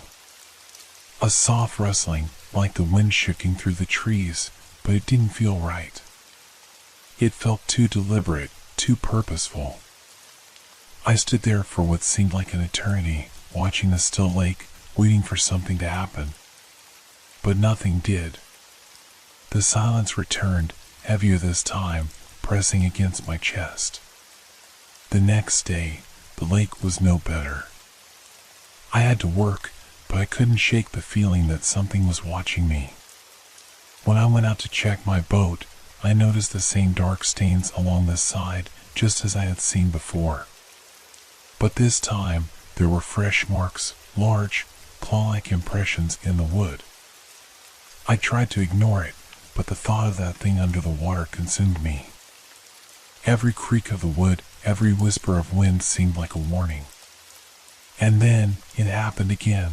A soft rustling, like the wind shifting through the trees, but it didn't feel right. It felt too deliberate, too purposeful. I stood there for what seemed like an eternity, watching the still lake, waiting for something to happen. But nothing did. The silence returned, heavier this time, pressing against my chest. The next day, the lake was no better. I had to work, but I couldn't shake the feeling that something was watching me. When I went out to check my boat, I noticed the same dark stains along the side, just as I had seen before. But this time, there were fresh marks, large, claw-like impressions in the wood. I tried to ignore it, but the thought of that thing under the water consumed me. Every creak of the wood, every whisper of wind seemed like a warning. And then, it happened again.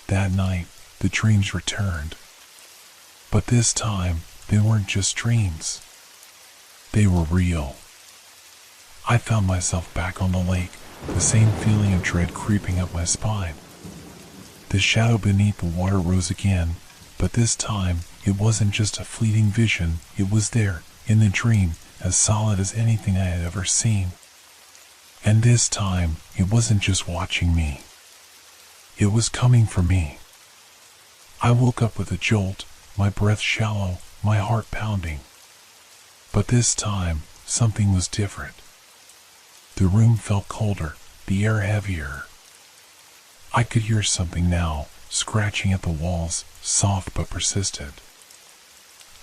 That night, the dreams returned. But this time, they weren't just dreams. They were real. I found myself back on the lake, the same feeling of dread creeping up my spine. The shadow beneath the water rose again, but this time, it wasn't just a fleeting vision, it was there, in the dream, as solid as anything I had ever seen. And this time, it wasn't just watching me. It was coming for me. I woke up with a jolt, my breath shallow, my heart pounding. But this time, something was different. The room felt colder, the air heavier. I could hear something now, scratching at the walls, soft but persistent.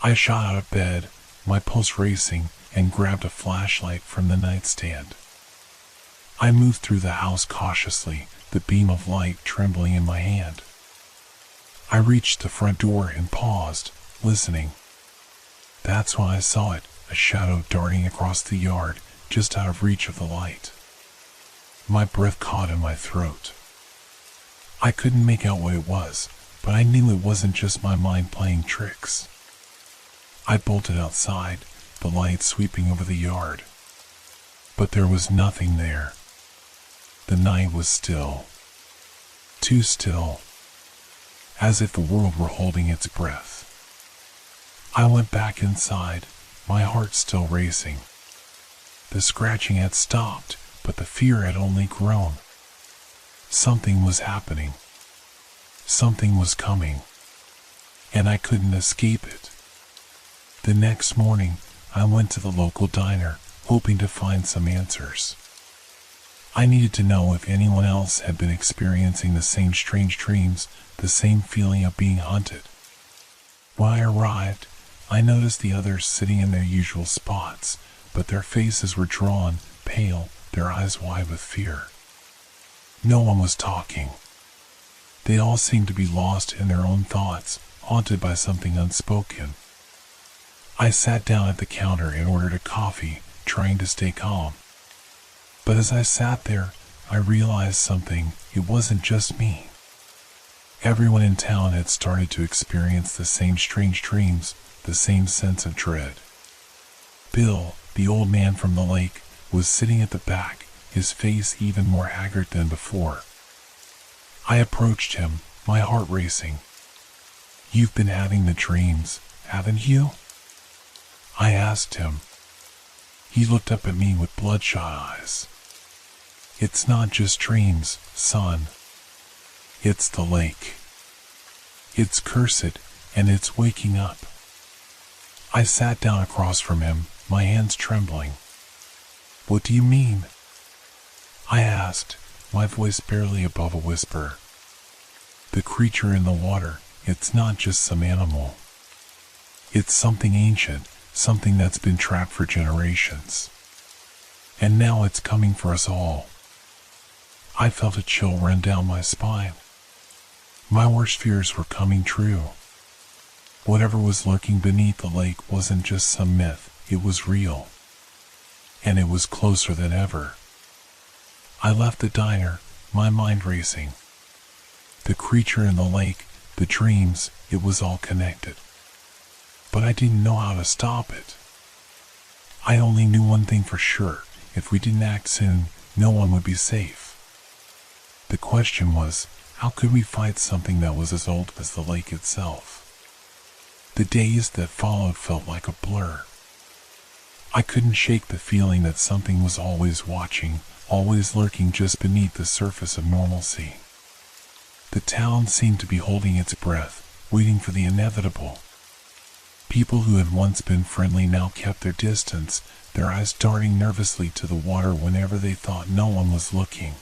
I shot out of bed, my pulse racing, and grabbed a flashlight from the nightstand. I moved through the house cautiously, the beam of light trembling in my hand. I reached the front door and paused, listening. That's when I saw it, a shadow darting across the yard, just out of reach of the light. My breath caught in my throat. I couldn't make out what it was, but I knew it wasn't just my mind playing tricks. I bolted outside, the light sweeping over the yard. But there was nothing there. The night was still. Too still. As if the world were holding its breath. I went back inside, my heart still racing. The scratching had stopped, but the fear had only grown. Something was happening. Something was coming. And I couldn't escape it. The next morning, I went to the local diner, hoping to find some answers. I needed to know if anyone else had been experiencing the same strange dreams, the same feeling of being hunted. When I arrived, I noticed the others sitting in their usual spots, but their faces were drawn, pale, their eyes wide with fear. No one was talking. They all seemed to be lost in their own thoughts, haunted by something unspoken. I sat down at the counter and ordered a coffee, trying to stay calm. But as I sat there, I realized something. It wasn't just me. Everyone in town had started to experience the same strange dreams, the same sense of dread. Bill, the old man from the lake, was sitting at the back, his face even more haggard than before. I approached him, my heart racing. "You've been having the dreams, haven't you?" I asked him. He looked up at me with bloodshot eyes. "It's not just dreams, son. It's the lake. It's cursed, and it's waking up." I sat down across from him, my hands trembling. "What do you mean?" I asked, my voice barely above a whisper. "The creature in the water, it's not just some animal. It's something ancient, something that's been trapped for generations. And now it's coming for us all." I felt a chill run down my spine. My worst fears were coming true. Whatever was lurking beneath the lake wasn't just some myth, it was real. And it was closer than ever. I left the diner, my mind racing. The creature in the lake, the dreams, it was all connected. But I didn't know how to stop it. I only knew one thing for sure: if we didn't act soon, no one would be safe. The question was, how could we fight something that was as old as the lake itself? The days that followed felt like a blur. I couldn't shake the feeling that something was always watching, always lurking just beneath the surface of normalcy. The town seemed to be holding its breath, waiting for the inevitable. People who had once been friendly now kept their distance, their eyes darting nervously to the water whenever they thought no one was looking.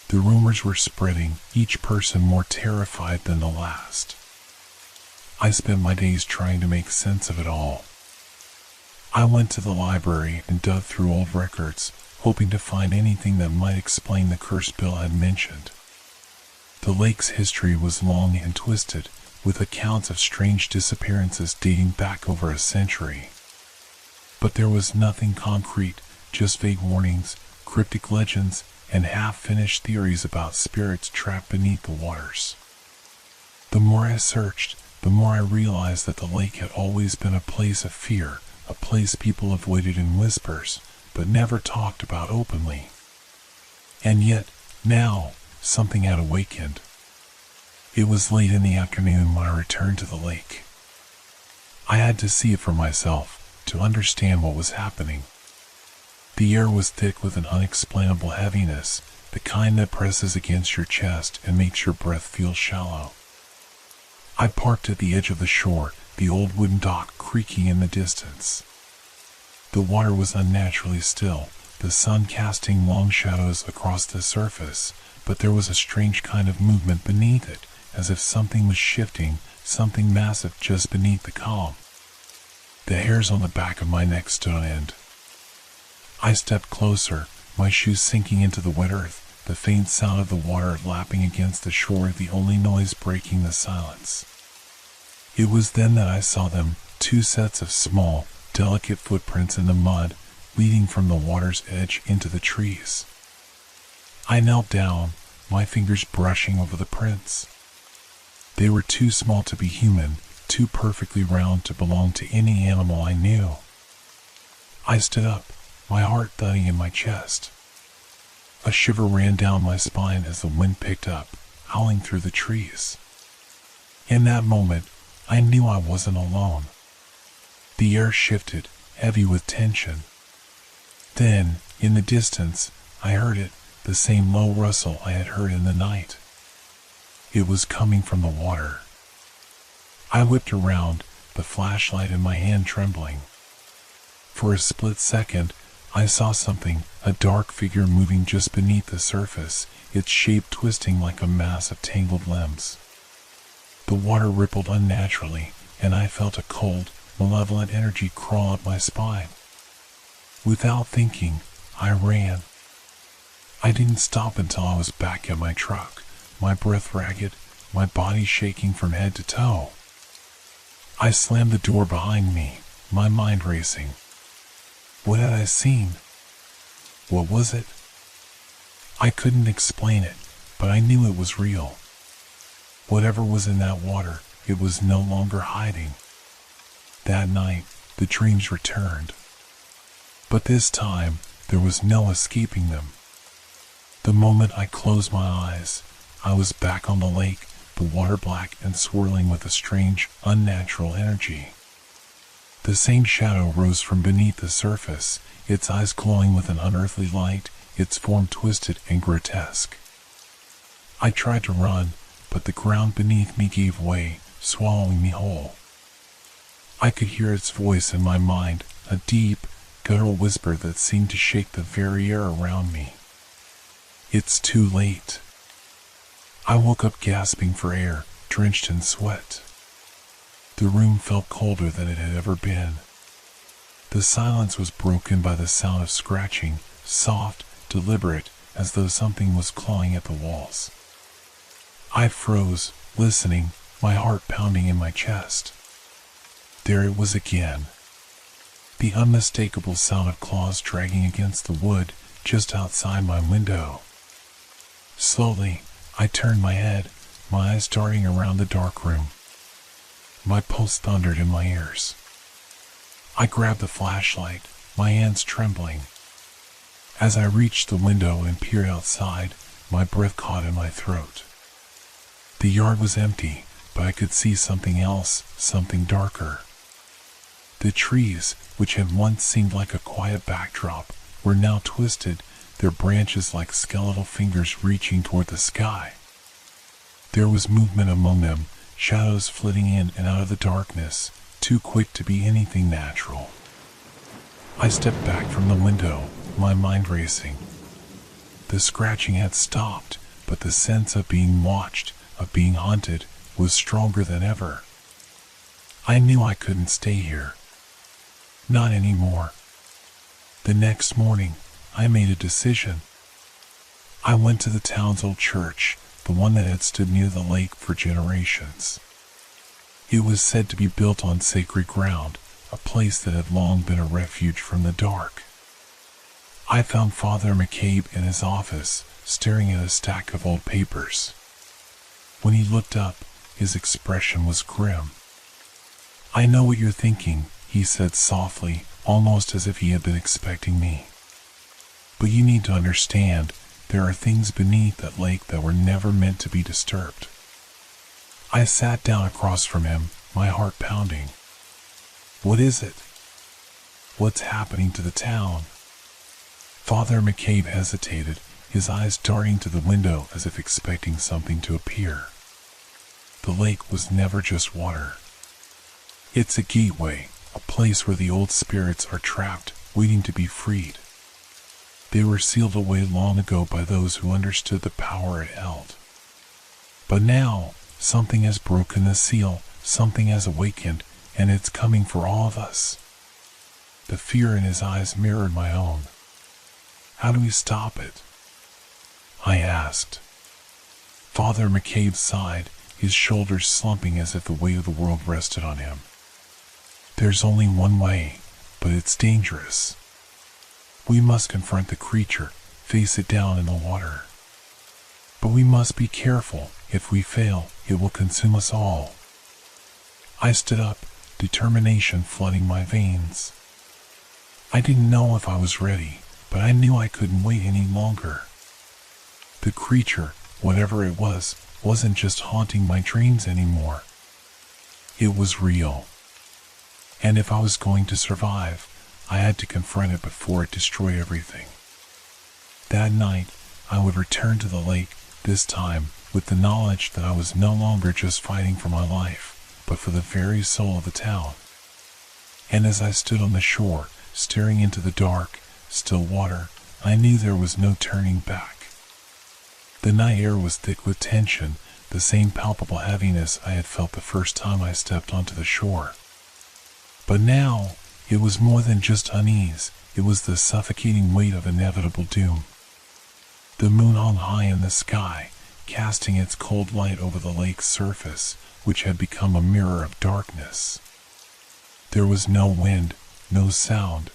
The rumors were spreading, each person more terrified than the last. I spent my days trying to make sense of it all. I went to the library and dug through old records, hoping to find anything that might explain the curse Bill had mentioned. The lake's history was long and twisted, with accounts of strange disappearances dating back over a century. But there was nothing concrete, just vague warnings, cryptic legends, and half-finished theories about spirits trapped beneath the waters. The more I searched, the more I realized that the lake had always been a place of fear, a place people avoided in whispers, but never talked about openly. And yet, now, something had awakened. It was late in the afternoon when I returned to the lake. I had to see it for myself, to understand what was happening. The air was thick with an unexplainable heaviness, the kind that presses against your chest and makes your breath feel shallow. I parked at the edge of the shore, the old wooden dock creaking in the distance. The water was unnaturally still, the sun casting long shadows across the surface, but there was a strange kind of movement beneath it, as if something was shifting, something massive just beneath the calm. The hairs on the back of my neck stood on end. I stepped closer, my shoes sinking into the wet earth, the faint sound of the water lapping against the shore the only noise breaking the silence. It was then that I saw them, two sets of small, delicate footprints in the mud, leading from the water's edge into the trees. I knelt down, my fingers brushing over the prints. They were too small to be human, too perfectly round to belong to any animal I knew. I stood up, my heart thudding in my chest. A shiver ran down my spine as the wind picked up, howling through the trees. In that moment, I knew I wasn't alone. The air shifted, heavy with tension. Then, in the distance, I heard it, the same low rustle I had heard in the night. It was coming from the water. I whipped around, the flashlight in my hand trembling. For a split second, I saw something, a dark figure moving just beneath the surface, its shape twisting like a mass of tangled limbs. The water rippled unnaturally, and I felt a cold, malevolent energy crawl up my spine. Without thinking, I ran. I didn't stop until I was back at my truck, my breath ragged, my body shaking from head to toe. I slammed the door behind me, my mind racing. What had I seen? What was it? I couldn't explain it, but I knew it was real. Whatever was in that water, it was no longer hiding. That night, the dreams returned. But this time, there was no escaping them. The moment I closed my eyes, I was back on the lake, the water black and swirling with a strange, unnatural energy. The same shadow rose from beneath the surface, its eyes glowing with an unearthly light, its form twisted and grotesque. I tried to run, but the ground beneath me gave way, swallowing me whole. I could hear its voice in my mind, a deep, guttural whisper that seemed to shake the very air around me. It's too late. I woke up gasping for air, drenched in sweat. The room felt colder than it had ever been. The silence was broken by the sound of scratching, soft, deliberate, as though something was clawing at the walls. I froze, listening, my heart pounding in my chest. There it was again. The unmistakable sound of claws dragging against the wood just outside my window. Slowly, I turned my head, my eyes darting around the dark room. My pulse thundered in my ears. I grabbed the flashlight, my hands trembling. As I reached the window and peered outside, my breath caught in my throat. The yard was empty, but I could see something else, something darker. The trees, which had once seemed like a quiet backdrop, were now twisted, their branches like skeletal fingers reaching toward the sky. There was movement among them, shadows flitting in and out of the darkness, too quick to be anything natural. I stepped back from the window, my mind racing. The scratching had stopped, but the sense of being watched, of being hunted, was stronger than ever. I knew I couldn't stay here. Not anymore. The next morning, I made a decision. I went to the town's old church, the one that had stood near the lake for generations. It was said to be built on sacred ground, a place that had long been a refuge from the dark. I found Father McCabe in his office, staring at a stack of old papers. When he looked up, his expression was grim. "I know what you're thinking," he said softly, almost as if he had been expecting me. "But you need to understand, there are things beneath that lake that were never meant to be disturbed." I sat down across from him, my heart pounding. "What is it? What's happening to the town?" Father McCabe hesitated, his eyes darting to the window as if expecting something to appear. "The lake was never just water. It's a gateway, a place where the old spirits are trapped, waiting to be freed. They were sealed away long ago by those who understood the power it held. But now, something has broken the seal, something has awakened, and it's coming for all of us." The fear in his eyes mirrored my own. "How do we stop it?" I asked. Father McCabe sighed, his shoulders slumping as if the weight of the world rested on him. "There's only one way, but it's dangerous. We must confront the creature, face it down in the water. But we must be careful. If we fail, it will consume us all." I stood up, determination flooding my veins. I didn't know if I was ready, but I knew I couldn't wait any longer. The creature, whatever it was, wasn't just haunting my dreams anymore. It was real. And if I was going to survive, I had to confront it before it destroyed everything. That night, I would return to the lake, this time with the knowledge that I was no longer just fighting for my life, but for the very soul of the town. And as I stood on the shore, staring into the dark, still water, I knew there was no turning back. The night air was thick with tension, the same palpable heaviness I had felt the first time I stepped onto the shore. But now, it was more than just unease, it was the suffocating weight of inevitable doom. The moon hung high in the sky, casting its cold light over the lake's surface, which had become a mirror of darkness. There was no wind, no sound.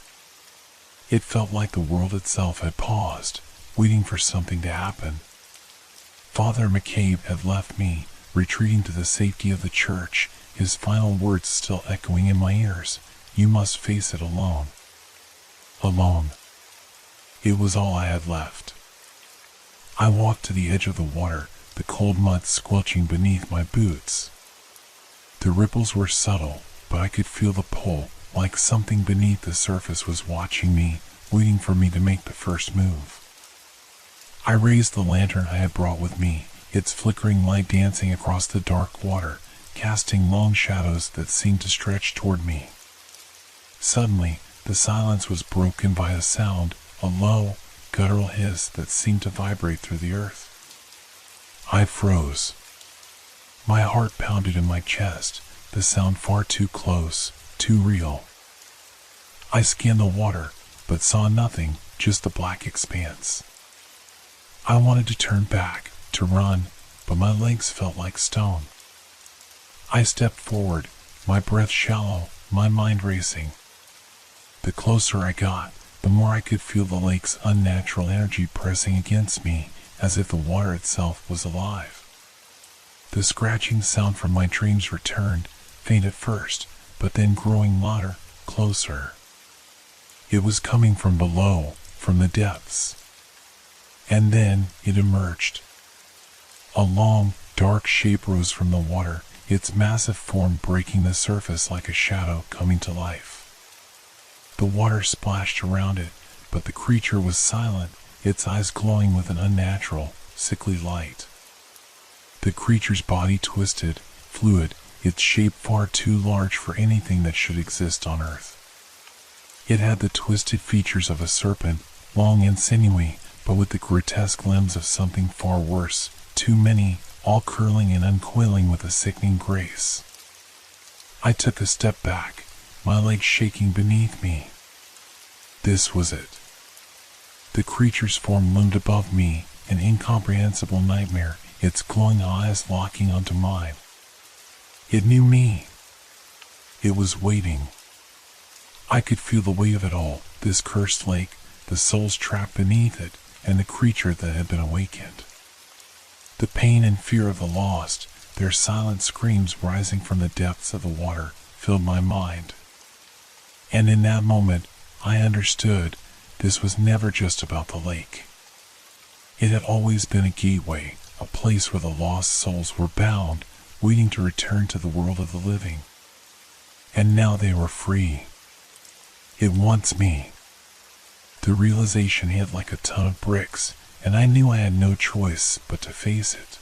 It felt like the world itself had paused, waiting for something to happen. Father McCabe had left me, retreating to the safety of the church, his final words still echoing in my ears. "You must face it alone." Alone. It was all I had left. I walked to the edge of the water, the cold mud squelching beneath my boots. The ripples were subtle, but I could feel the pull, like something beneath the surface was watching me, waiting for me to make the first move. I raised the lantern I had brought with me, its flickering light dancing across the dark water, casting long shadows that seemed to stretch toward me. Suddenly, the silence was broken by a sound, a low, guttural hiss that seemed to vibrate through the earth. I froze. My heart pounded in my chest, the sound far too close, too real. I scanned the water, but saw nothing, just the black expanse. I wanted to turn back, to run, but my legs felt like stone. I stepped forward, my breath shallow, my mind racing. The closer I got, the more I could feel the lake's unnatural energy pressing against me, as if the water itself was alive. The scratching sound from my dreams returned, faint at first, but then growing louder, closer. It was coming from below, from the depths. And then it emerged. A long, dark shape rose from the water, its massive form breaking the surface like a shadow coming to life. The water splashed around it, but the creature was silent, its eyes glowing with an unnatural, sickly light. The creature's body twisted, fluid, its shape far too large for anything that should exist on Earth. It had the twisted features of a serpent, long and sinewy, but with the grotesque limbs of something far worse, too many, all curling and uncoiling with a sickening grace. I took a step back, my legs shaking beneath me. This was it. The creature's form loomed above me, an incomprehensible nightmare, its glowing eyes locking onto mine. It knew me. It was waiting. I could feel the weight of it all, this cursed lake, the souls trapped beneath it, and the creature that had been awakened. The pain and fear of the lost, their silent screams rising from the depths of the water, filled my mind. And in that moment, I understood this was never just about the lake. It had always been a gateway, a place where the lost souls were bound, waiting to return to the world of the living. And now they were free. It wants me. The realization hit like a ton of bricks, and I knew I had no choice but to face it.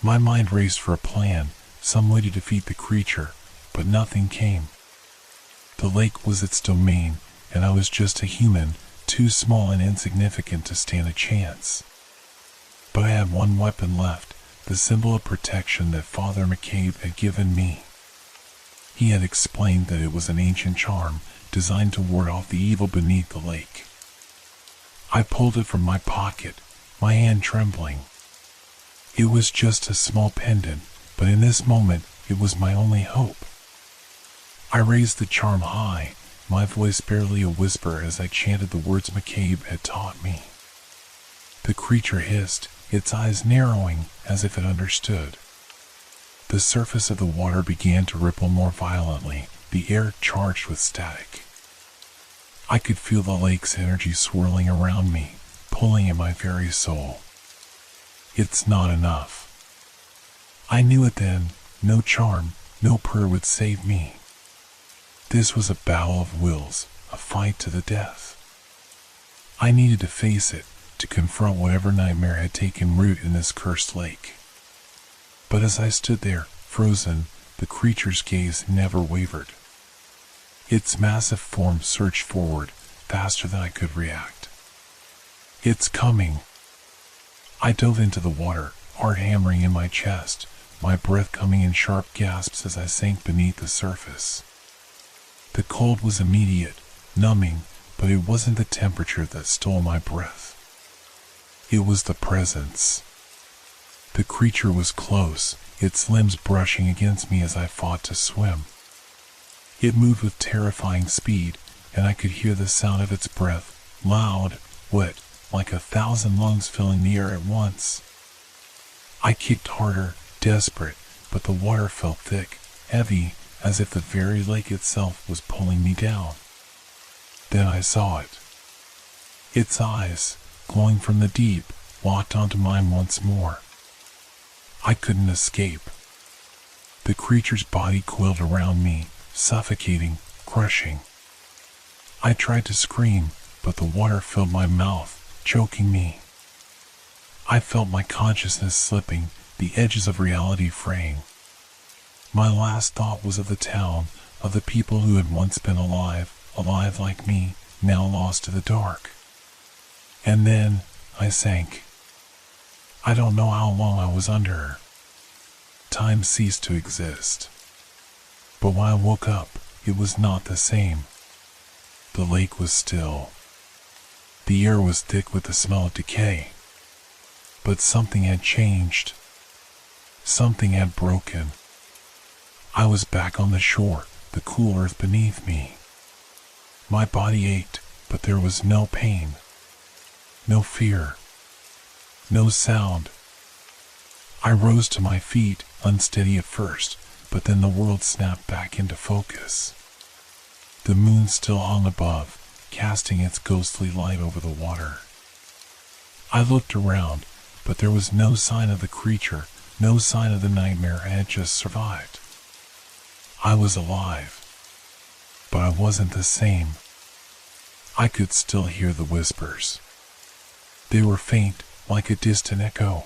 My mind raced for a plan, some way to defeat the creature, but nothing came. The lake was its domain, and I was just a human, too small and insignificant to stand a chance. But I had one weapon left, the symbol of protection that Father McCabe had given me. He had explained that it was an ancient charm, designed to ward off the evil beneath the lake. I pulled it from my pocket, my hand trembling. It was just a small pendant, but in this moment, it was my only hope. I raised the charm high, my voice barely a whisper as I chanted the words McCabe had taught me. The creature hissed, its eyes narrowing as if it understood. The surface of the water began to ripple more violently, the air charged with static. I could feel the lake's energy swirling around me, pulling at my very soul. It's not enough. I knew it then, no charm, no prayer would save me. This was a battle of wills, a fight to the death. I needed to face it, to confront whatever nightmare had taken root in this cursed lake. But as I stood there, frozen, the creature's gaze never wavered. Its massive form surged forward, faster than I could react. It's coming. I dove into the water, heart hammering in my chest, my breath coming in sharp gasps as I sank beneath the surface. The cold was immediate, numbing, but it wasn't the temperature that stole my breath. It was the presence. The creature was close, its limbs brushing against me as I fought to swim. It moved with terrifying speed, and I could hear the sound of its breath, loud, wet, like 1,000 lungs filling the air at once. I kicked harder, desperate, but the water felt thick, heavy, as if the very lake itself was pulling me down. Then I saw it. Its eyes, glowing from the deep, locked onto mine once more. I couldn't escape. The creature's body coiled around me, suffocating, crushing. I tried to scream, but the water filled my mouth, choking me. I felt my consciousness slipping, the edges of reality fraying. My last thought was of the town, of the people who had once been alive like me, now lost to the dark. And then, I sank. I don't know how long I was under her. Time ceased to exist. But when I woke up, it was not the same. The lake was still. The air was thick with the smell of decay. But something had changed. Something had broken. I was back on the shore, the cool earth beneath me. My body ached, but there was no pain. No fear. No sound. I rose to my feet, unsteady at first, but then the world snapped back into focus. The moon still hung above, casting its ghostly light over the water. I looked around, but there was no sign of the creature, no sign of the nightmare I had just survived. I was alive, but I wasn't the same. I could still hear the whispers. They were faint, like a distant echo.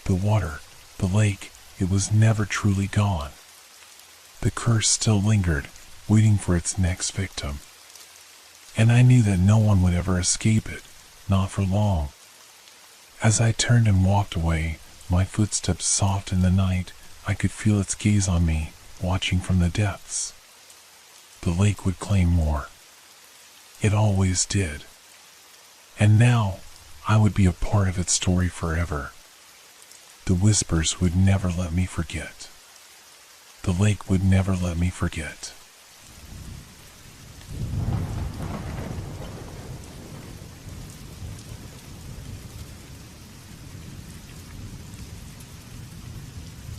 The water, the lake, it was never truly gone. The curse still lingered, waiting for its next victim. And I knew that no one would ever escape it, not for long. As I turned and walked away, my footsteps soft in the night, I could feel its gaze on me, watching from the depths. The lake would claim more. It always did. And now, I would be a part of its story forever. The whispers would never let me forget. The lake would never let me forget.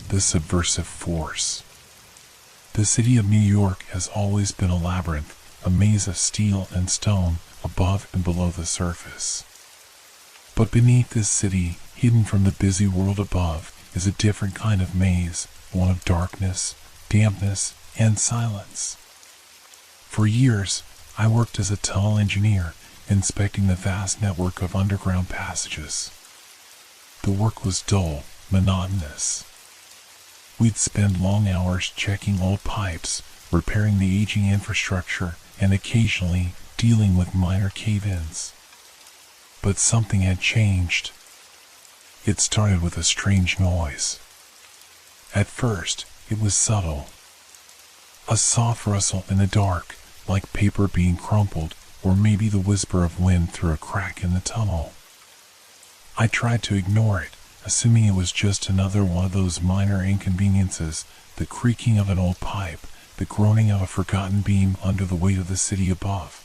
The subversive force. The city of New York has always been a labyrinth, a maze of steel and stone above and below the surface. But beneath this city, hidden from the busy world above, is a different kind of maze, one of darkness, dampness, and silence. For years, I worked as a tunnel engineer, inspecting the vast network of underground passages. The work was dull, monotonous. We'd spend long hours checking old pipes, repairing the aging infrastructure, and occasionally dealing with minor cave-ins. But something had changed. It started with a strange noise. At first, it was subtle. A soft rustle in the dark, like paper being crumpled, or maybe the whisper of wind through a crack in the tunnel. I tried to ignore it, assuming it was just another one of those minor inconveniences, the creaking of an old pipe, the groaning of a forgotten beam under the weight of the city above.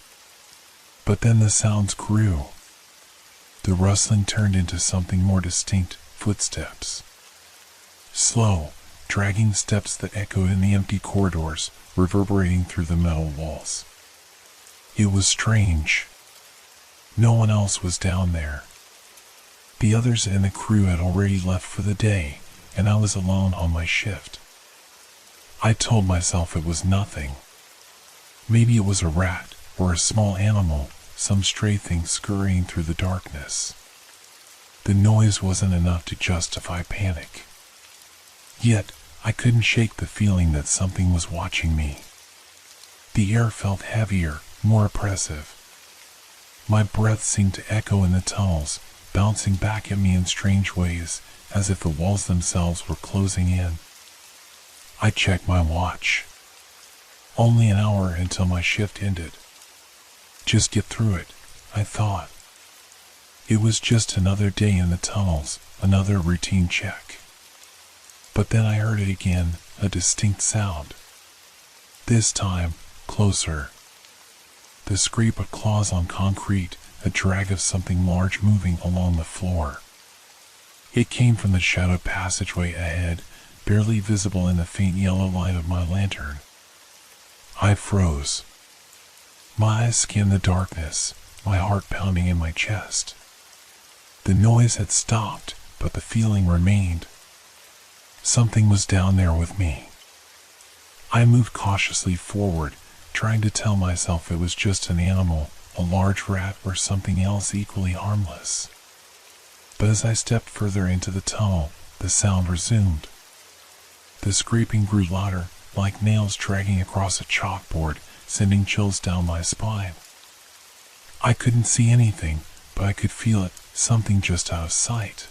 But then the sounds grew. The rustling turned into something more distinct, footsteps. Slow, dragging steps that echoed in the empty corridors, reverberating through the metal walls. It was strange. No one else was down there. The others in the crew had already left for the day, and I was alone on my shift. I told myself it was nothing. Maybe it was a rat or a small animal, some stray thing scurrying through the darkness. The noise wasn't enough to justify panic. Yet, I couldn't shake the feeling that something was watching me. The air felt heavier, more oppressive. My breath seemed to echo in the tunnels, bouncing back at me in strange ways, as if the walls themselves were closing in. I checked my watch. Only an hour until my shift ended. Just get through it, I thought. It was just another day in the tunnels, another routine check. But then I heard it again, a distinct sound. This time, closer. The scrape of claws on concrete, a drag of something large moving along the floor. It came from the shadowed passageway ahead, barely visible in the faint yellow light of my lantern. I froze. My eyes scanned the darkness, my heart pounding in my chest. The noise had stopped, but the feeling remained. Something was down there with me. I moved cautiously forward, trying to tell myself it was just an animal, a large rat or something else equally harmless. But as I stepped further into the tunnel, the sound resumed. The scraping grew louder, like nails dragging across a chalkboard, sending chills down my spine. I couldn't see anything, but I could feel it, something just out of sight.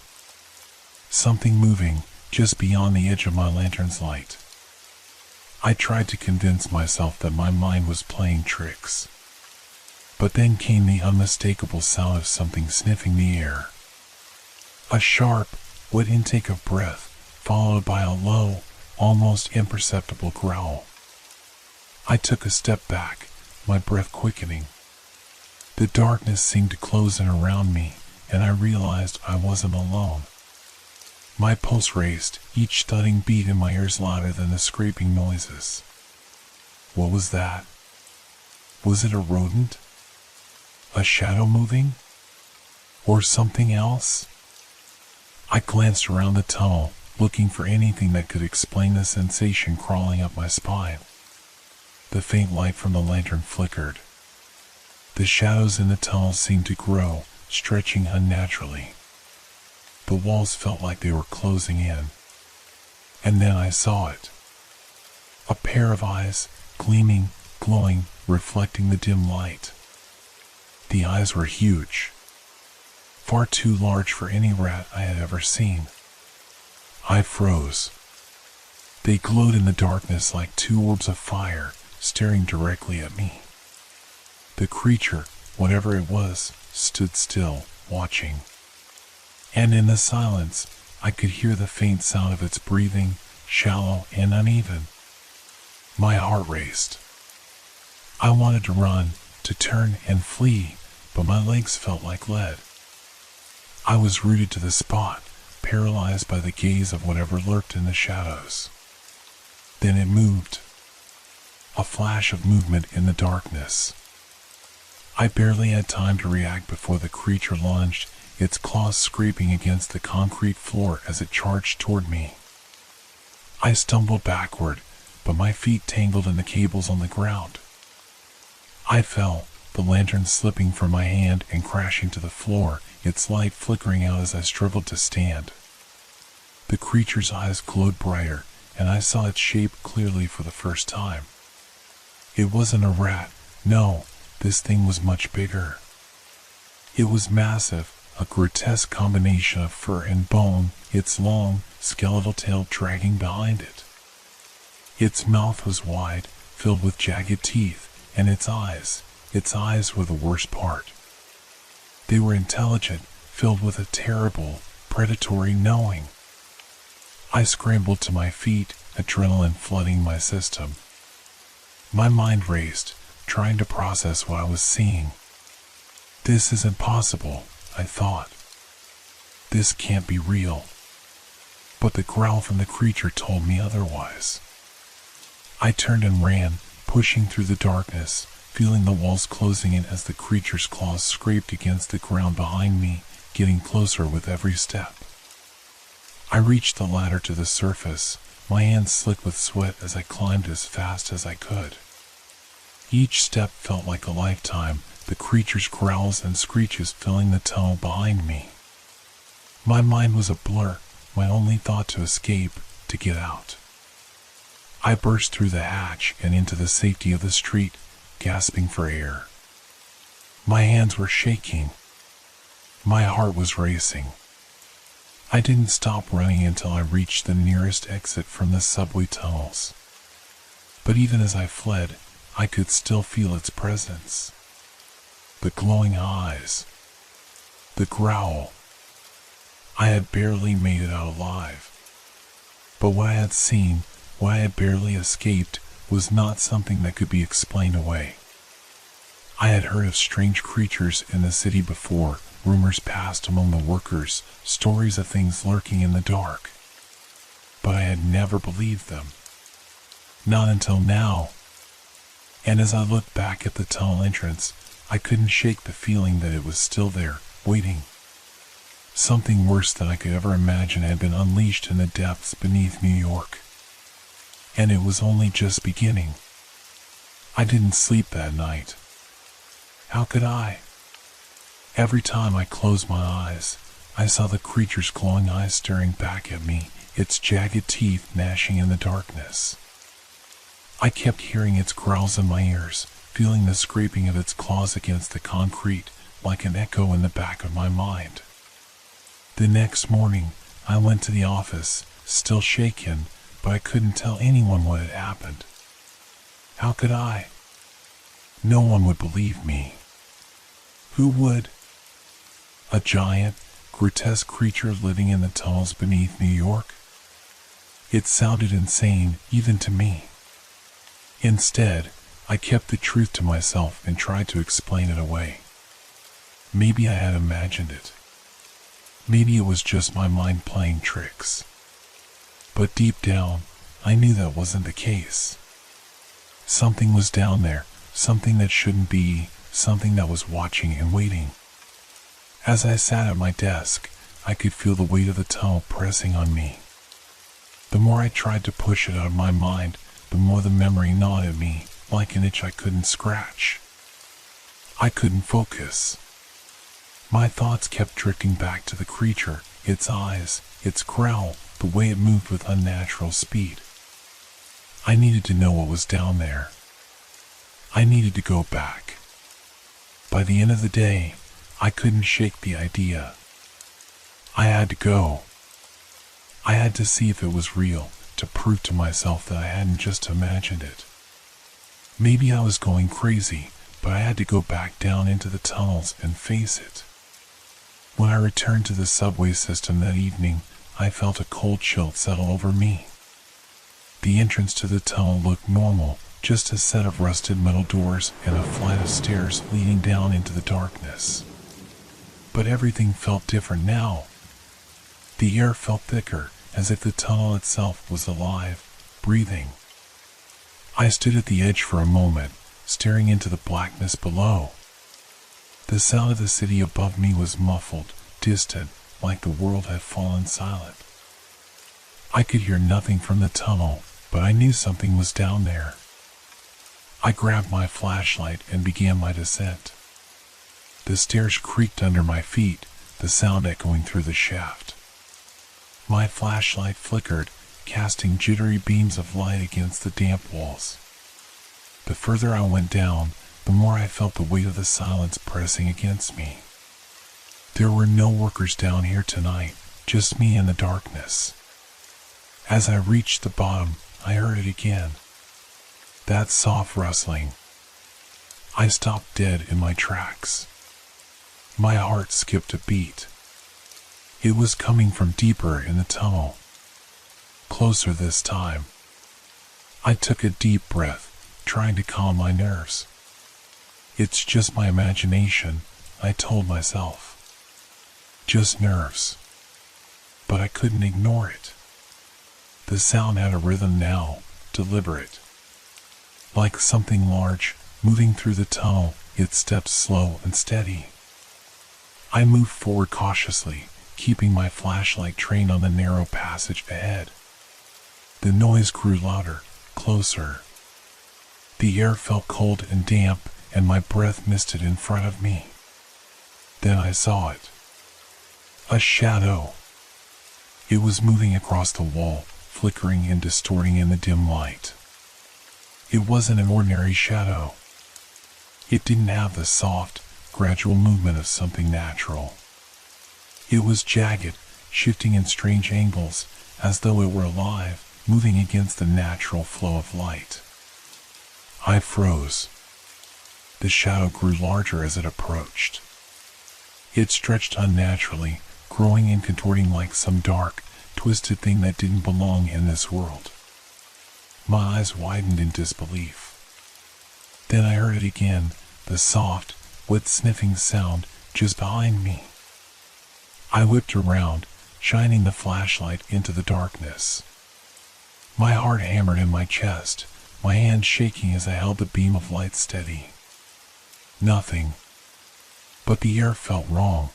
Something moving, just beyond the edge of my lantern's light. I tried to convince myself that my mind was playing tricks. But then came the unmistakable sound of something sniffing the air. A sharp, wet intake of breath, followed by a low, almost imperceptible growl. I took a step back, my breath quickening. The darkness seemed to close in around me, and I realized I wasn't alone. My pulse raced, each thudding beat in my ears louder than the scraping noises. What was that? Was it a rodent? A shadow moving? Or something else? I glanced around the tunnel, looking for anything that could explain the sensation crawling up my spine. The faint light from the lantern flickered. The shadows in the tunnel seemed to grow, stretching unnaturally. The walls felt like they were closing in. And then I saw it. A pair of eyes, gleaming, glowing, reflecting the dim light. The eyes were huge, far too large for any rat I had ever seen. I froze. They glowed in the darkness like two orbs of fire, staring directly at me. The creature, whatever it was, stood still, watching. And in the silence, I could hear the faint sound of its breathing, shallow and uneven. My heart raced. I wanted to run, to turn and flee, but my legs felt like lead. I was rooted to the spot, paralyzed by the gaze of whatever lurked in the shadows. Then it moved. A flash of movement in the darkness. I barely had time to react before the creature lunged, its claws scraping against the concrete floor as it charged toward me. I stumbled backward, but my feet tangled in the cables on the ground. I fell, the lantern slipping from my hand and crashing to the floor, its light flickering out as I struggled to stand. The creature's eyes glowed brighter, and I saw its shape clearly for the first time. It wasn't a rat, no, this thing was much bigger. It was massive, a grotesque combination of fur and bone, its long, skeletal tail dragging behind it. Its mouth was wide, filled with jagged teeth, and its eyes were the worst part. They were intelligent, filled with a terrible, predatory knowing. I scrambled to my feet, adrenaline flooding my system. My mind raced, trying to process what I was seeing. This isn't possible, I thought. This can't be real. But the growl from the creature told me otherwise. I turned and ran, pushing through the darkness, feeling the walls closing in as the creature's claws scraped against the ground behind me, getting closer with every step. I reached the ladder to the surface, my hands slick with sweat as I climbed as fast as I could. Each step felt like a lifetime, the creature's growls and screeches filling the tunnel behind me. My mind was a blur, my only thought to escape, to get out. I burst through the hatch and into the safety of the street, gasping for air. My hands were shaking. My heart was racing. I didn't stop running until I reached the nearest exit from the subway tunnels. But even as I fled, I could still feel its presence. The glowing eyes. The growl. I had barely made it out alive. But what I had seen, what I had barely escaped, was not something that could be explained away. I had heard of strange creatures in the city before, rumors passed among the workers, stories of things lurking in the dark. But I had never believed them. Not until now. And as I looked back at the tunnel entrance, I couldn't shake the feeling that it was still there, waiting. Something worse than I could ever imagine had been unleashed in the depths beneath New York. And it was only just beginning. I didn't sleep that night. How could I? Every time I closed my eyes, I saw the creature's glowing eyes staring back at me, its jagged teeth gnashing in the darkness. I kept hearing its growls in my ears, feeling the scraping of its claws against the concrete, like an echo in the back of my mind. The next morning, I went to the office, still shaken, but I couldn't tell anyone what had happened. How could I? No one would believe me. Who would? A giant, grotesque creature living in the tunnels beneath New York? It sounded insane, even to me. Instead, I kept the truth to myself and tried to explain it away. Maybe I had imagined it. Maybe it was just my mind playing tricks. But deep down, I knew that wasn't the case. Something was down there, something that shouldn't be, something that was watching and waiting. As I sat at my desk, I could feel the weight of the tunnel pressing on me. The more I tried to push it out of my mind, the more the memory gnawed at me, like an itch I couldn't scratch. I couldn't focus. My thoughts kept drifting back to the creature, its eyes, its growl, the way it moved with unnatural speed. I needed to know what was down there. I needed to go back. By the end of the day, I couldn't shake the idea. I had to go. I had to see if it was real, to prove to myself that I hadn't just imagined it. Maybe I was going crazy, but I had to go back down into the tunnels and face it. When I returned to the subway system that evening, I felt a cold chill settle over me. The entrance to the tunnel looked normal, just a set of rusted metal doors and a flight of stairs leading down into the darkness. But everything felt different now. The air felt thicker, as if the tunnel itself was alive, breathing. I stood at the edge for a moment, staring into the blackness below. The sound of the city above me was muffled, distant, like the world had fallen silent. I could hear nothing from the tunnel, but I knew something was down there. I grabbed my flashlight and began my descent. The stairs creaked under my feet, the sound echoing through the shaft. My flashlight flickered, casting jittery beams of light against the damp walls. The further I went down, the more I felt the weight of the silence pressing against me. There were no workers down here tonight, just me and the darkness. As I reached the bottom, I heard it again. That soft rustling. I stopped dead in my tracks. My heart skipped a beat. It was coming from deeper in the tunnel. Closer this time. I took a deep breath, trying to calm my nerves. It's just my imagination, I told myself. Just nerves. But I couldn't ignore it. The sound had a rhythm now, deliberate. Like something large, moving through the tunnel, its steps slow and steady. I moved forward cautiously, keeping my flashlight trained on the narrow passage ahead. The noise grew louder, closer. The air felt cold and damp, and my breath misted in front of me. Then I saw it. A shadow. It was moving across the wall, flickering and distorting in the dim light. It wasn't an ordinary shadow. It didn't have the soft, gradual movement of something natural. It was jagged, shifting in strange angles, as though it were alive, moving against the natural flow of light. I froze. The shadow grew larger as it approached. It stretched unnaturally, growing and contorting like some dark, twisted thing that didn't belong in this world. My eyes widened in disbelief. Then I heard it again, the soft, wet sniffing sound just behind me. I whipped around, shining the flashlight into the darkness. My heart hammered in my chest, my hand shaking as I held the beam of light steady. Nothing. But the air felt wrong.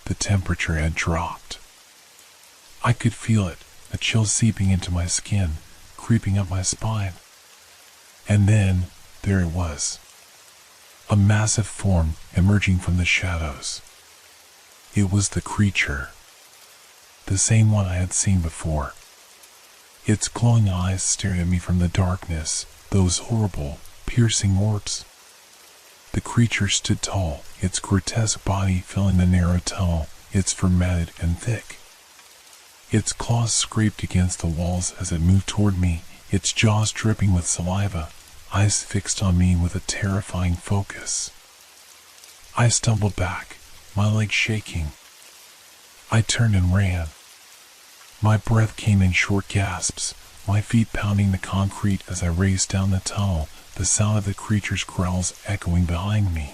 The temperature had dropped. I could feel it, a chill seeping into my skin, creeping up my spine. And then, there it was. A massive form emerging from the shadows. It was the creature. The same one I had seen before. Its glowing eyes stared at me from the darkness, those horrible, piercing orbs. The creature stood tall, its grotesque body filling the narrow tunnel, its fur matted and thick. Its claws scraped against the walls as it moved toward me, its jaws dripping with saliva, eyes fixed on me with a terrifying focus. I stumbled back, my legs shaking. I turned and ran. My breath came in short gasps, my feet pounding the concrete as I raced down the tunnel, the sound of the creature's growls echoing behind me.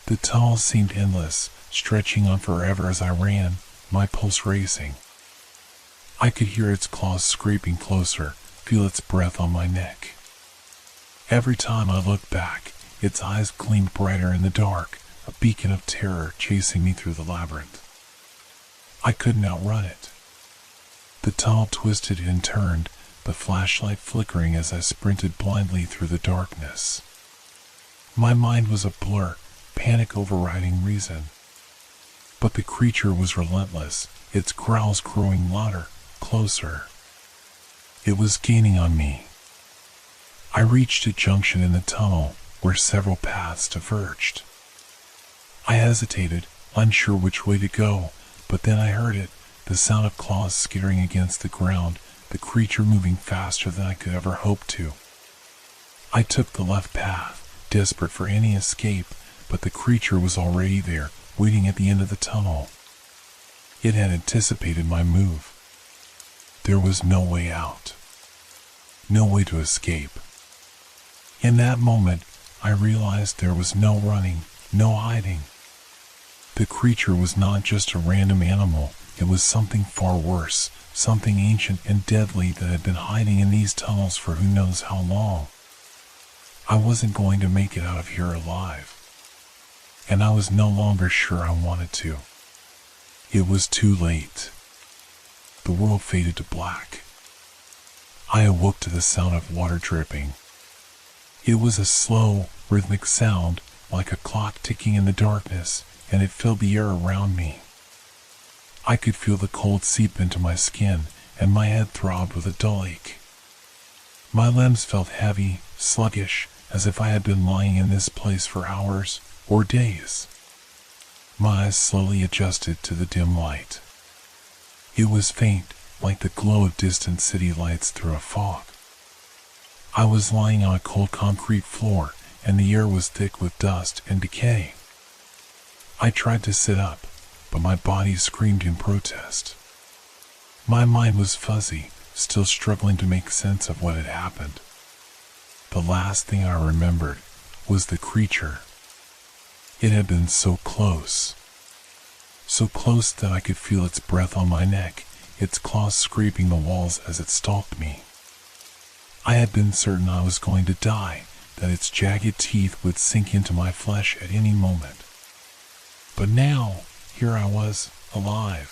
The tunnel seemed endless, stretching on forever as I ran, my pulse racing. I could hear its claws scraping closer, feel its breath on my neck. Every time I looked back, its eyes gleamed brighter in the dark, a beacon of terror chasing me through the labyrinth. I couldn't outrun it. The tunnel twisted and turned, the flashlight flickering as I sprinted blindly through the darkness. My mind was a blur, panic overriding reason. But the creature was relentless, its growls growing louder, closer. It was gaining on me. I reached a junction in the tunnel where several paths diverged. I hesitated, unsure which way to go, but then I heard it, the sound of claws skittering against the ground, the creature moving faster than I could ever hope to. I took the left path, desperate for any escape, but the creature was already there, waiting at the end of the tunnel. It had anticipated my move. There was no way out. No way to escape. In that moment, I realized there was no running, no hiding. The creature was not just a random animal, it was something far worse, something ancient and deadly that had been hiding in these tunnels for who knows how long. I wasn't going to make it out of here alive. And I was no longer sure I wanted to. It was too late. The world faded to black. I awoke to the sound of water dripping. It was a slow, rhythmic sound, like a clock ticking in the darkness, and it filled the air around me. I could feel the cold seep into my skin, and my head throbbed with a dull ache. My limbs felt heavy, sluggish, as if I had been lying in this place for hours or days. My eyes slowly adjusted to the dim light. It was faint, like the glow of distant city lights through a fog. I was lying on a cold concrete floor, and the air was thick with dust and decay. I tried to sit up, but my body screamed in protest. My mind was fuzzy, still struggling to make sense of what had happened. The last thing I remembered was the creature. It had been so close that I could feel its breath on my neck, its claws scraping the walls as it stalked me. I had been certain I was going to die, that its jagged teeth would sink into my flesh at any moment. But now, here I was, alive.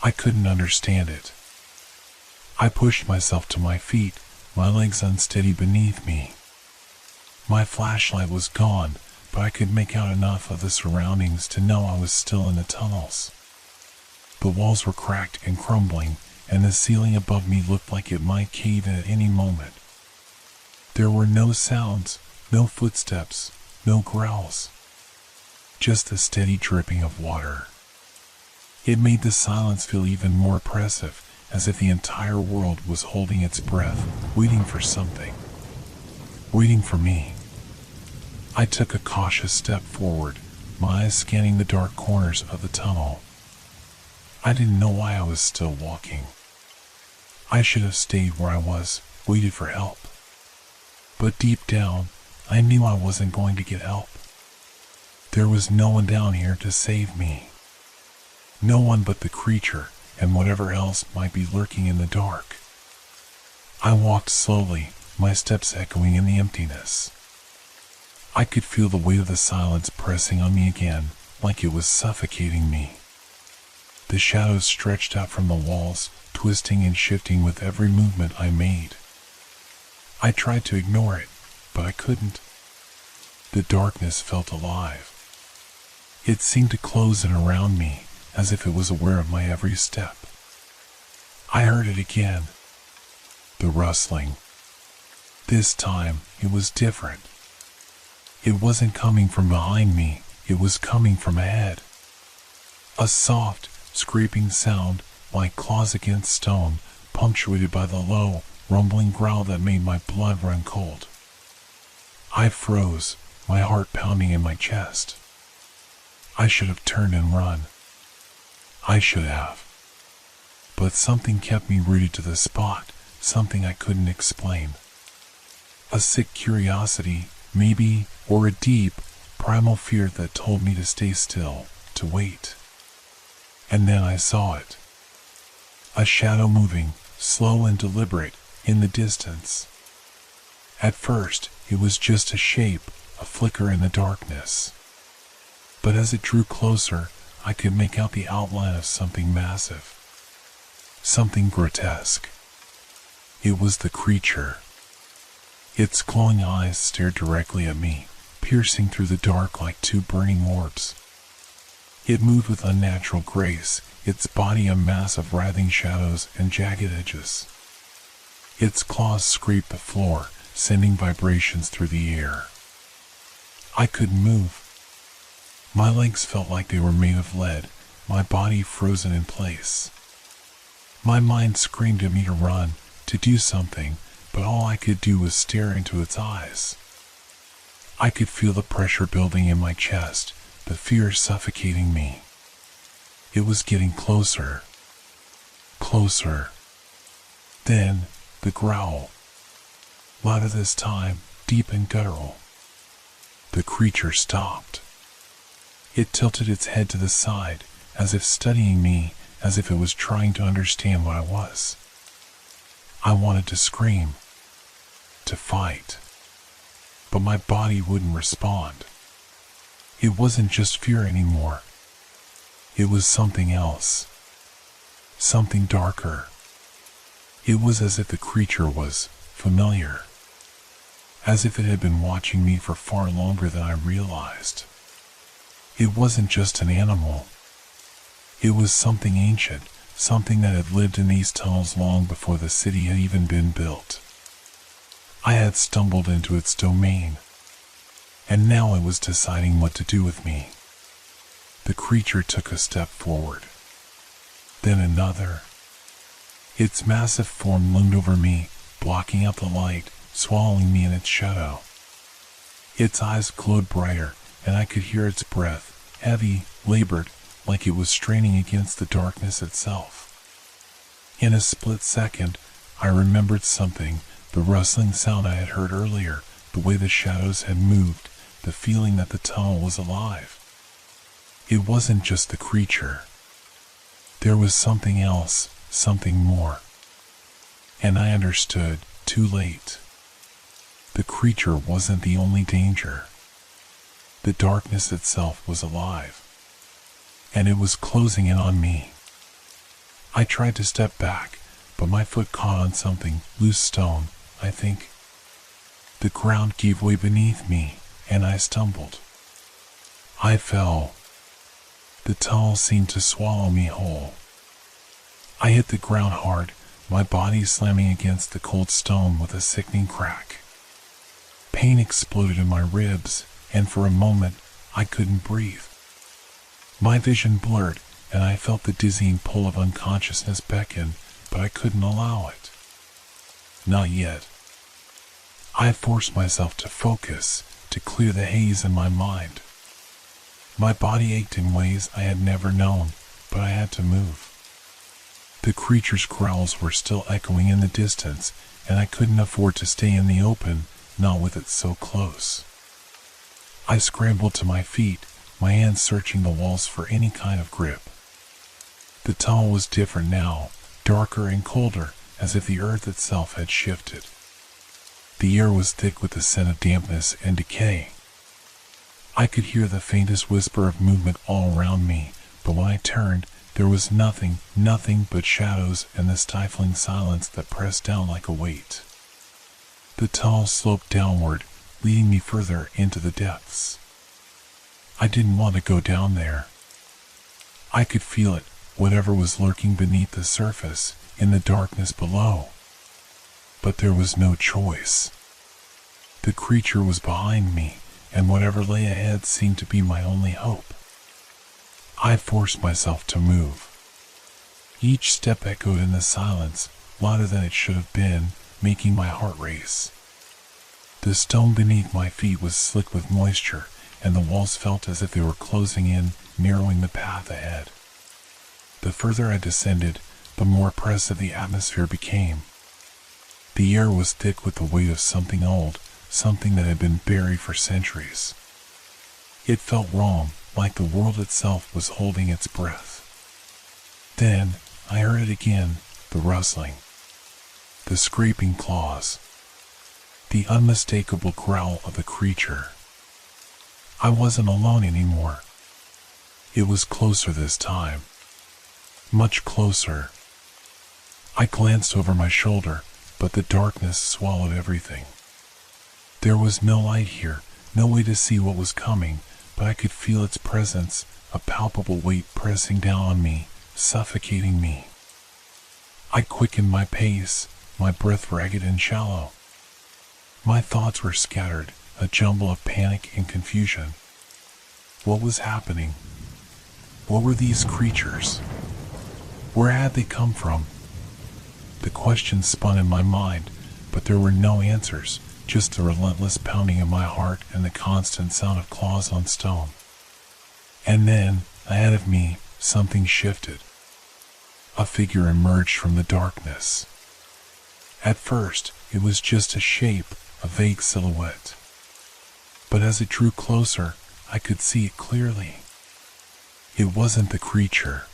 I couldn't understand it. I pushed myself to my feet, my legs unsteady beneath me. My flashlight was gone, but I could make out enough of the surroundings to know I was still in the tunnels. The walls were cracked and crumbling, and the ceiling above me looked like it might cave in at any moment. There were no sounds, no footsteps, no growls. Just the steady dripping of water. It made the silence feel even more oppressive, as if the entire world was holding its breath, waiting for something. Waiting for me. I took a cautious step forward, my eyes scanning the dark corners of the tunnel. I didn't know why I was still walking. I should have stayed where I was, waited for help. But deep down, I knew I wasn't going to get help. There was no one down here to save me. No one but the creature and whatever else might be lurking in the dark. I walked slowly, my steps echoing in the emptiness. I could feel the weight of the silence pressing on me again, like it was suffocating me. The shadows stretched out from the walls, twisting and shifting with every movement I made. I tried to ignore it, but I couldn't. The darkness felt alive. It seemed to close in around me, as if it was aware of my every step. I heard it again. The rustling. This time, it was different. It wasn't coming from behind me, it was coming from ahead. A soft, scraping sound, like claws against stone, punctuated by the low, rumbling growl that made my blood run cold. I froze, my heart pounding in my chest. I should have turned and run. I should have. But something kept me rooted to the spot, something I couldn't explain. A sick curiosity, maybe, or a deep, primal fear that told me to stay still, to wait. And then I saw it. A shadow moving, slow and deliberate, in the distance. At first, it was just a shape, a flicker in the darkness. But as it drew closer, I could make out the outline of something massive. Something grotesque. It was the creature. Its glowing eyes stared directly at me, piercing through the dark like two burning orbs. It moved with unnatural grace, its body a mass of writhing shadows and jagged edges. Its claws scraped the floor, sending vibrations through the air. I couldn't move. My legs felt like they were made of lead, my body frozen in place. My mind screamed at me to run, to do something, but all I could do was stare into its eyes. I could feel the pressure building in my chest, the fear suffocating me. It was getting closer. Closer. Then, the growl. Louder this time, deep and guttural. The creature stopped. It tilted its head to the side, as if studying me, as if it was trying to understand what I was. I wanted to scream, to fight, but my body wouldn't respond. It wasn't just fear anymore. It was something else. Something darker. It was as if the creature was familiar. As if it had been watching me for far longer than I realized. It wasn't just an animal. It was something ancient, something that had lived in these tunnels long before the city had even been built. I had stumbled into its domain, and now it was deciding what to do with me. The creature took a step forward, then another. Its massive form loomed over me, blocking out the light, swallowing me in its shadow. Its eyes glowed brighter, and I could hear its breath, heavy, labored, like it was straining against the darkness itself. In a split second, I remembered something, the rustling sound I had heard earlier, the way the shadows had moved, the feeling that the tunnel was alive. It wasn't just the creature. There was something else, something more. And I understood, too late. The creature wasn't the only danger. The darkness itself was alive. And it was closing in on me. I tried to step back, but my foot caught on something, loose stone, I think. The ground gave way beneath me, and I stumbled. I fell. The tunnel seemed to swallow me whole. I hit the ground hard, my body slamming against the cold stone with a sickening crack. Pain exploded in my ribs, and for a moment, I couldn't breathe. My vision blurred, and I felt the dizzying pull of unconsciousness beckon, but I couldn't allow it. Not yet. I forced myself to focus, to clear the haze in my mind. My body ached in ways I had never known, but I had to move. The creature's growls were still echoing in the distance, and I couldn't afford to stay in the open, not with it so close. I scrambled to my feet, my hands searching the walls for any kind of grip. The tunnel was different now, darker and colder, as if the earth itself had shifted. The air was thick with the scent of dampness and decay. I could hear the faintest whisper of movement all around me, but when I turned, there was nothing but shadows and the stifling silence that pressed down like a weight. The tunnel sloped downward, leading me further into the depths. I didn't want to go down there. I could feel it, whatever was lurking beneath the surface, in the darkness below. But there was no choice. The creature was behind me, and whatever lay ahead seemed to be my only hope. I forced myself to move. Each step echoed in the silence, louder than it should have been, making my heart race. The stone beneath my feet was slick with moisture, and the walls felt as if they were closing in, narrowing the path ahead. The further I descended, the more oppressive the atmosphere became. The air was thick with the weight of something old, something that had been buried for centuries. It felt wrong, like the world itself was holding its breath. Then, I heard it again, the rustling, the scraping claws, the unmistakable growl of the creature. I wasn't alone anymore. It was closer this time. Much closer. I glanced over my shoulder, but the darkness swallowed everything. There was no light here, no way to see what was coming, but I could feel its presence, a palpable weight pressing down on me, suffocating me. I quickened my pace, my breath ragged and shallow. My thoughts were scattered, a jumble of panic and confusion. What was happening? What were these creatures? Where had they come from? The questions spun in my mind, but there were no answers, just the relentless pounding of my heart and the constant sound of claws on stone. And then, ahead of me, something shifted. A figure emerged from the darkness. At first, it was just a shape, a vague silhouette. But as it drew closer, I could see it clearly. It wasn't the creature.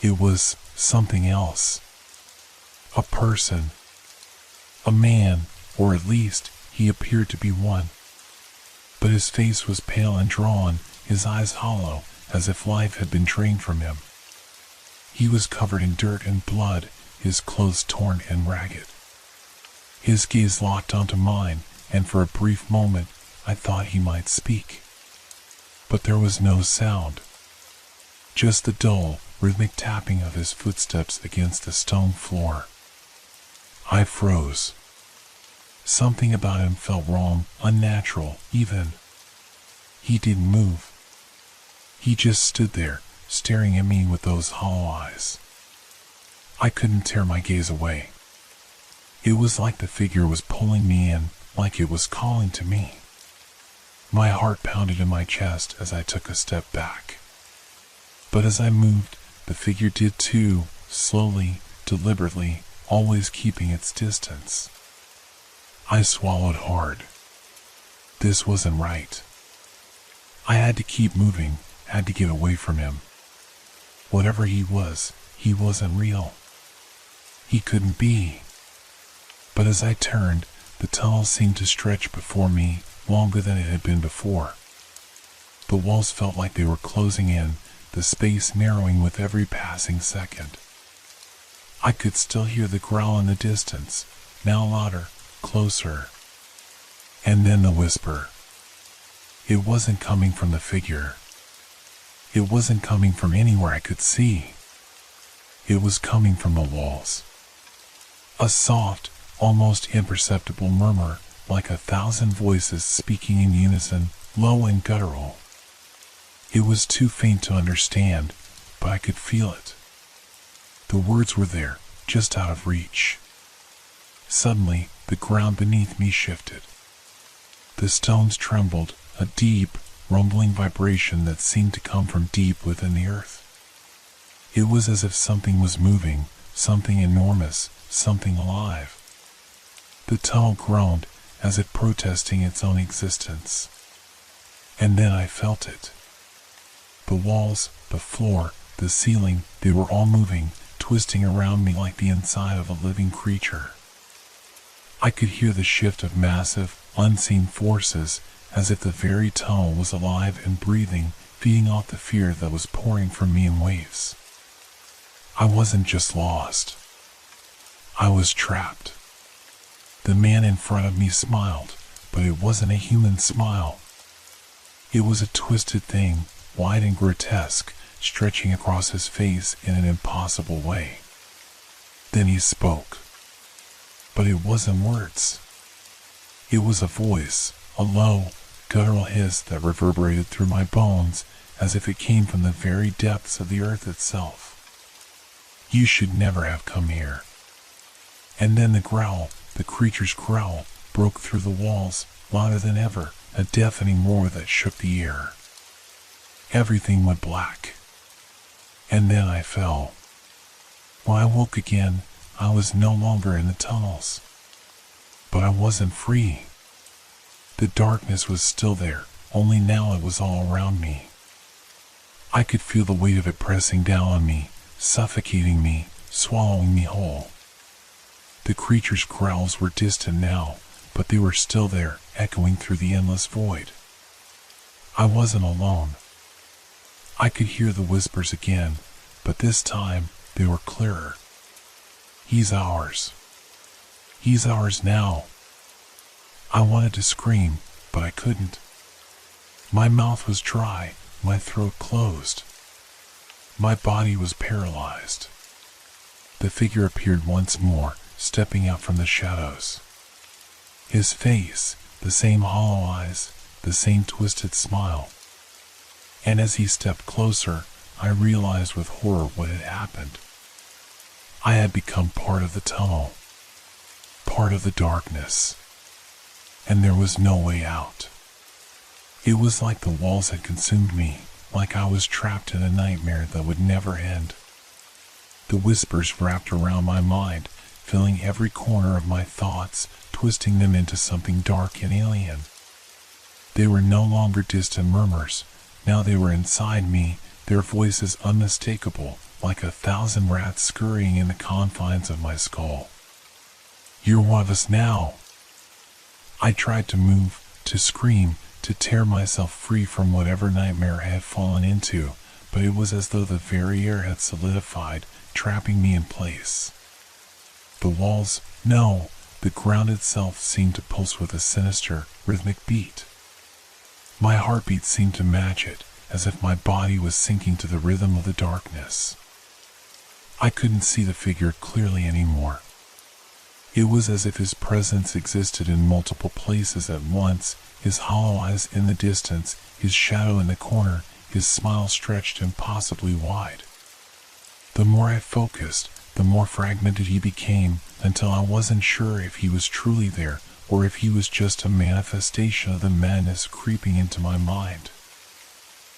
It was something else. A person. A man, or at least, he appeared to be one. But his face was pale and drawn, his eyes hollow, as if life had been drained from him. He was covered in dirt and blood, his clothes torn and ragged. His gaze locked onto mine, and for a brief moment, I thought he might speak. But there was no sound. Just the dull, rhythmic tapping of his footsteps against the stone floor. I froze. Something about him felt wrong, unnatural, even. He didn't move. He just stood there, staring at me with those hollow eyes. I couldn't tear my gaze away. It was like the figure was pulling me in, like it was calling to me. My heart pounded in my chest as I took a step back. But as I moved, the figure did too, slowly, deliberately, always keeping its distance. I swallowed hard. This wasn't right. I had to keep moving, had to get away from him. Whatever he wasn't real. He couldn't be. But as I turned, the tunnel seemed to stretch before me, longer than it had been before. The walls felt like they were closing in, the space narrowing with every passing second. I could still hear the growl in the distance, now louder, closer. And then the whisper. It wasn't coming from the figure. It wasn't coming from anywhere I could see. It was coming from the walls. A soft, almost imperceptible murmur, like 1,000 voices speaking in unison, low and guttural. It was too faint to understand, but I could feel it. The words were there, just out of reach. Suddenly, the ground beneath me shifted. The stones trembled, a deep, rumbling vibration that seemed to come from deep within the earth. It was as if something was moving, something enormous, something alive. The tunnel groaned, as if protesting its own existence. And then I felt it. The walls, the floor, the ceiling, they were all moving, twisting around me like the inside of a living creature. I could hear the shift of massive, unseen forces, as if the very tunnel was alive and breathing, feeding off the fear that was pouring from me in waves. I wasn't just lost. I was trapped. The man in front of me smiled, but it wasn't a human smile. It was a twisted thing, wide and grotesque, stretching across his face in an impossible way. Then he spoke. But it wasn't words. It was a voice, a low, guttural hiss that reverberated through my bones as if it came from the very depths of the earth itself. You should never have come here. And then the growl, the creature's growl, broke through the walls, louder than ever, a deafening roar that shook the air. Everything went black. And then I fell. When I woke again, I was no longer in the tunnels. But I wasn't free. The darkness was still there, only now it was all around me. I could feel the weight of it pressing down on me, suffocating me, swallowing me whole. The creature's growls were distant now, but they were still there, echoing through the endless void. I wasn't alone. I could hear the whispers again, but this time they were clearer. He's ours. He's ours now. I wanted to scream, but I couldn't. My mouth was dry, my throat closed. My body was paralyzed. The figure appeared once more, stepping out from the shadows. His face, the same hollow eyes, the same twisted smile. And as he stepped closer, I realized with horror what had happened. I had become part of the tunnel, part of the darkness, and there was no way out. It was like the walls had consumed me, like I was trapped in a nightmare that would never end. The whispers wrapped around my mind, filling every corner of my thoughts, twisting them into something dark and alien. They were no longer distant murmurs. Now they were inside me, their voices unmistakable, like 1,000 rats scurrying in the confines of my skull. "You're one of us now." I tried to move, to scream, to tear myself free from whatever nightmare I had fallen into, but it was as though the very air had solidified, trapping me in place. The walls, no, the ground itself seemed to pulse with a sinister, rhythmic beat. My heartbeat seemed to match it, as if my body was sinking to the rhythm of the darkness. I couldn't see the figure clearly anymore. It was as if his presence existed in multiple places at once, his hollow eyes in the distance, his shadow in the corner, his smile stretched impossibly wide. The more I focused, the more fragmented he became, until I wasn't sure if he was truly there, or if he was just a manifestation of the madness creeping into my mind.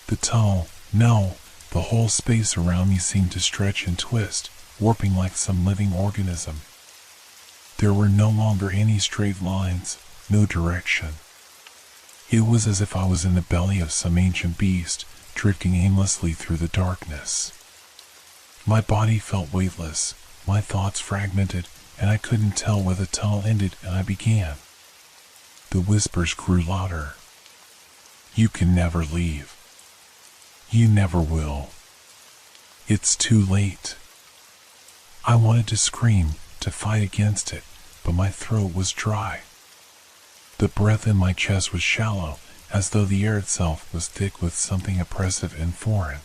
The tunnel, no, the whole space around me seemed to stretch and twist, warping like some living organism. There were no longer any straight lines, no direction. It was as if I was in the belly of some ancient beast, drifting aimlessly through the darkness. My body felt weightless, my thoughts fragmented, and I couldn't tell where the tunnel ended and I began. The whispers grew louder. "You can never leave. You never will. It's too late." I wanted to scream, to fight against it, but my throat was dry. The breath in my chest was shallow, as though the air itself was thick with something oppressive and foreign.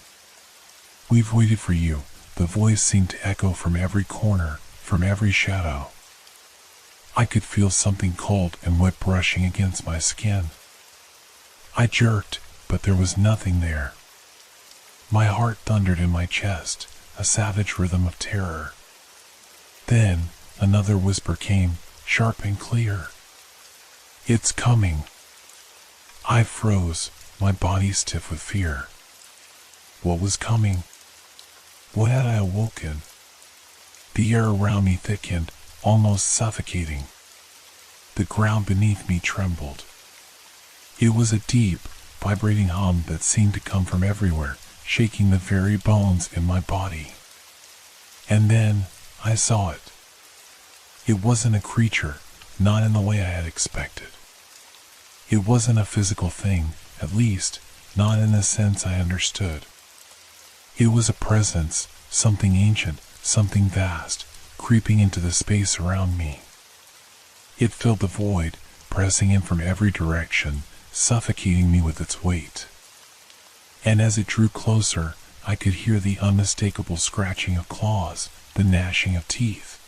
"We've waited for you," the voice seemed to echo from every corner, from every shadow. I could feel something cold and wet brushing against my skin. I jerked, but there was nothing there. My heart thundered in my chest, a savage rhythm of terror. Then, another whisper came, sharp and clear. "It's coming." I froze, my body stiff with fear. What was coming? What had I awoken? The air around me thickened, almost suffocating. The ground beneath me trembled. It was a deep, vibrating hum that seemed to come from everywhere, shaking the very bones in my body. And then, I saw it. It wasn't a creature, not in the way I had expected. It wasn't a physical thing, at least, not in the sense I understood. It was a presence, something ancient, something vast, creeping into the space around me. It filled the void, pressing in from every direction, suffocating me with its weight. And as it drew closer, I could hear the unmistakable scratching of claws, the gnashing of teeth.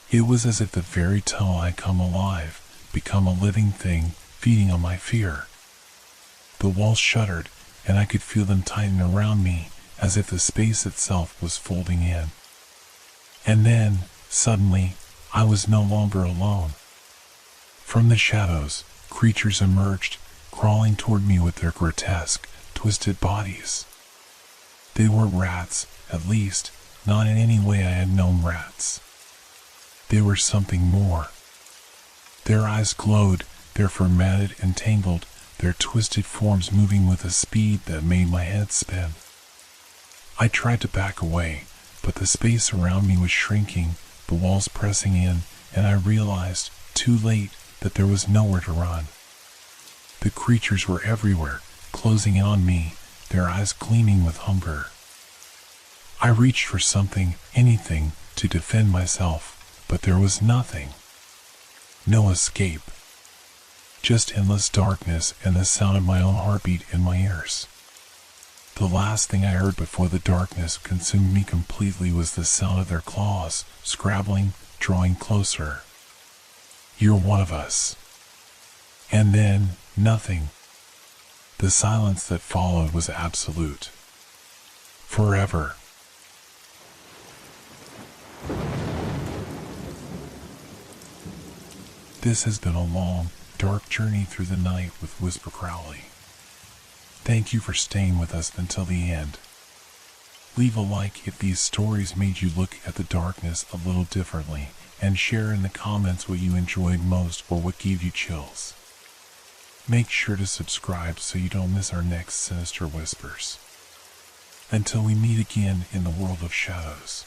It was as if the very tunnel had come alive, become a living thing, feeding on my fear. The walls shuddered, and I could feel them tighten around me, as if the space itself was folding in. And then, suddenly, I was no longer alone. From the shadows, creatures emerged, crawling toward me with their grotesque, twisted bodies. They weren't rats, at least, not in any way I had known rats. They were something more. Their eyes glowed, their fur matted and tangled, their twisted forms moving with a speed that made my head spin. I tried to back away, but the space around me was shrinking, the walls pressing in, and I realized, too late, that there was nowhere to run. The creatures were everywhere, closing in on me, their eyes gleaming with hunger. I reached for something, anything, to defend myself, but there was nothing. No escape. Just endless darkness and the sound of my own heartbeat in my ears. The last thing I heard before the darkness consumed me completely was the sound of their claws, scrabbling, drawing closer. You're one of us. And then, nothing. The silence that followed was absolute. Forever. This has been a long, dark journey through the night with Whisper Crowley. Thank you for staying with us until the end. Leave a like if these stories made you look at the darkness a little differently, and share in the comments what you enjoyed most or what gave you chills. Make sure to subscribe so you don't miss our next Sinister Whispers. Until we meet again in the world of shadows.